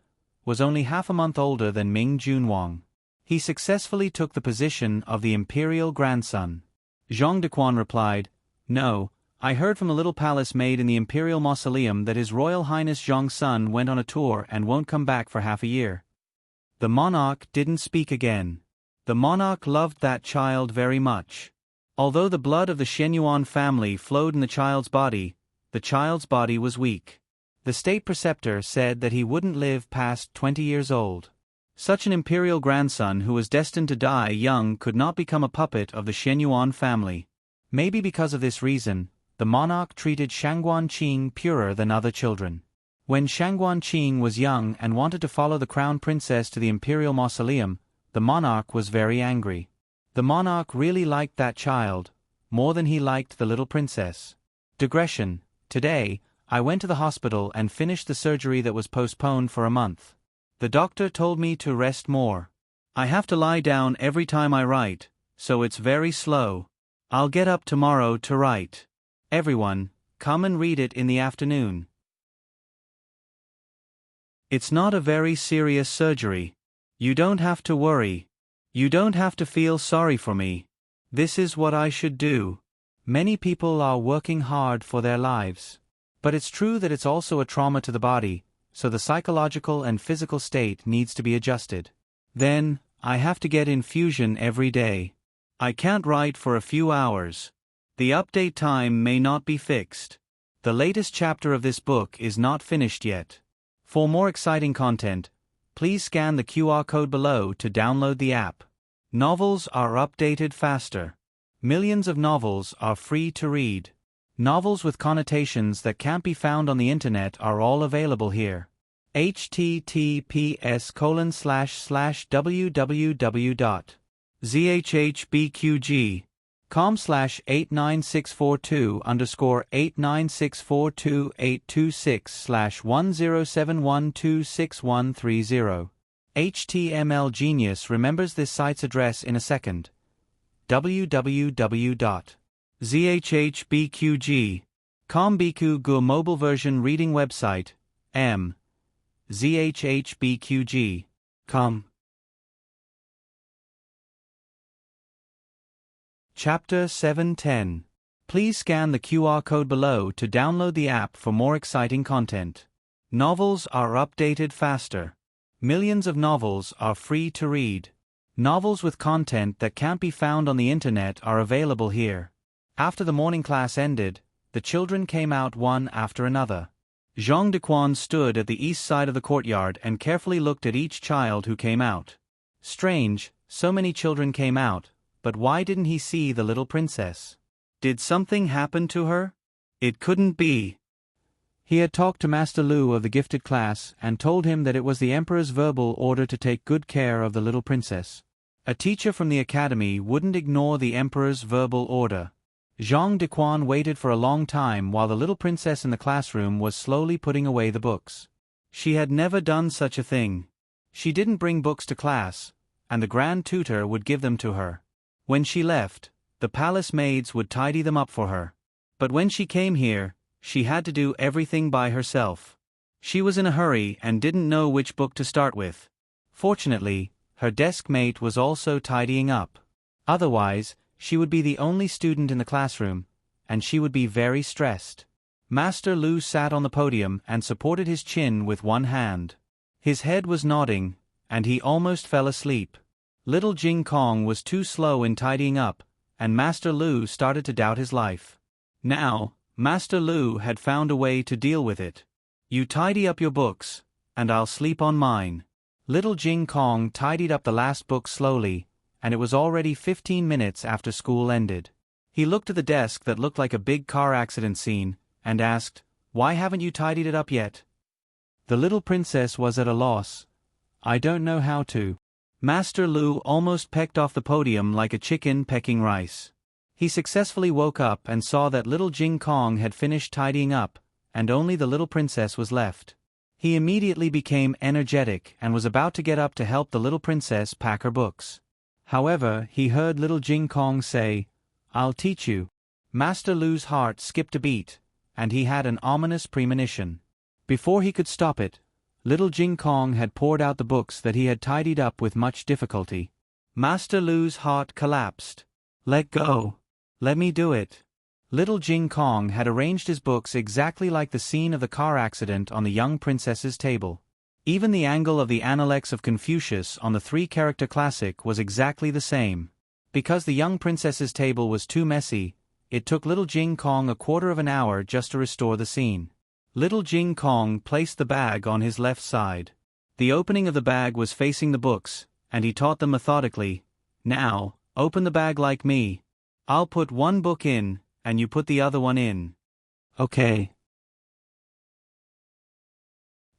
was only half a month older than Ming Junwang. He successfully took the position of the imperial grandson. Zhang Dequan replied, "No, I heard from a little palace made in the imperial mausoleum that His Royal Highness Zhang's son went on a tour and won't come back for half a year." The monarch didn't speak again. The monarch loved that child very much. Although the blood of the Shenyuan family flowed in the child's body was weak. The state preceptor said that he wouldn't live past 20 years old. Such an imperial grandson who was destined to die young could not become a puppet of the Shenyuan family. Maybe because of this reason, the monarch treated Shangguan Qing purer than other children. When Shangguan Qing was young and wanted to follow the crown princess to the imperial mausoleum, the monarch was very angry. The monarch really liked that child, more than he liked the little princess. Digression: today, I went to the hospital and finished the surgery that was postponed for a month. The doctor told me to rest more. I have to lie down every time I write, so it's very slow. I'll get up tomorrow to write. Everyone, come and read it in the afternoon. It's not a very serious surgery. You don't have to worry. You don't have to feel sorry for me. This is what I should do. Many people are working hard for their lives. But it's true that it's also a trauma to the body, so the psychological and physical state needs to be adjusted. Then, I have to get infusion every day. I can't write for a few hours. The update time may not be fixed. The latest chapter of this book is not finished yet. For more exciting content, please scan the QR code below to download the app. Novels are updated faster. Millions of novels are free to read. Novels with connotations that can't be found on the internet are all available here. https://www.zhbqg.com/89642-89642-826/1071266130. HTML Genius remembers this site's address in a second. www.zhbqg.com Biku Gu mobile version reading website, zhbqg.com. Chapter 710. Please scan the QR code below to download the app for more exciting content. Novels are updated faster. Millions of novels are free to read. Novels with content that can't be found on the internet are available here. After the morning class ended, the children came out one after another. Zhang Dequan stood at the east side of the courtyard and carefully looked at each child who came out. Strange, so many children came out, but why didn't he see the little princess? Did something happen to her? It couldn't be. He had talked to Master Lu of the gifted class and told him that it was the Emperor's verbal order to take good care of the little princess. A teacher from the academy wouldn't ignore the Emperor's verbal order. Zhang Dequan waited for a long time while the little princess in the classroom was slowly putting away the books. She had never done such a thing. She didn't bring books to class, and the grand tutor would give them to her. When she left, the palace maids would tidy them up for her. But when she came here, she had to do everything by herself. She was in a hurry and didn't know which book to start with. Fortunately, her desk mate was also tidying up. Otherwise, she would be the only student in the classroom, and she would be very stressed. Master Lu sat on the podium and supported his chin with one hand. His head was nodding, and he almost fell asleep. Little Jing Kong was too slow in tidying up, and Master Lu started to doubt his life. Now, Master Lu had found a way to deal with it. You tidy up your books, and I'll sleep on mine. Little Jing Kong tidied up the last book slowly, and it was already 15 minutes after school ended. He looked at the desk that looked like a big car accident scene, and asked, "Why haven't you tidied it up yet?" The little princess was at a loss. I don't know how to. Master Lu almost pecked off the podium like a chicken pecking rice. He successfully woke up and saw that little Jing Kong had finished tidying up, and only the little princess was left. He immediately became energetic and was about to get up to help the little princess pack her books. However, he heard little Jing Kong say, "I'll teach you." Master Lu's heart skipped a beat, and he had an ominous premonition. Before he could stop it, little Jing Kong had poured out the books that he had tidied up with much difficulty. Master Lu's heart collapsed. "Let go. Let me do it." Little Jing Kong had arranged his books exactly like the scene of the car accident on the young princess's table. Even the angle of the Analects of Confucius on the three-character classic was exactly the same. Because the young princess's table was too messy, it took little Jing Kong a quarter of an hour just to restore the scene. Little Jing Kong placed the bag on his left side. The opening of the bag was facing the books, and he taught them methodically, "Now, open the bag like me. I'll put one book in, and you put the other one in." "Okay."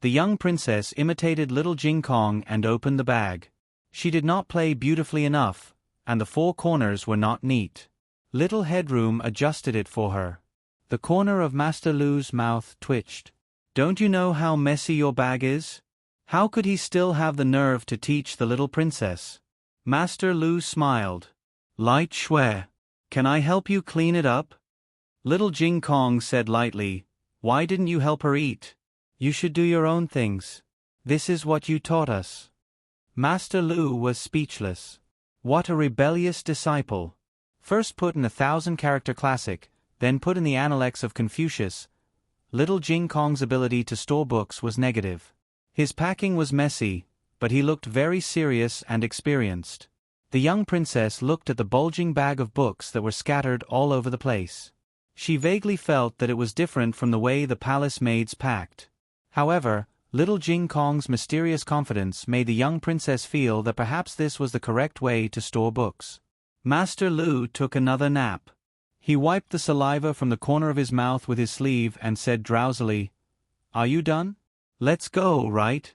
The young princess imitated little Jing Kong and opened the bag. She did not play beautifully enough, and the four corners were not neat. Little Headroom adjusted it for her. The corner of Master Lu's mouth twitched. "Don't you know how messy your bag is?" How could he still have the nerve to teach the little princess? Master Lu smiled. "Light Shui. Can I help you clean it up?" Little Jing Kong said lightly, "Why didn't you help her eat? You should do your own things. This is what you taught us." Master Lu was speechless. What a rebellious disciple. First put in a 1,000-character classic, then put in the Analects of Confucius. Little Jing Kong's ability to store books was negative. His packing was messy, but he looked very serious and experienced. The young princess looked at the bulging bag of books that were scattered all over the place. She vaguely felt that it was different from the way the palace maids packed. However, little Jing Kong's mysterious confidence made the young princess feel that perhaps this was the correct way to store books. Master Lu took another nap. He wiped the saliva from the corner of his mouth with his sleeve and said drowsily, "Are you done? Let's go, right?"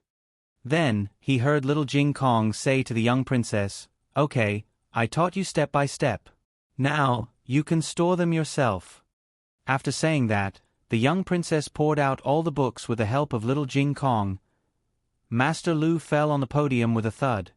Then, he heard little Jing Kong say to the young princess, "Okay, I taught you step by step. Now, you can store them yourself." After saying that, the young princess poured out all the books with the help of little Jing Kong. Master Lu fell on the podium with a thud.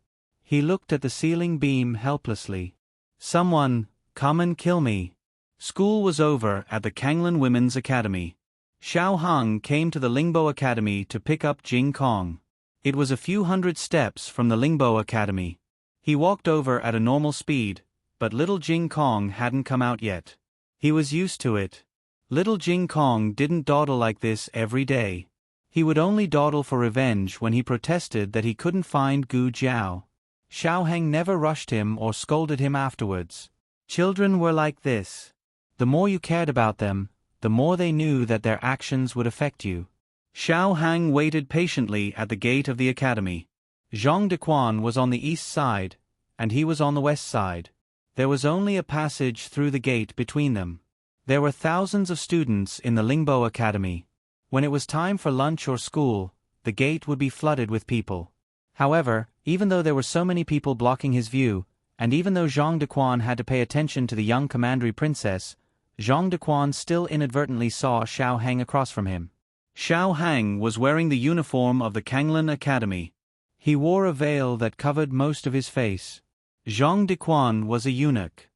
He looked at the ceiling beam helplessly. "Someone, come and kill me." School was over at the Kanglan Women's Academy. Xiao Hang came to the Lingbo Academy to pick up Jing Kong. It was a few hundred steps from the Lingbo Academy. He walked over at a normal speed, but little Jing Kong hadn't come out yet. He was used to it. Little Jing Kong didn't dawdle like this every day. He would only dawdle for revenge when he protested that he couldn't find Gu Jiao. Xiao Hang never rushed him or scolded him afterwards. Children were like this. The more you cared about them, the more they knew that their actions would affect you. Xiao Hang waited patiently at the gate of the academy. Zhang Dequan was on the east side, and he was on the west side. There was only a passage through the gate between them. There were thousands of students in the Lingbo Academy. When it was time for lunch or school, the gate would be flooded with people. However, even though there were so many people blocking his view, and even though Zhang Dequan had to pay attention to the young commandery princess, Zhang Dequan still inadvertently saw Xiao Hang across from him. Xiao Hang was wearing the uniform of the Kanglan Academy. He wore a veil that covered most of his face. Zhang Dequan was a eunuch.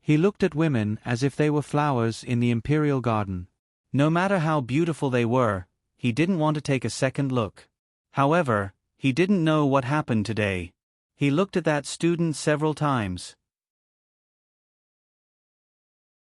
He looked at women as if they were flowers in the imperial garden. No matter how beautiful they were, he didn't want to take a second look. However, he didn't know what happened today. He looked at that student several times.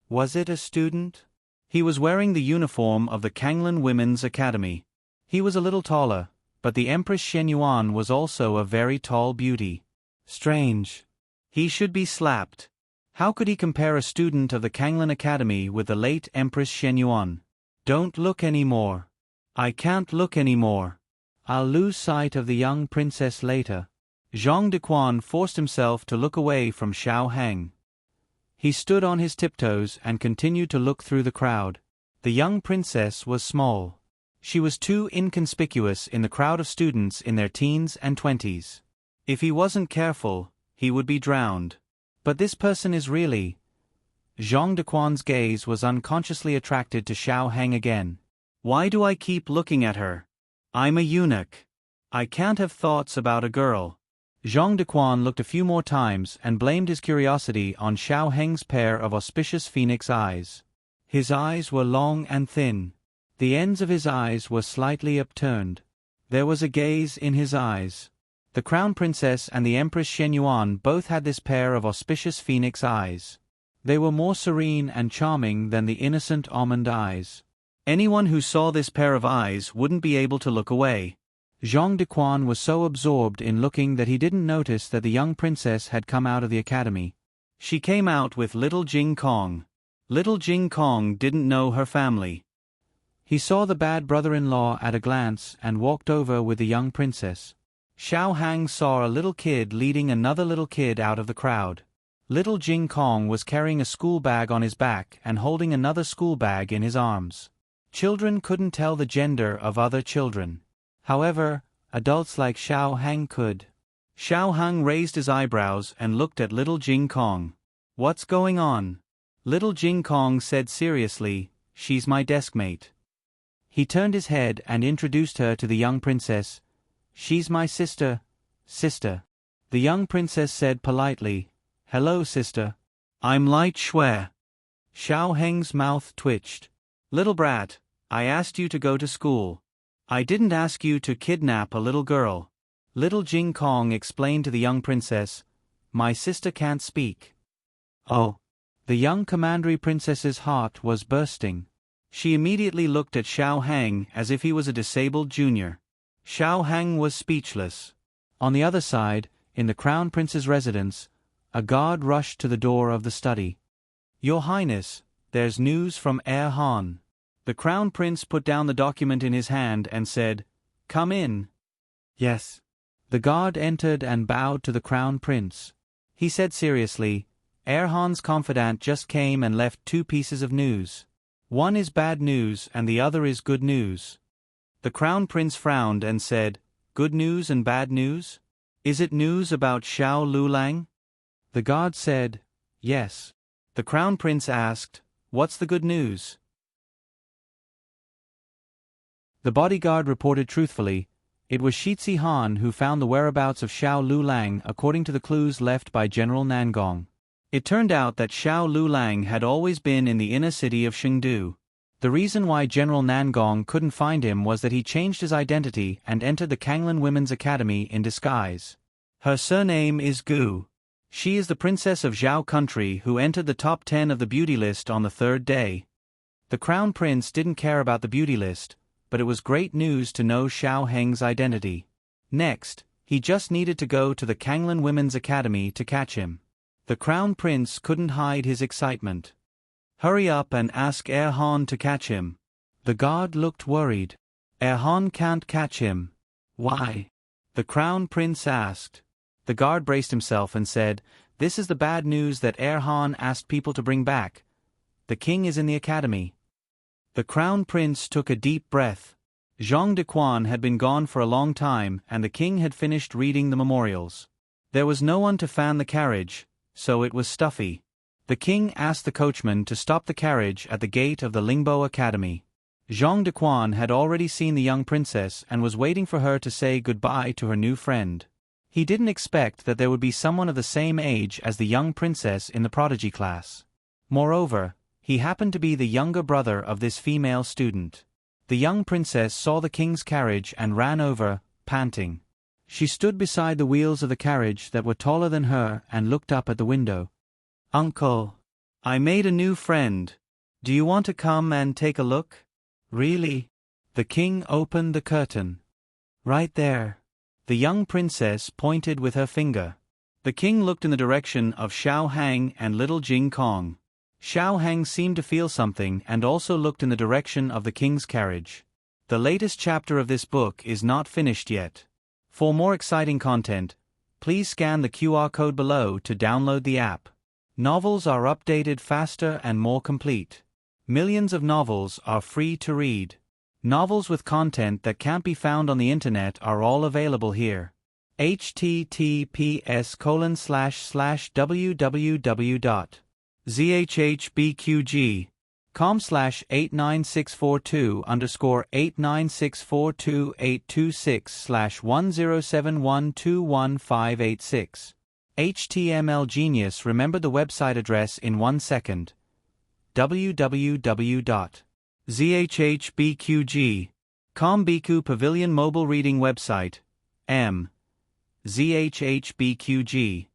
Was it a student? He was wearing the uniform of the Kanglan Women's Academy. He was a little taller, but the Empress Shenyuan was also a very tall beauty. Strange. He should be slapped. How could he compare a student of the Kanglan Academy with the late Empress Shenyuan? Don't look anymore. I can't look anymore. I'll lose sight of the young princess later. Zhang Dequan forced himself to look away from Xiao Hang. He stood on his tiptoes and continued to look through the crowd. The young princess was small. She was too inconspicuous in the crowd of students in their teens and 20s. If he wasn't careful, he would be drowned. But this person is really... Zhang Dequan's gaze was unconsciously attracted to Xiao Heng again. Why do I keep looking at her? I'm a eunuch. I can't have thoughts about a girl. Zhang Dequan looked a few more times and blamed his curiosity on Xiao Heng's pair of auspicious phoenix eyes. His eyes were long and thin. The ends of his eyes were slightly upturned. There was a gaze in his eyes. The Crown Princess and the Empress Shen Yuan both had this pair of auspicious phoenix eyes. They were more serene and charming than the innocent almond eyes. Anyone who saw this pair of eyes wouldn't be able to look away. Zhang Dequan was so absorbed in looking that he didn't notice that the young princess had come out of the academy. She came out with little Jing Kong. Little Jing Kong didn't know her family. He saw the bad brother-in-law at a glance and walked over with the young princess. Xiao Hang saw a little kid leading another little kid out of the crowd. Little Jing Kong was carrying a school bag on his back and holding another school bag in his arms. Children couldn't tell the gender of other children. However, adults like Xiao Hang could. Xiao Hang raised his eyebrows and looked at little Jing Kong. What's going on? Little Jing Kong said seriously, she's my deskmate. He turned his head and introduced her to the young princess. She's my sister. Sister. The young princess said politely, hello sister. I'm Light Xue. Xiao Heng's mouth twitched. Little brat, I asked you to go to school. I didn't ask you to kidnap a little girl. Little Jing Kong explained to the young princess, my sister can't speak. Oh. The young commandery princess's heart was bursting. She immediately looked at Xiao Hang as if he was a disabled junior. Xiao Hang was speechless. On the other side, in the Crown Prince's residence, a guard rushed to the door of the study. Your Highness, there's news from Heir Han. The Crown Prince put down the document in his hand and said, come in. Yes. The guard entered and bowed to the Crown Prince. He said seriously, Heir Han's confidant just came and left 2 pieces of news. One is bad news and the other is good news. The Crown Prince frowned and said, good news and bad news? Is it news about Xiao Lulang? The guard said, yes. The Crown Prince asked, what's the good news? The bodyguard reported truthfully, it was Shitzi Han who found the whereabouts of Xiao Lulang according to the clues left by General Nangong. It turned out that Xiao Lulang had always been in the inner city of Chengdu. The reason why General Nangong couldn't find him was that he changed his identity and entered the Kanglan Women's Academy in disguise. Her surname is Gu. She is the princess of Zhao country who entered the top 10 of the beauty list on the 3rd day. The Crown Prince didn't care about the beauty list, but it was great news to know Xiao Heng's identity. Next, he just needed to go to the Kanglan Women's Academy to catch him. The Crown Prince couldn't hide his excitement. Hurry up and ask Heir Han to catch him. The guard looked worried. Heir Han can't catch him. Why? The Crown Prince asked. The guard braced himself and said, this is the bad news that Heir Han asked people to bring back. The king is in the academy. The Crown Prince took a deep breath. Zhang Dequan had been gone for a long time and the king had finished reading the memorials. There was no one to fan the carriage, so it was stuffy. The king asked the coachman to stop the carriage at the gate of the Lingbo Academy. Zhang Dequan had already seen the young princess and was waiting for her to say goodbye to her new friend. He didn't expect that there would be someone of the same age as the young princess in the prodigy class. Moreover, he happened to be the younger brother of this female student. The young princess saw the king's carriage and ran over, panting. She stood beside the wheels of the carriage that were taller than her and looked up at the window. Uncle, I made a new friend. Do you want to come and take a look? Really? The king opened the curtain. Right there. The young princess pointed with her finger. The king looked in the direction of Xiao Hang and little Jing Kong. Xiao Hang seemed to feel something and also looked in the direction of the king's carriage. The latest chapter of this book is not finished yet. For more exciting content, please scan the QR code below to download the app. Novels are updated faster and more complete. Millions of novels are free to read. Novels with content that can't be found on the internet are all available here. https://www.zhbqg.com/89642_8964107121586. HTML Genius remembered the website address in 1 second. www.zhbqg.com Biku Pavilion Mobile Reading Website. zhbqg.com.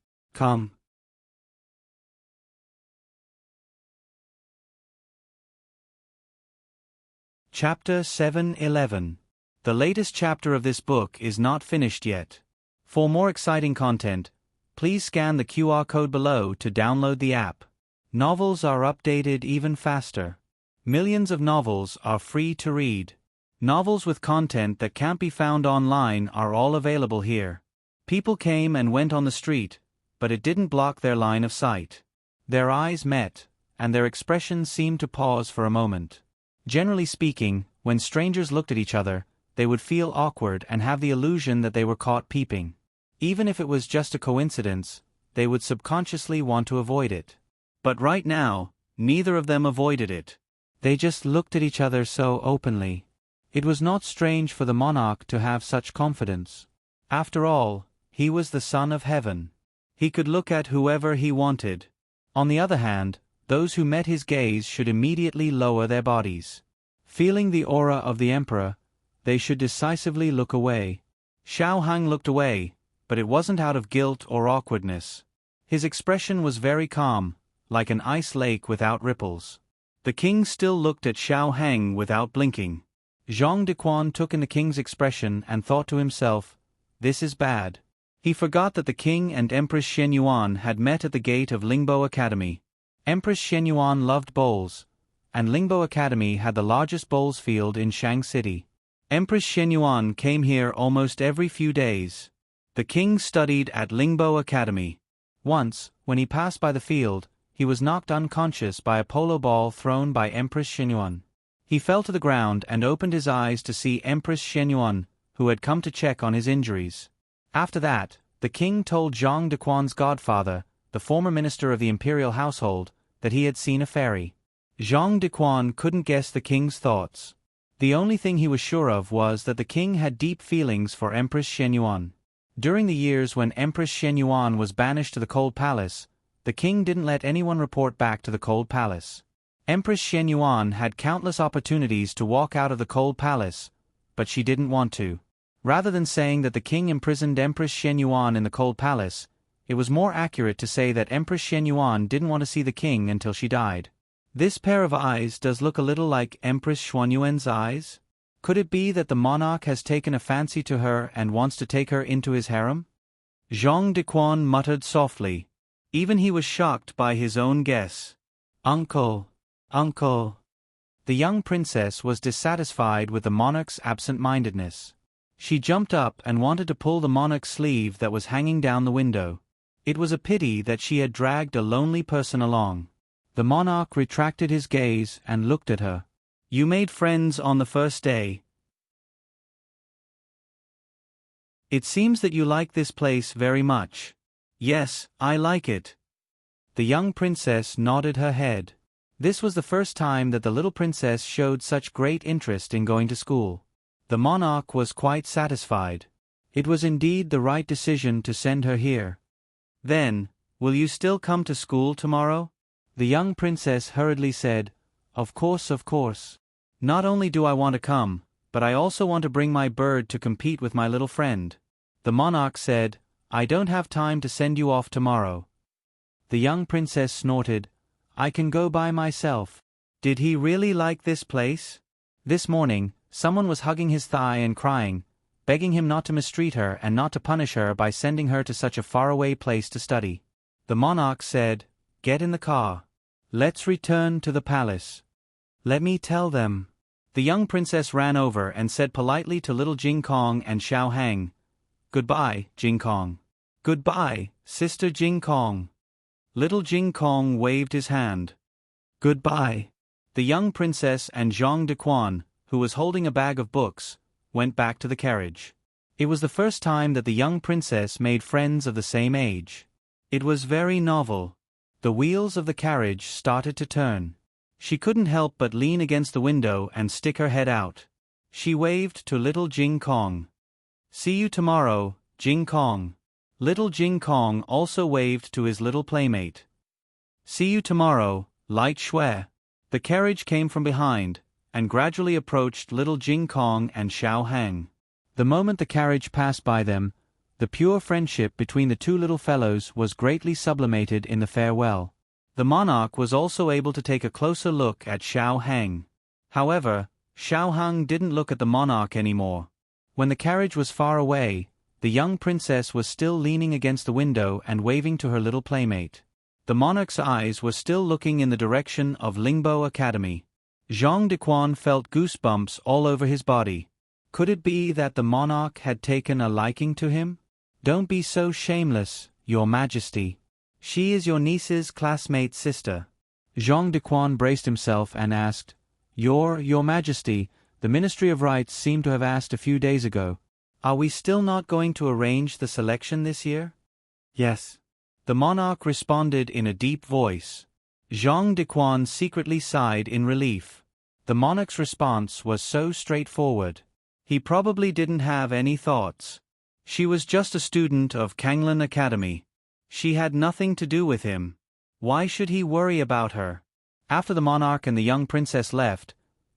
Chapter 711. The latest chapter of this book is not finished yet. For more exciting content, please scan the QR code below to download the app. Novels are updated even faster. Millions of novels are free to read. Novels with content that can't be found online are all available here. People came and went on the street, but it didn't block their line of sight. Their eyes met, and their expressions seemed to pause for a moment. Generally speaking, when strangers looked at each other, they would feel awkward and have the illusion that they were caught peeping. Even if it was just a coincidence, they would subconsciously want to avoid it. But right now, neither of them avoided it. They just looked at each other so openly. It was not strange for the monarch to have such confidence. After all, he was the son of heaven. He could look at whoever he wanted. On the other hand, those who met his gaze should immediately lower their bodies. Feeling the aura of the emperor, they should decisively look away. Xiao Hang looked away, but it wasn't out of guilt or awkwardness. His expression was very calm, like an ice lake without ripples. The king still looked at Xiao Hang without blinking. Zhang Dequan took in the king's expression and thought to himself, "This is bad." He forgot that the king and Empress Shenyuan had met at the gate of Lingbo Academy. Empress Shenyuan loved bowls, and Lingbo Academy had the largest bowls field in Shang City. Empress Shenyuan came here almost every few days. The king studied at Lingbo Academy. Once, when he passed by the field, he was knocked unconscious by a polo ball thrown by Empress Shenyuan. He fell to the ground and opened his eyes to see Empress Shenyuan, who had come to check on his injuries. After that, the king told Zhang Dequan's godfather, the former minister of the imperial household, that he had seen a fairy. Zhang Dequan couldn't guess the king's thoughts. The only thing he was sure of was that the king had deep feelings for Empress Shenyuan. During the years when Empress Shenyuan was banished to the Cold Palace, the king didn't let anyone report back to the Cold Palace. Empress Shenyuan had countless opportunities to walk out of the Cold Palace, but she didn't want to. Rather than saying that the king imprisoned Empress Shenyuan in the Cold Palace, it was more accurate to say that Empress Shenyuan didn't want to see the king until she died. This pair of eyes does look a little like Empress Xuanyuan's eyes. Could it be that the monarch has taken a fancy to her and wants to take her into his harem? Zhang Dequan muttered softly. Even he was shocked by his own guess. "Uncle, uncle." The young princess was dissatisfied with the monarch's absent-mindedness. She jumped up and wanted to pull the monarch's sleeve that was hanging down the window. It was a pity that she had dragged a lonely person along. The monarch retracted his gaze and looked at her. "You made friends on the first day. It seems that you like this place very much." "Yes, I like it." The young princess nodded her head. This was the first time that the little princess showed such great interest in going to school. The monarch was quite satisfied. It was indeed the right decision to send her here. "Then, will you still come to school tomorrow?" The young princess hurriedly said, Of course, of course. Not only do I want to come, but I also want to bring my bird to compete with my little friend." The monarch said, "I don't have time to send you off tomorrow." The young princess snorted, "I can go by myself." Did he really like this place? This morning, someone was hugging his thigh and crying, begging him not to mistreat her and not to punish her by sending her to such a faraway place to study. The monarch said, "Get in the car. Let's return to the palace. Let me tell them." The young princess ran over and said politely to little Jing Kong and Xiao Hang, "Goodbye, Jing Kong." "Goodbye, Sister Jing Kong." Little Jing Kong waved his hand. "Goodbye." The young princess and Zhang Dequan, who was holding a bag of books, went back to the carriage. It was the first time that the young princess made friends of the same age. It was very novel. The wheels of the carriage started to turn. She couldn't help but lean against the window and stick her head out. She waved to little Jing Kong. "See you tomorrow, Jing Kong." Little Jing Kong also waved to his little playmate. "See you tomorrow, Light Shui." The carriage came from behind, and gradually approached little Jing Kong and Xiao Hang. The moment the carriage passed by them, the pure friendship between the two little fellows was greatly sublimated in the farewell. The monarch was also able to take a closer look at Xiao Hang. However, Xiao Hang didn't look at the monarch anymore. When the carriage was far away, the young princess was still leaning against the window and waving to her little playmate. The monarch's eyes were still looking in the direction of Lingbo Academy. Zhang Dequan felt goosebumps all over his body. Could it be that the monarch had taken a liking to him? "Don't be so shameless, Your Majesty. She is your niece's classmate's sister." Zhang Dequan braced himself and asked, Your Majesty, the Ministry of Rites seemed to have asked a few days ago. Are we still not going to arrange the selection this year?" "Yes." The monarch responded in a deep voice. Zhang Dequan secretly sighed in relief. The monarch's response was so straightforward. He probably didn't have any thoughts. She was just a student of Kanglan Academy. She had nothing to do with him. Why should he worry about her? After the monarch and the young princess left,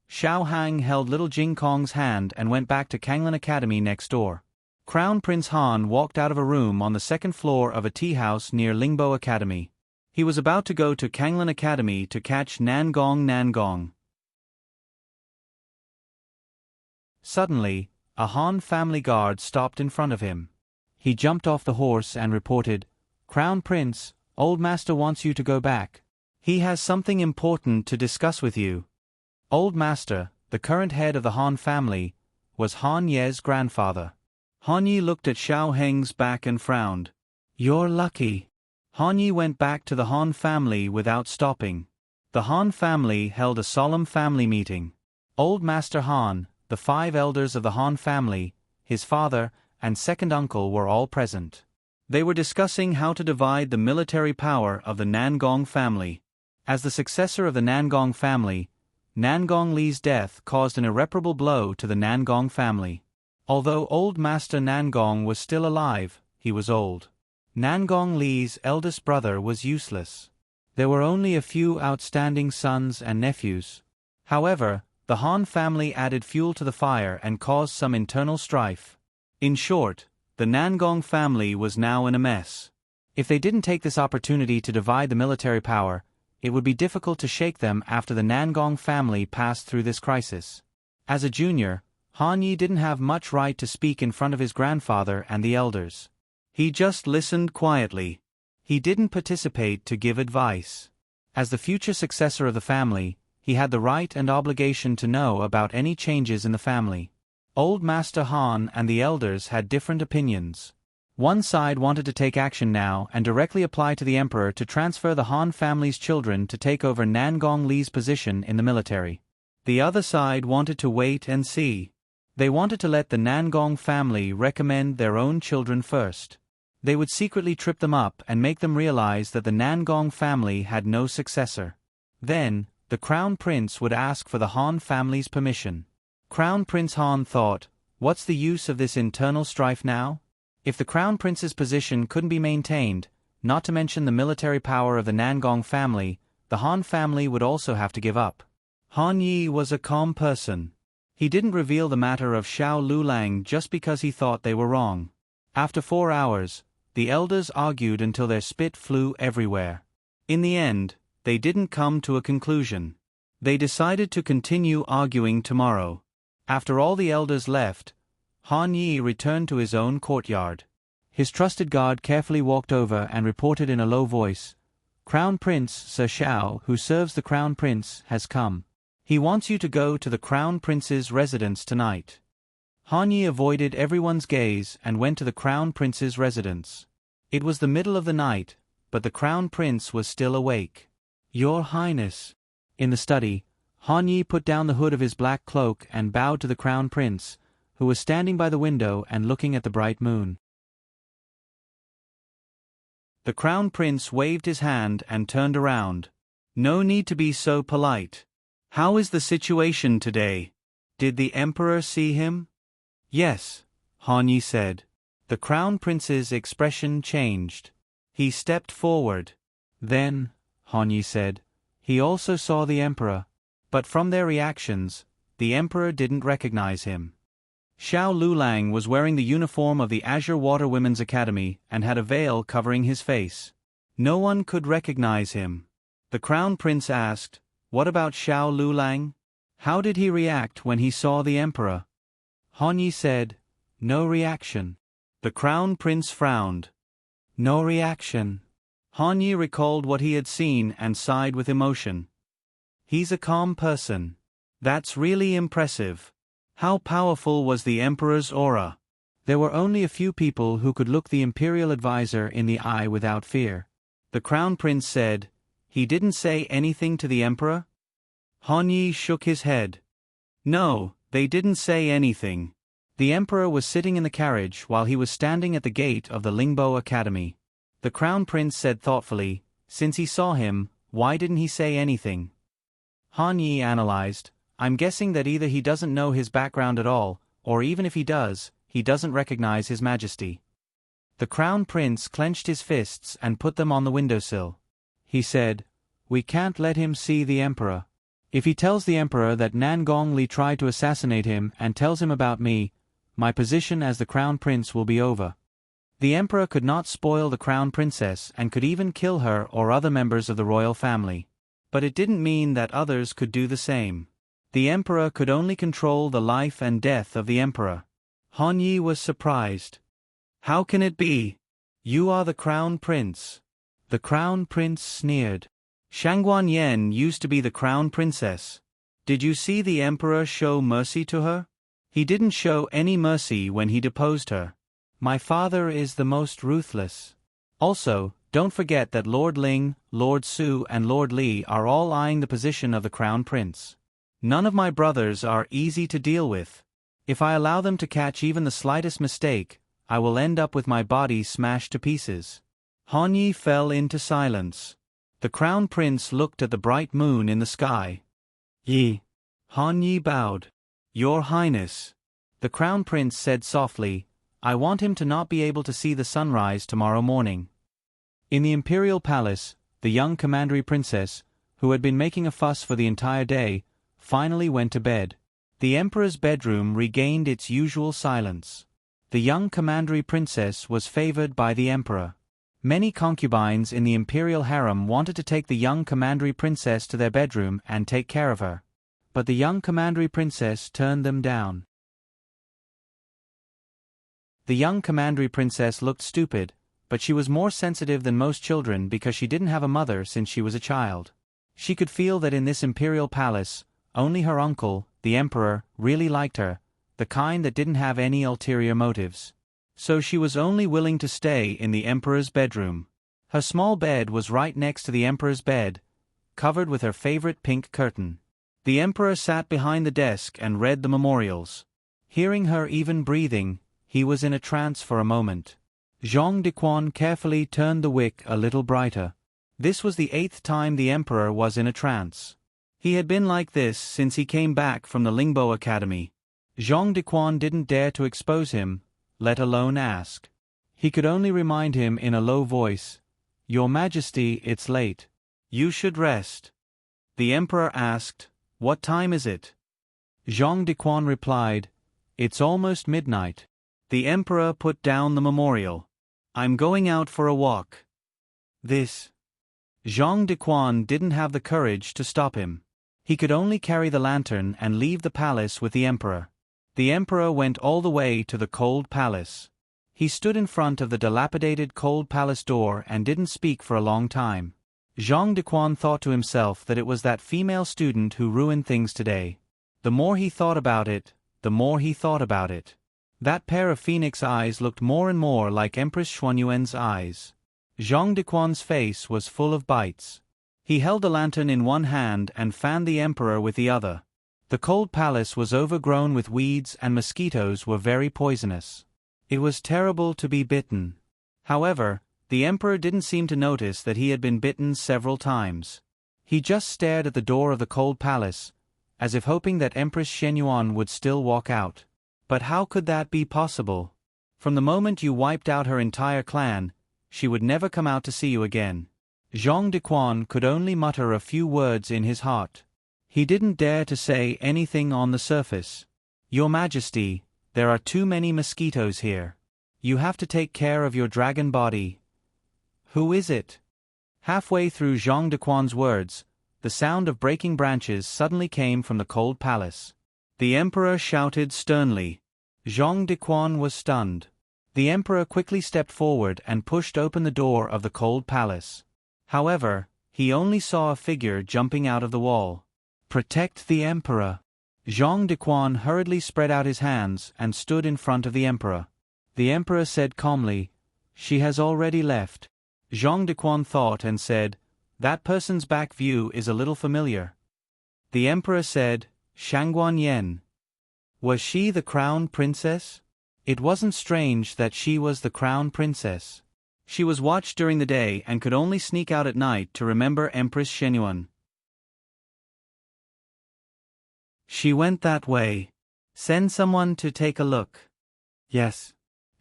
Xiao Hang held little Jing Kong's hand and went back to Kanglan Academy next door. Crown Prince Han walked out of a room on the second floor of a tea house near Lingbo Academy. He was about to go to Kanglan Academy to catch Nangong. Suddenly, a Han family guard stopped in front of him. He jumped off the horse and reported, "Crown Prince, Old Master wants you to go back. He has something important to discuss with you." Old Master, the current head of the Han family, was Han Ye's grandfather. Han Ye looked at Xiao Heng's back and frowned. "You're lucky." Han Ye went back to the Han family without stopping. The Han family held a solemn family meeting. Old Master Han, the 5 elders of the Han family, his father, and second uncle were all present. They were discussing how to divide the military power of the Nangong family. As the successor of the Nangong family, Nangong Li's death caused an irreparable blow to the Nangong family. Although Old Master Nangong was still alive, he was old. Nangong Li's eldest brother was useless. There were only a few outstanding sons and nephews. However, the Han family added fuel to the fire and caused some internal strife. In short, the Nangong family was now in a mess. If they didn't take this opportunity to divide the military power, it would be difficult to shake them after the Nangong family passed through this crisis. As a junior, Han Ye didn't have much right to speak in front of his grandfather and the elders. He just listened quietly. He didn't participate to give advice. As the future successor of the family, he had the right and obligation to know about any changes in the family. Old Master Han and the elders had different opinions. One side wanted to take action now and directly apply to the emperor to transfer the Han family's children to take over Nangong Li's position in the military. The other side wanted to wait and see. They wanted to let the Nangong family recommend their own children first. They would secretly trip them up and make them realize that the Nangong family had no successor. Then, the Crown Prince would ask for the Han family's permission. Crown Prince Han thought, what's the use of this internal strife now? If the Crown Prince's position couldn't be maintained, not to mention the military power of the Nangong family, the Han family would also have to give up. Han Ye was a calm person. He didn't reveal the matter of Xiao Lulang just because he thought they were wrong. After 4 hours, the elders argued until their spit flew everywhere. In the end, they didn't come to a conclusion. They decided to continue arguing tomorrow. After all the elders left, Han Ye returned to his own courtyard. His trusted guard carefully walked over and reported in a low voice, "Crown Prince Sir Xiao, who serves the Crown Prince, has come. He wants you to go to the Crown Prince's residence tonight." Han Ye avoided everyone's gaze and went to the Crown Prince's residence. It was the middle of the night, but the Crown Prince was still awake. "Your Highness." In the study, Han Yi put down the hood of his black cloak and bowed to the crown prince, who was standing by the window and looking at the bright moon. The crown prince waved his hand and turned around. No need to be so polite. How is the situation today? Did the emperor see him? Yes, Han Yi said. The crown prince's expression changed. He stepped forward. Then, Han Yi said, he also saw the emperor. But from their reactions, the emperor didn't recognize him. Xiao Lulang was wearing the uniform of the Azure Water Women's Academy and had a veil covering his face. No one could recognize him. The crown prince asked, "What about Xiao Lulang? How did he react when he saw the emperor?" Han Yi said, "No reaction." The crown prince frowned. No reaction. Han Yi recalled what he had seen and sighed with emotion. He's a calm person. That's really impressive. How powerful was the emperor's aura? There were only a few people who could look the imperial advisor in the eye without fear. The crown prince said, "He didn't say anything to the emperor?" Han Yi shook his head. "No, they didn't say anything." The emperor was sitting in the carriage while he was standing at the gate of the Lingbo Academy. The crown prince said thoughtfully, "Since he saw him, why didn't he say anything?" Han Yi analyzed, "I'm guessing that either he doesn't know his background at all, or even if he does, he doesn't recognize his majesty." The crown prince clenched his fists and put them on the windowsill. He said, "We can't let him see the emperor. If he tells the emperor that Nan Gongli tried to assassinate him and tells him about me, my position as the crown prince will be over." The emperor could not spoil the crown princess and could even kill her or other members of the royal family. But it didn't mean that others could do the same. The emperor could only control the life and death of the emperor. Han Yi was surprised. "How can it be? You are the crown prince." The crown prince sneered. "Shangguan Yen used to be the crown princess. Did you see the emperor show mercy to her? He didn't show any mercy when he deposed her. My father is the most ruthless. Also, don't forget that Lord Ling, Lord Su and Lord Li are all eyeing the position of the crown prince. None of my brothers are easy to deal with. If I allow them to catch even the slightest mistake, I will end up with my body smashed to pieces." Han Yi fell into silence. The crown prince looked at the bright moon in the sky. "Yi." Han Yi bowed. "Your Highness." The crown prince said softly, "I want him to not be able to see the sunrise tomorrow morning." In the imperial palace, the young commandery princess, who had been making a fuss for the entire day, finally went to bed. The emperor's bedroom regained its usual silence. The young commandery princess was favored by the emperor. Many concubines in the imperial harem wanted to take the young commandery princess to their bedroom and take care of her. But the young commandery princess turned them down. The young commandery princess looked stupid, but she was more sensitive than most children because she didn't have a mother since she was a child. She could feel that in this imperial palace, only her uncle, the emperor, really liked her, the kind that didn't have any ulterior motives. So she was only willing to stay in the emperor's bedroom. Her small bed was right next to the emperor's bed, covered with her favorite pink curtain. The emperor sat behind the desk and read the memorials. Hearing her even breathing, he was in a trance for a moment. Zhang Dequan carefully turned the wick a little brighter. This was the 8th time the emperor was in a trance. He had been like this since he came back from the Lingbo Academy. Zhang Dequan didn't dare to expose him, let alone ask. He could only remind him in a low voice, "Your Majesty, it's late. You should rest." The emperor asked, "What time is it?" Zhang Dequan replied, "It's almost midnight." The emperor put down the memorial. "I'm going out for a walk." This. Zhang Dequan didn't have the courage to stop him. He could only carry the lantern and leave the palace with the emperor. The emperor went all the way to the cold palace. He stood in front of the dilapidated cold palace door and didn't speak for a long time. Zhang Dequan thought to himself that it was that female student who ruined things today. The more he thought about it, the more he thought about it. That pair of phoenix eyes looked more and more like Empress Xuanyuan's eyes. Zhang Dequan's face was full of bites. He held the lantern in one hand and fanned the emperor with the other. The cold palace was overgrown with weeds and mosquitoes were very poisonous. It was terrible to be bitten. However, the emperor didn't seem to notice that he had been bitten several times. He just stared at the door of the cold palace, as if hoping that Empress Shenyuan would still walk out. But how could that be possible? From the moment you wiped out her entire clan, she would never come out to see you again. Zhang Dequan could only mutter a few words in his heart. He didn't dare to say anything on the surface. Your Majesty, there are too many mosquitoes here. You have to take care of your dragon body. Who is it? Halfway through Zhang Dequan's words, the sound of breaking branches suddenly came from the cold palace. The emperor shouted sternly. Zhang Dequan was stunned. The emperor quickly stepped forward and pushed open the door of the cold palace. However, he only saw a figure jumping out of the wall. Protect the emperor. Zhang Dequan hurriedly spread out his hands and stood in front of the emperor. The emperor said calmly, "She has already left." Zhang Dequan thought and said, "That person's back view is a little familiar." The emperor said, "Shangguan Yen. Was she the crown princess?" It wasn't strange that she was the crown princess. She was watched during the day and could only sneak out at night to remember Empress Shenyuan. She went that way. Send someone to take a look. Yes.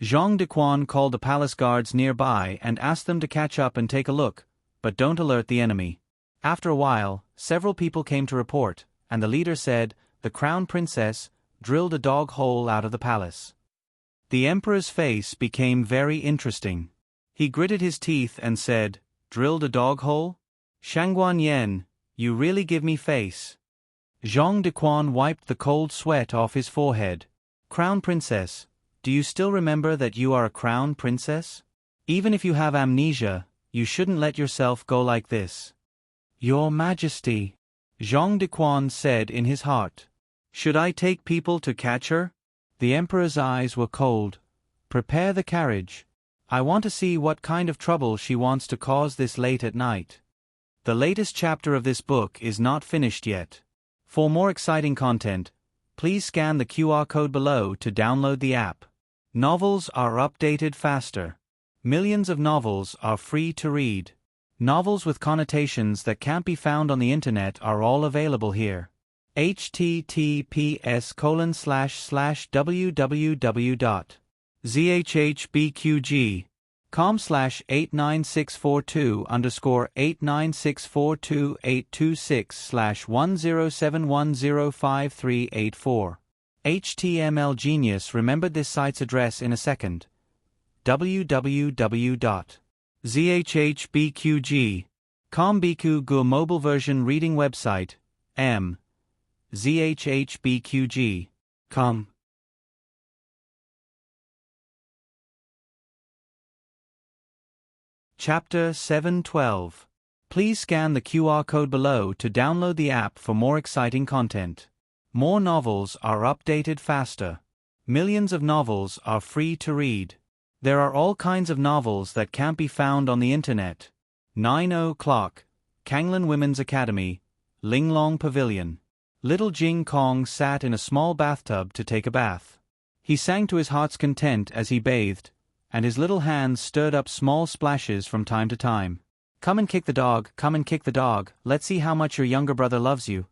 Zhang Dequan called the palace guards nearby and asked them to catch up and take a look, but don't alert the enemy. After a while, several people came to report, and the leader said, "The crown princess drilled a dog hole out of the palace." The emperor's face became very interesting. He gritted his teeth and said, "Drilled a dog hole? Shangguan Yen, you really give me face." Zhang Dequan wiped the cold sweat off his forehead. "Crown princess, do you still remember that you are a crown princess? Even if you have amnesia, you shouldn't let yourself go like this." "Your Majesty," Zhang Dequan said in his heart. "Should I take people to catch her?" The emperor's eyes were cold. "Prepare the carriage. I want to see what kind of trouble she wants to cause this late at night." The latest chapter of this book is not finished yet. For more exciting content, please scan the QR code below to download the app. Novels are updated faster. Millions of novels are free to read. Novels with connotations that can't be found on the internet are all available here. https://www.zhbqg.com/896428626/1071053884. HTML Genius remembered this site's address in a second. www.zhbqg.com BQ Gu mobile version reading website, m. zhbqg.com. Chapter 712. Please scan the QR code below to download the app for more exciting content. More novels are updated faster. Millions of novels are free to read. There are all kinds of novels that can't be found on the internet. 9 o'clock, Kanglan Women's Academy, Linglong Pavilion. Little Jing Kong sat in a small bathtub to take a bath. He sang to his heart's content as he bathed, and his little hands stirred up small splashes from time to time. "Come and kick the dog, come and kick the dog, let's see how much your younger brother loves you.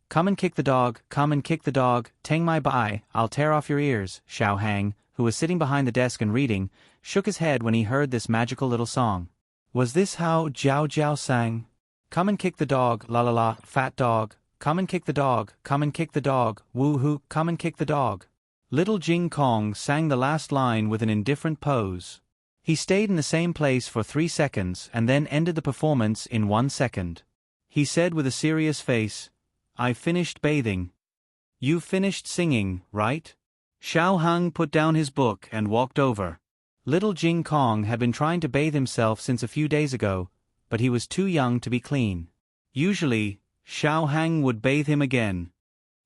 Come and kick the dog, come and kick the dog, tang my bai, I'll tear off your ears." Xiao Hang, who was sitting behind the desk and reading, shook his head when he heard this magical little song. Was this how Jiao Jiao sang? "Come and kick the dog, la la la, fat dog, come and kick the dog, come and kick the dog, woo hoo, come and kick the dog." Little Jing Kong sang the last line with an indifferent pose. He stayed in the same place for 3 seconds and then ended the performance in 1 second. He said with a serious face, "I finished bathing. You finished singing, right?" Xiao Hang put down his book and walked over. Little Jing Kong had been trying to bathe himself since a few days ago, but he was too young to be clean. Usually, Xiao Hang would bathe him again.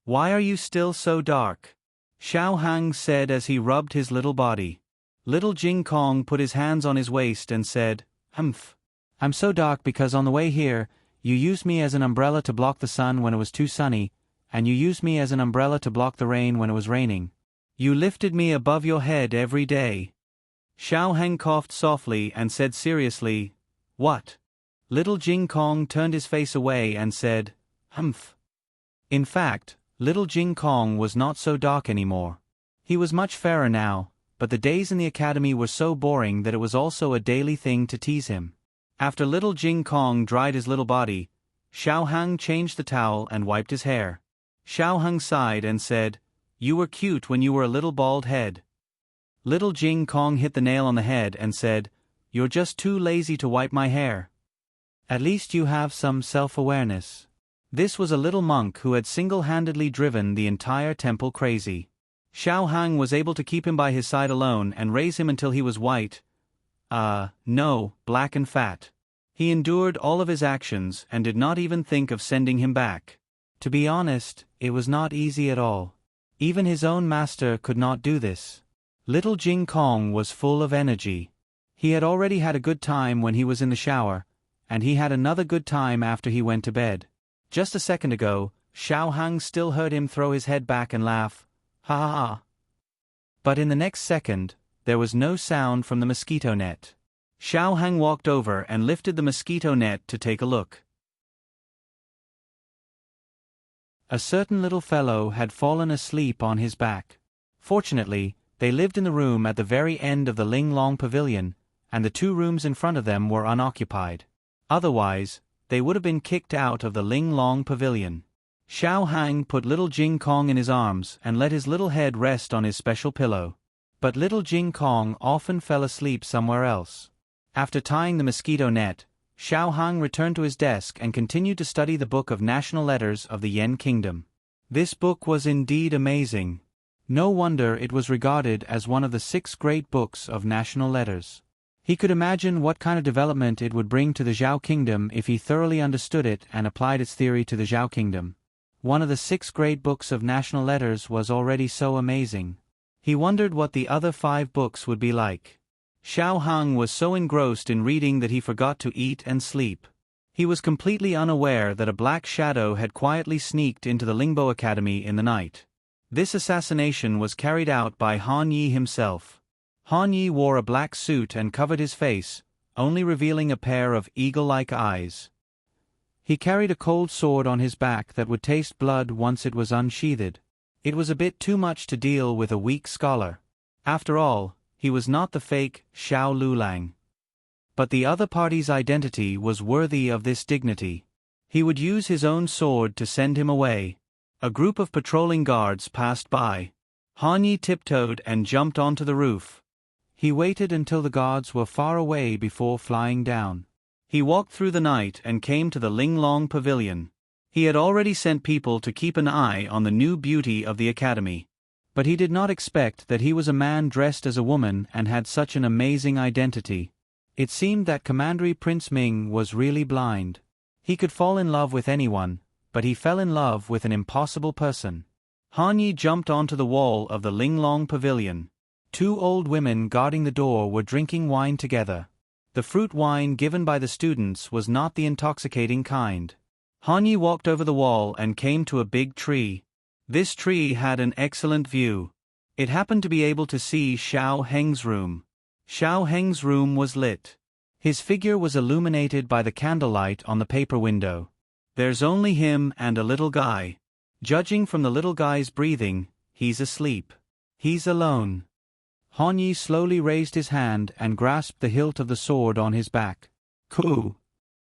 "Why are you still so dark?" Xiao Hang said as he rubbed his little body. Little Jing Kong put his hands on his waist and said, "Humph. I'm so dark because on the way here, You used me as an umbrella to block the sun when it was too sunny, and you used me as an umbrella to block the rain when it was raining. You lifted me above your head every day." Xiao Hang coughed softly and said seriously, "What?" Little Jing Kong turned his face away and said, "Humph." In fact, little Jing Kong was not so dark anymore. He was much fairer now, but the days in the academy were so boring that it was also a daily thing to tease him. After little Jing Kong dried his little body, Xiao Hang changed the towel and wiped his hair. Xiao Hang sighed and said, "You were cute when you were a little bald head." Little Jing Kong hit the nail on the head and said, "You're just too lazy to wipe my hair. At least you have some self-awareness." This was a little monk who had single-handedly driven the entire temple crazy. Xiao Hang was able to keep him by his side alone and raise him until he was white. No, black and fat. He endured all of his actions and did not even think of sending him back. To be honest, it was not easy at all. Even his own master could not do this. Little Jing Kong was full of energy. He had already had a good time when he was in the shower, and he had another good time after he went to bed. Just a second ago, Xiao Hang still heard him throw his head back and laugh, "Ha ha ha." But in the next second, there was no sound from the mosquito net. Xiao Hang walked over and lifted the mosquito net to take a look. A certain little fellow had fallen asleep on his back. Fortunately, they lived in the room at the very end of the Ling Long Pavilion, and the 2 rooms in front of them were unoccupied. Otherwise, they would have been kicked out of the Ling Long Pavilion. Xiao Hang put little Jing Kong in his arms and let his little head rest on his special pillow. But little Jing Kong often fell asleep somewhere else. After tying the mosquito net, Xiao Hang returned to his desk and continued to study the book of national letters of the Yen Kingdom. This book was indeed amazing. No wonder it was regarded as one of the 6 great books of national letters. He could imagine what kind of development it would bring to the Zhao Kingdom if he thoroughly understood it and applied its theory to the Zhao Kingdom. One of the 6 great books of national letters was already so amazing. He wondered what the other 5 books would be like. Xiao Hang was so engrossed in reading that he forgot to eat and sleep. He was completely unaware that a black shadow had quietly sneaked into the Lingbo Academy in the night. This assassination was carried out by Han Yi himself. Han Yi wore a black suit and covered his face, only revealing a pair of eagle-like eyes. He carried a cold sword on his back that would taste blood once it was unsheathed. It was a bit too much to deal with a weak scholar. After all, he was not the fake Xiao Lulang. But the other party's identity was worthy of this dignity. He would use his own sword to send him away. A group of patrolling guards passed by. Han Yi tiptoed and jumped onto the roof. He waited until the guards were far away before flying down. He walked through the night and came to the Ling Long Pavilion. He had already sent people to keep an eye on the new beauty of the academy. But he did not expect that he was a man dressed as a woman and had such an amazing identity. It seemed that Commandery Prince Ming was really blind. He could fall in love with anyone, but he fell in love with an impossible person. Han Yi jumped onto the wall of the Ling Long Pavilion. 2 old women guarding the door were drinking wine together. The fruit wine given by the students was not the intoxicating kind. Han Yi walked over the wall and came to a big tree. This tree had an excellent view. It happened to be able to see Xiao Heng's room. Xiao Heng's room was lit. His figure was illuminated by the candlelight on the paper window. There's only him and a little guy. Judging from the little guy's breathing, he's asleep. He's alone. Han Yi slowly raised his hand and grasped the hilt of the sword on his back. Coo!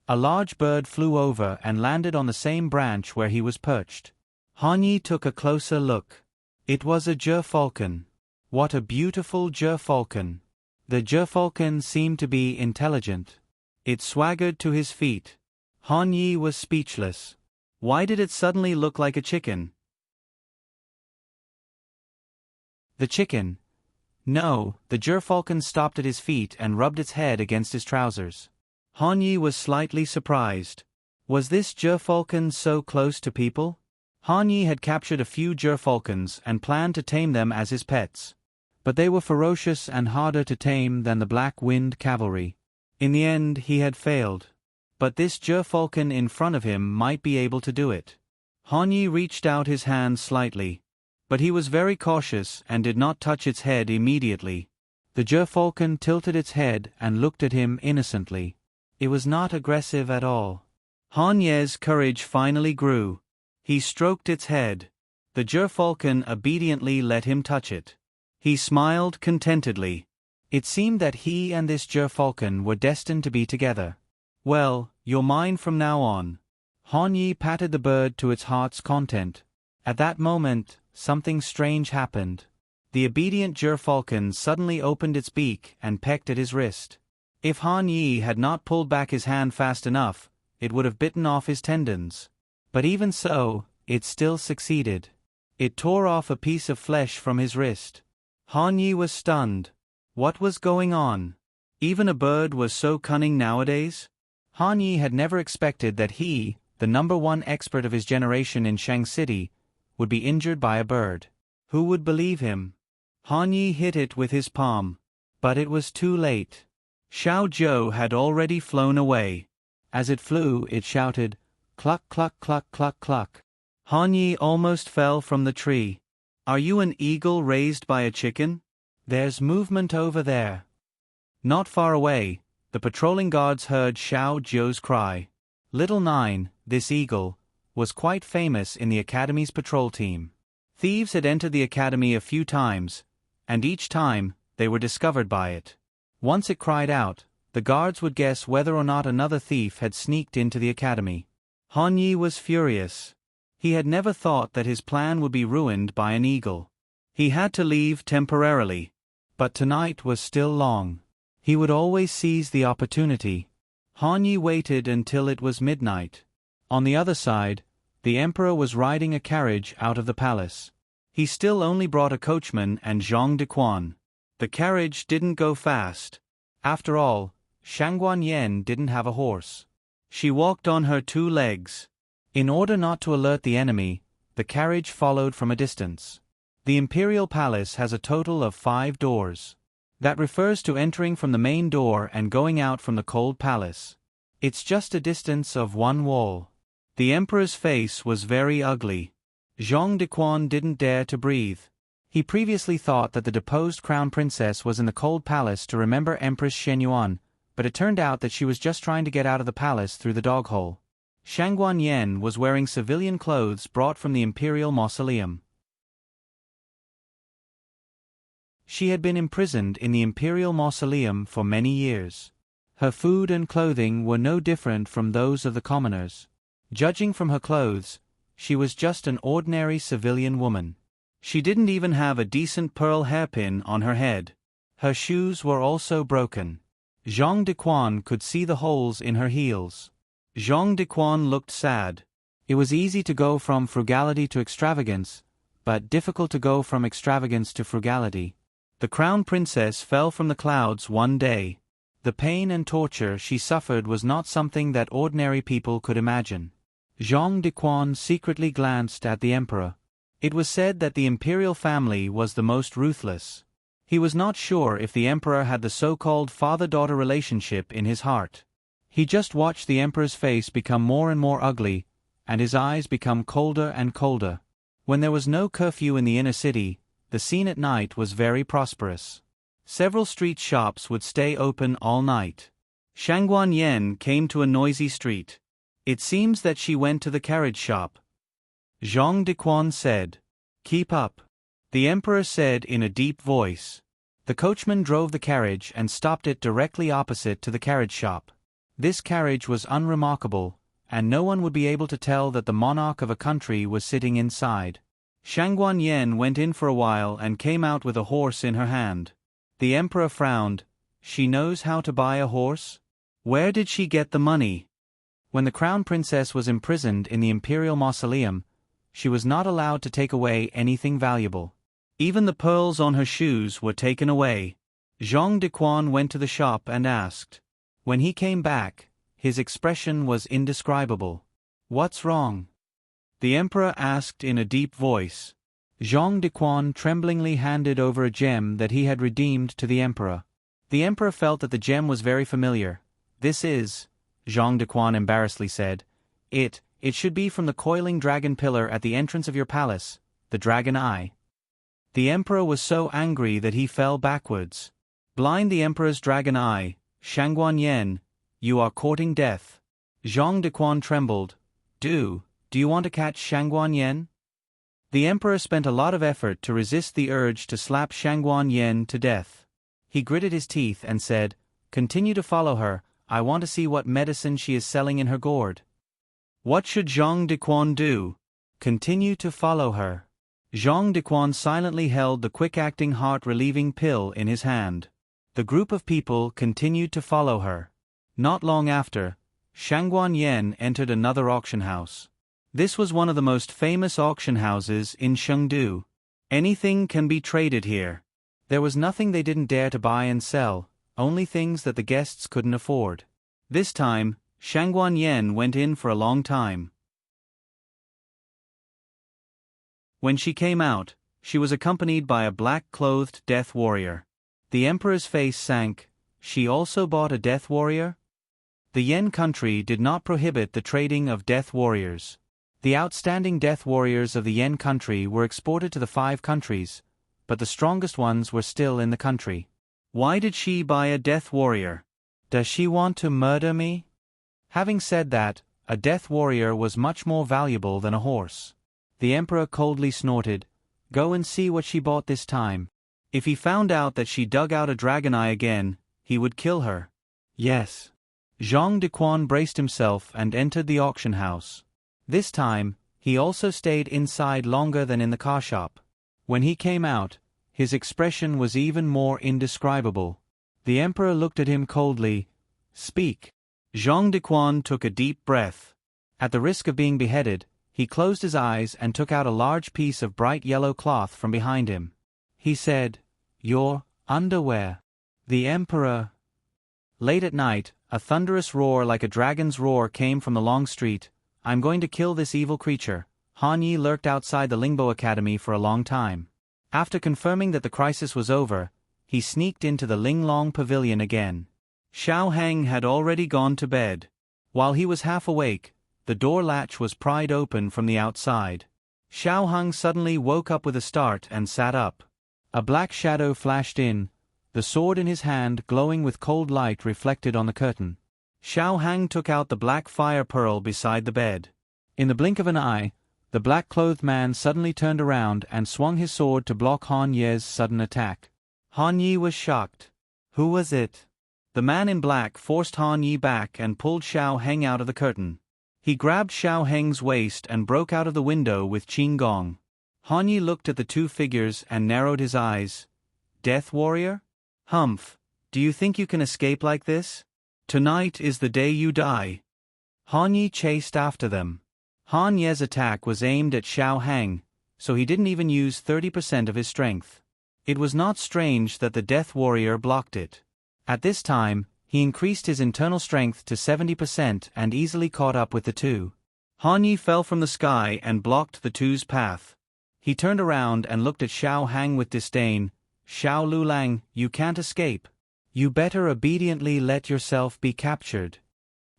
A large bird flew over and landed on the same branch where he was perched. Han Yi took a closer look. It was a gerfalcon. What a beautiful gerfalcon! The gerfalcon seemed to be intelligent. It swaggered to his feet. Han Yi was speechless. Why did it suddenly look like a chicken? The chicken. No, the gerfalcon stopped at his feet and rubbed its head against his trousers. Han Yi was slightly surprised. Was this gerfalcon so close to people? Han Yi had captured a few gerfalcons and planned to tame them as his pets. But they were ferocious and harder to tame than the Black Wind Cavalry. In the end he had failed. but this gerfalcon in front of him might be able to do it. Han Yi reached out his hand slightly, but he was very cautious and did not touch its head immediately. The gerfalcon tilted its head and looked at him innocently. It was not aggressive at all. Han Ye's courage finally grew. He stroked its head. The gerfalcon obediently let him touch it. He smiled contentedly. It seemed that he and this gerfalcon were destined to be together. Well, you're mine from now on. Han Yi patted the bird to its heart's content. At that moment, something strange happened. The obedient gerfalcon suddenly opened its beak and pecked at his wrist. If Han Yi had not pulled back his hand fast enough, it would have bitten off his tendons. But even so, it still succeeded. It tore off a piece of flesh from his wrist. Han Yi was stunned. What was going on? Even a bird was so cunning nowadays? Han Yi had never expected that he, the #1 expert of his generation in Shang City, would be injured by a bird. Who would believe him? Han Yi hit it with his palm. But it was too late. Xiao Zhou had already flown away. As it flew, it shouted, "Cluck, cluck, cluck, cluck, cluck." Han Yi almost fell from the tree. "Are you an eagle raised by a chicken? There's movement over there." Not far away, the patrolling guards heard Xiao Zhou's cry. Little Nine, this eagle, was quite famous in the Academy's patrol team. Thieves had entered the Academy a few times, and each time, they were discovered by it. Once it cried out, the guards would guess whether or not another thief had sneaked into the Academy. Han Yi was furious. He had never thought that his plan would be ruined by an eagle. He had to leave temporarily. But tonight was still long. He would always seize the opportunity. Han Yi waited until it was midnight. On the other side, the emperor was riding a carriage out of the palace. He still only brought a coachman and Zhang Dequan. The carriage didn't go fast. After all, Shangguan Yen didn't have a horse. She walked on her 2 legs. In order not to alert the enemy, the carriage followed from a distance. The imperial palace has a total of 5 doors. That refers to entering from the main door and going out from the cold palace. It's just a distance of 1 wall. The emperor's face was very ugly. Zhang Dequan didn't dare to breathe. He previously thought that the deposed crown princess was in the cold palace to remember Empress Shenyuan, but it turned out that she was just trying to get out of the palace through the dog hole. Shangguan Yen was wearing civilian clothes brought from the imperial mausoleum. She had been imprisoned in the imperial mausoleum for many years. Her food and clothing were no different from those of the commoners. Judging from her clothes, she was just an ordinary civilian woman. She didn't even have a decent pearl hairpin on her head. Her shoes were also broken. Zhang Dequan could see the holes in her heels. Zhang Dequan looked sad. It was easy to go from frugality to extravagance, but difficult to go from extravagance to frugality. The crown princess fell from the clouds one day. The pain and torture she suffered was not something that ordinary people could imagine. Zhang Dequan secretly glanced at the emperor. It was said that the imperial family was the most ruthless. He was not sure if the emperor had the so-called father-daughter relationship in his heart. He just watched the emperor's face become more and more ugly, and his eyes become colder and colder. When there was no curfew in the inner city, the scene at night was very prosperous. Several street shops would stay open all night. Shangguan Yen came to a noisy street. It seems that she went to the carriage shop. Zhang Dequan said, "Keep up," the emperor said in a deep voice. The coachman drove the carriage and stopped it directly opposite to the carriage shop. This carriage was unremarkable, and no one would be able to tell that the monarch of a country was sitting inside. Shangguan Yen went in for a while and came out with a horse in her hand. The emperor frowned. She knows how to buy a horse? Where did she get the money? When the crown princess was imprisoned in the imperial mausoleum, she was not allowed to take away anything valuable. Even the pearls on her shoes were taken away. Zhang Dequan went to the shop and asked. When he came back, his expression was indescribable. "What's wrong?" the emperor asked in a deep voice. Zhang Dequan tremblingly handed over a gem that he had redeemed to the emperor. The emperor felt that the gem was very familiar. "This is Zhang Dequan embarrassedly said. It should be from the coiling dragon pillar at the entrance of your palace, the Dragon Eye. The emperor was so angry that he fell backwards. Blind the emperor's dragon eye, Shangguan Yen, you are courting death. Zhang Dequan trembled. Do you want to catch Shangguan Yen? The emperor spent a lot of effort to resist the urge to slap Shangguan Yen to death. He gritted his teeth and said, continue to follow her, I want to see what medicine she is selling in her gourd. What should Zhang Dequan do? Continue to follow her. Zhang Dequan silently held the quick-acting heart-relieving pill in his hand. The group of people continued to follow her. Not long after, Shangguan Yen entered another auction house. This was one of the most famous auction houses in Chengdu. Anything can be traded here. There was nothing they didn't dare to buy and sell, only things that the guests couldn't afford. This time, Shangguan Yen went in for a long time. When she came out, she was accompanied by a black-clothed death warrior. The emperor's face sank. She also bought a death warrior? The Yen country did not prohibit the trading of death warriors. The outstanding death warriors of the Yen country were exported to the 5 countries, but the strongest ones were still in the country. Why did she buy a death warrior? Does she want to murder me? Having said that, a death warrior was much more valuable than a horse. The emperor coldly snorted. Go and see what she bought this time. If he found out that she dug out a dragon eye again, he would kill her. Yes. Zhang Dequan braced himself and entered the auction house. This time, he also stayed inside longer than in the car shop. When he came out, his expression was even more indescribable. The emperor looked at him coldly. Speak. Zhang Dequan took a deep breath. At the risk of being beheaded, he closed his eyes and took out a large piece of bright yellow cloth from behind him. He said, Your underwear. The emperor. Late at night, a thunderous roar like a dragon's roar came from the long street. I'm going to kill this evil creature. Han Yi lurked outside the Lingbo Academy for a long time. After confirming that the crisis was over, he sneaked into the Linglong Pavilion again. Xiao Heng had already gone to bed. While he was half awake, the door latch was pried open from the outside. Xiao Heng suddenly woke up with a start and sat up. A black shadow flashed in, the sword in his hand glowing with cold light reflected on the curtain. Xiao Heng took out the black fire pearl beside the bed. In the blink of an eye, the black-clothed man suddenly turned around and swung his sword to block Han Ye's sudden attack. Han Yi was shocked. Who was it? The man in black forced Han Yi back and pulled Xiao Heng out of the curtain. He grabbed Xiao Heng's waist and broke out of the window with Qin Gong. Han Yi looked at the two figures and narrowed his eyes. Death warrior? Humph, do you think you can escape like this? Tonight is the day you die. Han Yi chased after them. Han Ye's attack was aimed at Xiao Heng, so he didn't even use 30% of his strength. It was not strange that the death warrior blocked it. At this time, he increased his internal strength to 70% and easily caught up with the two. Han Yi fell from the sky and blocked the two's path. He turned around and looked at Xiao Heng with disdain. Xiao Lulang, you can't escape. You better obediently let yourself be captured.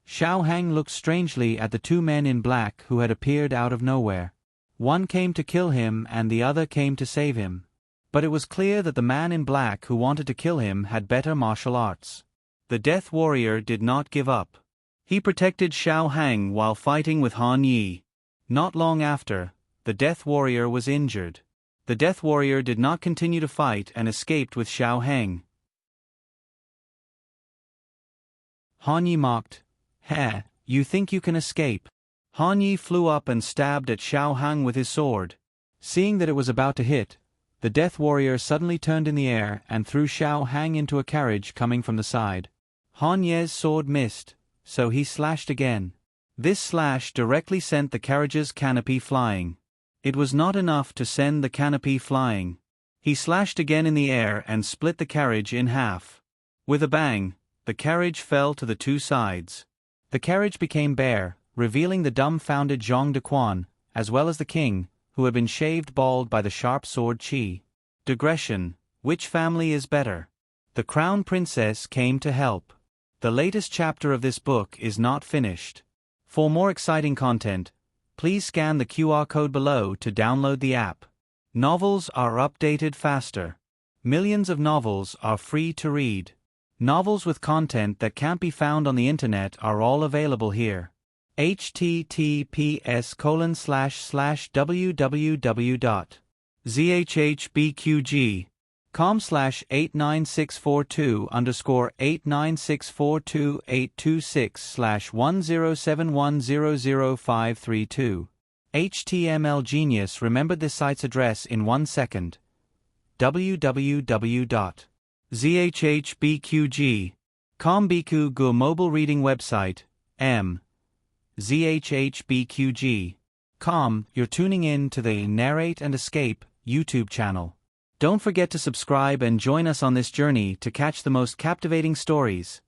Xiao Heng looked strangely at the two men in black who had appeared out of nowhere. One came to kill him and the other came to save him. But it was clear that the man in black who wanted to kill him had better martial arts. The death warrior did not give up. He protected Xiao Heng while fighting with Han Yi. Not long after, the death warrior was injured. The death warrior did not continue to fight and escaped with Xiao Heng. Han Yi mocked. Heh, you think you can escape? Han Yi flew up and stabbed at Xiao Heng with his sword. Seeing that it was about to hit, the death warrior suddenly turned in the air and threw Xiao Heng into a carriage coming from the side. Han Ye's sword missed, so he slashed again. This slash directly sent the carriage's canopy flying. It was not enough to send the canopy flying. He slashed again in the air and split the carriage in half. With a bang, the carriage fell to the two sides. The carriage became bare, revealing the dumbfounded Zhang Dequan, as well as the king, who had been shaved bald by the sharp sword Qi. Digression: which family is better? The crown princess came to help. The latest chapter of this book is not finished. For more exciting content, please scan the QR code below to download the app. Novels are updated faster. Millions of novels are free to read. Novels with content that can't be found on the internet are all available here. https://www.zhbqg.com/89642_826/1071000532. HTML Genius remembered this site's address in 1 second. www.zhbqg.com Biku Gu mobile reading website, zhbqg.com. You're tuning in to the Narrate and Escape YouTube channel. Don't forget to subscribe and join us on this journey to catch the most captivating stories.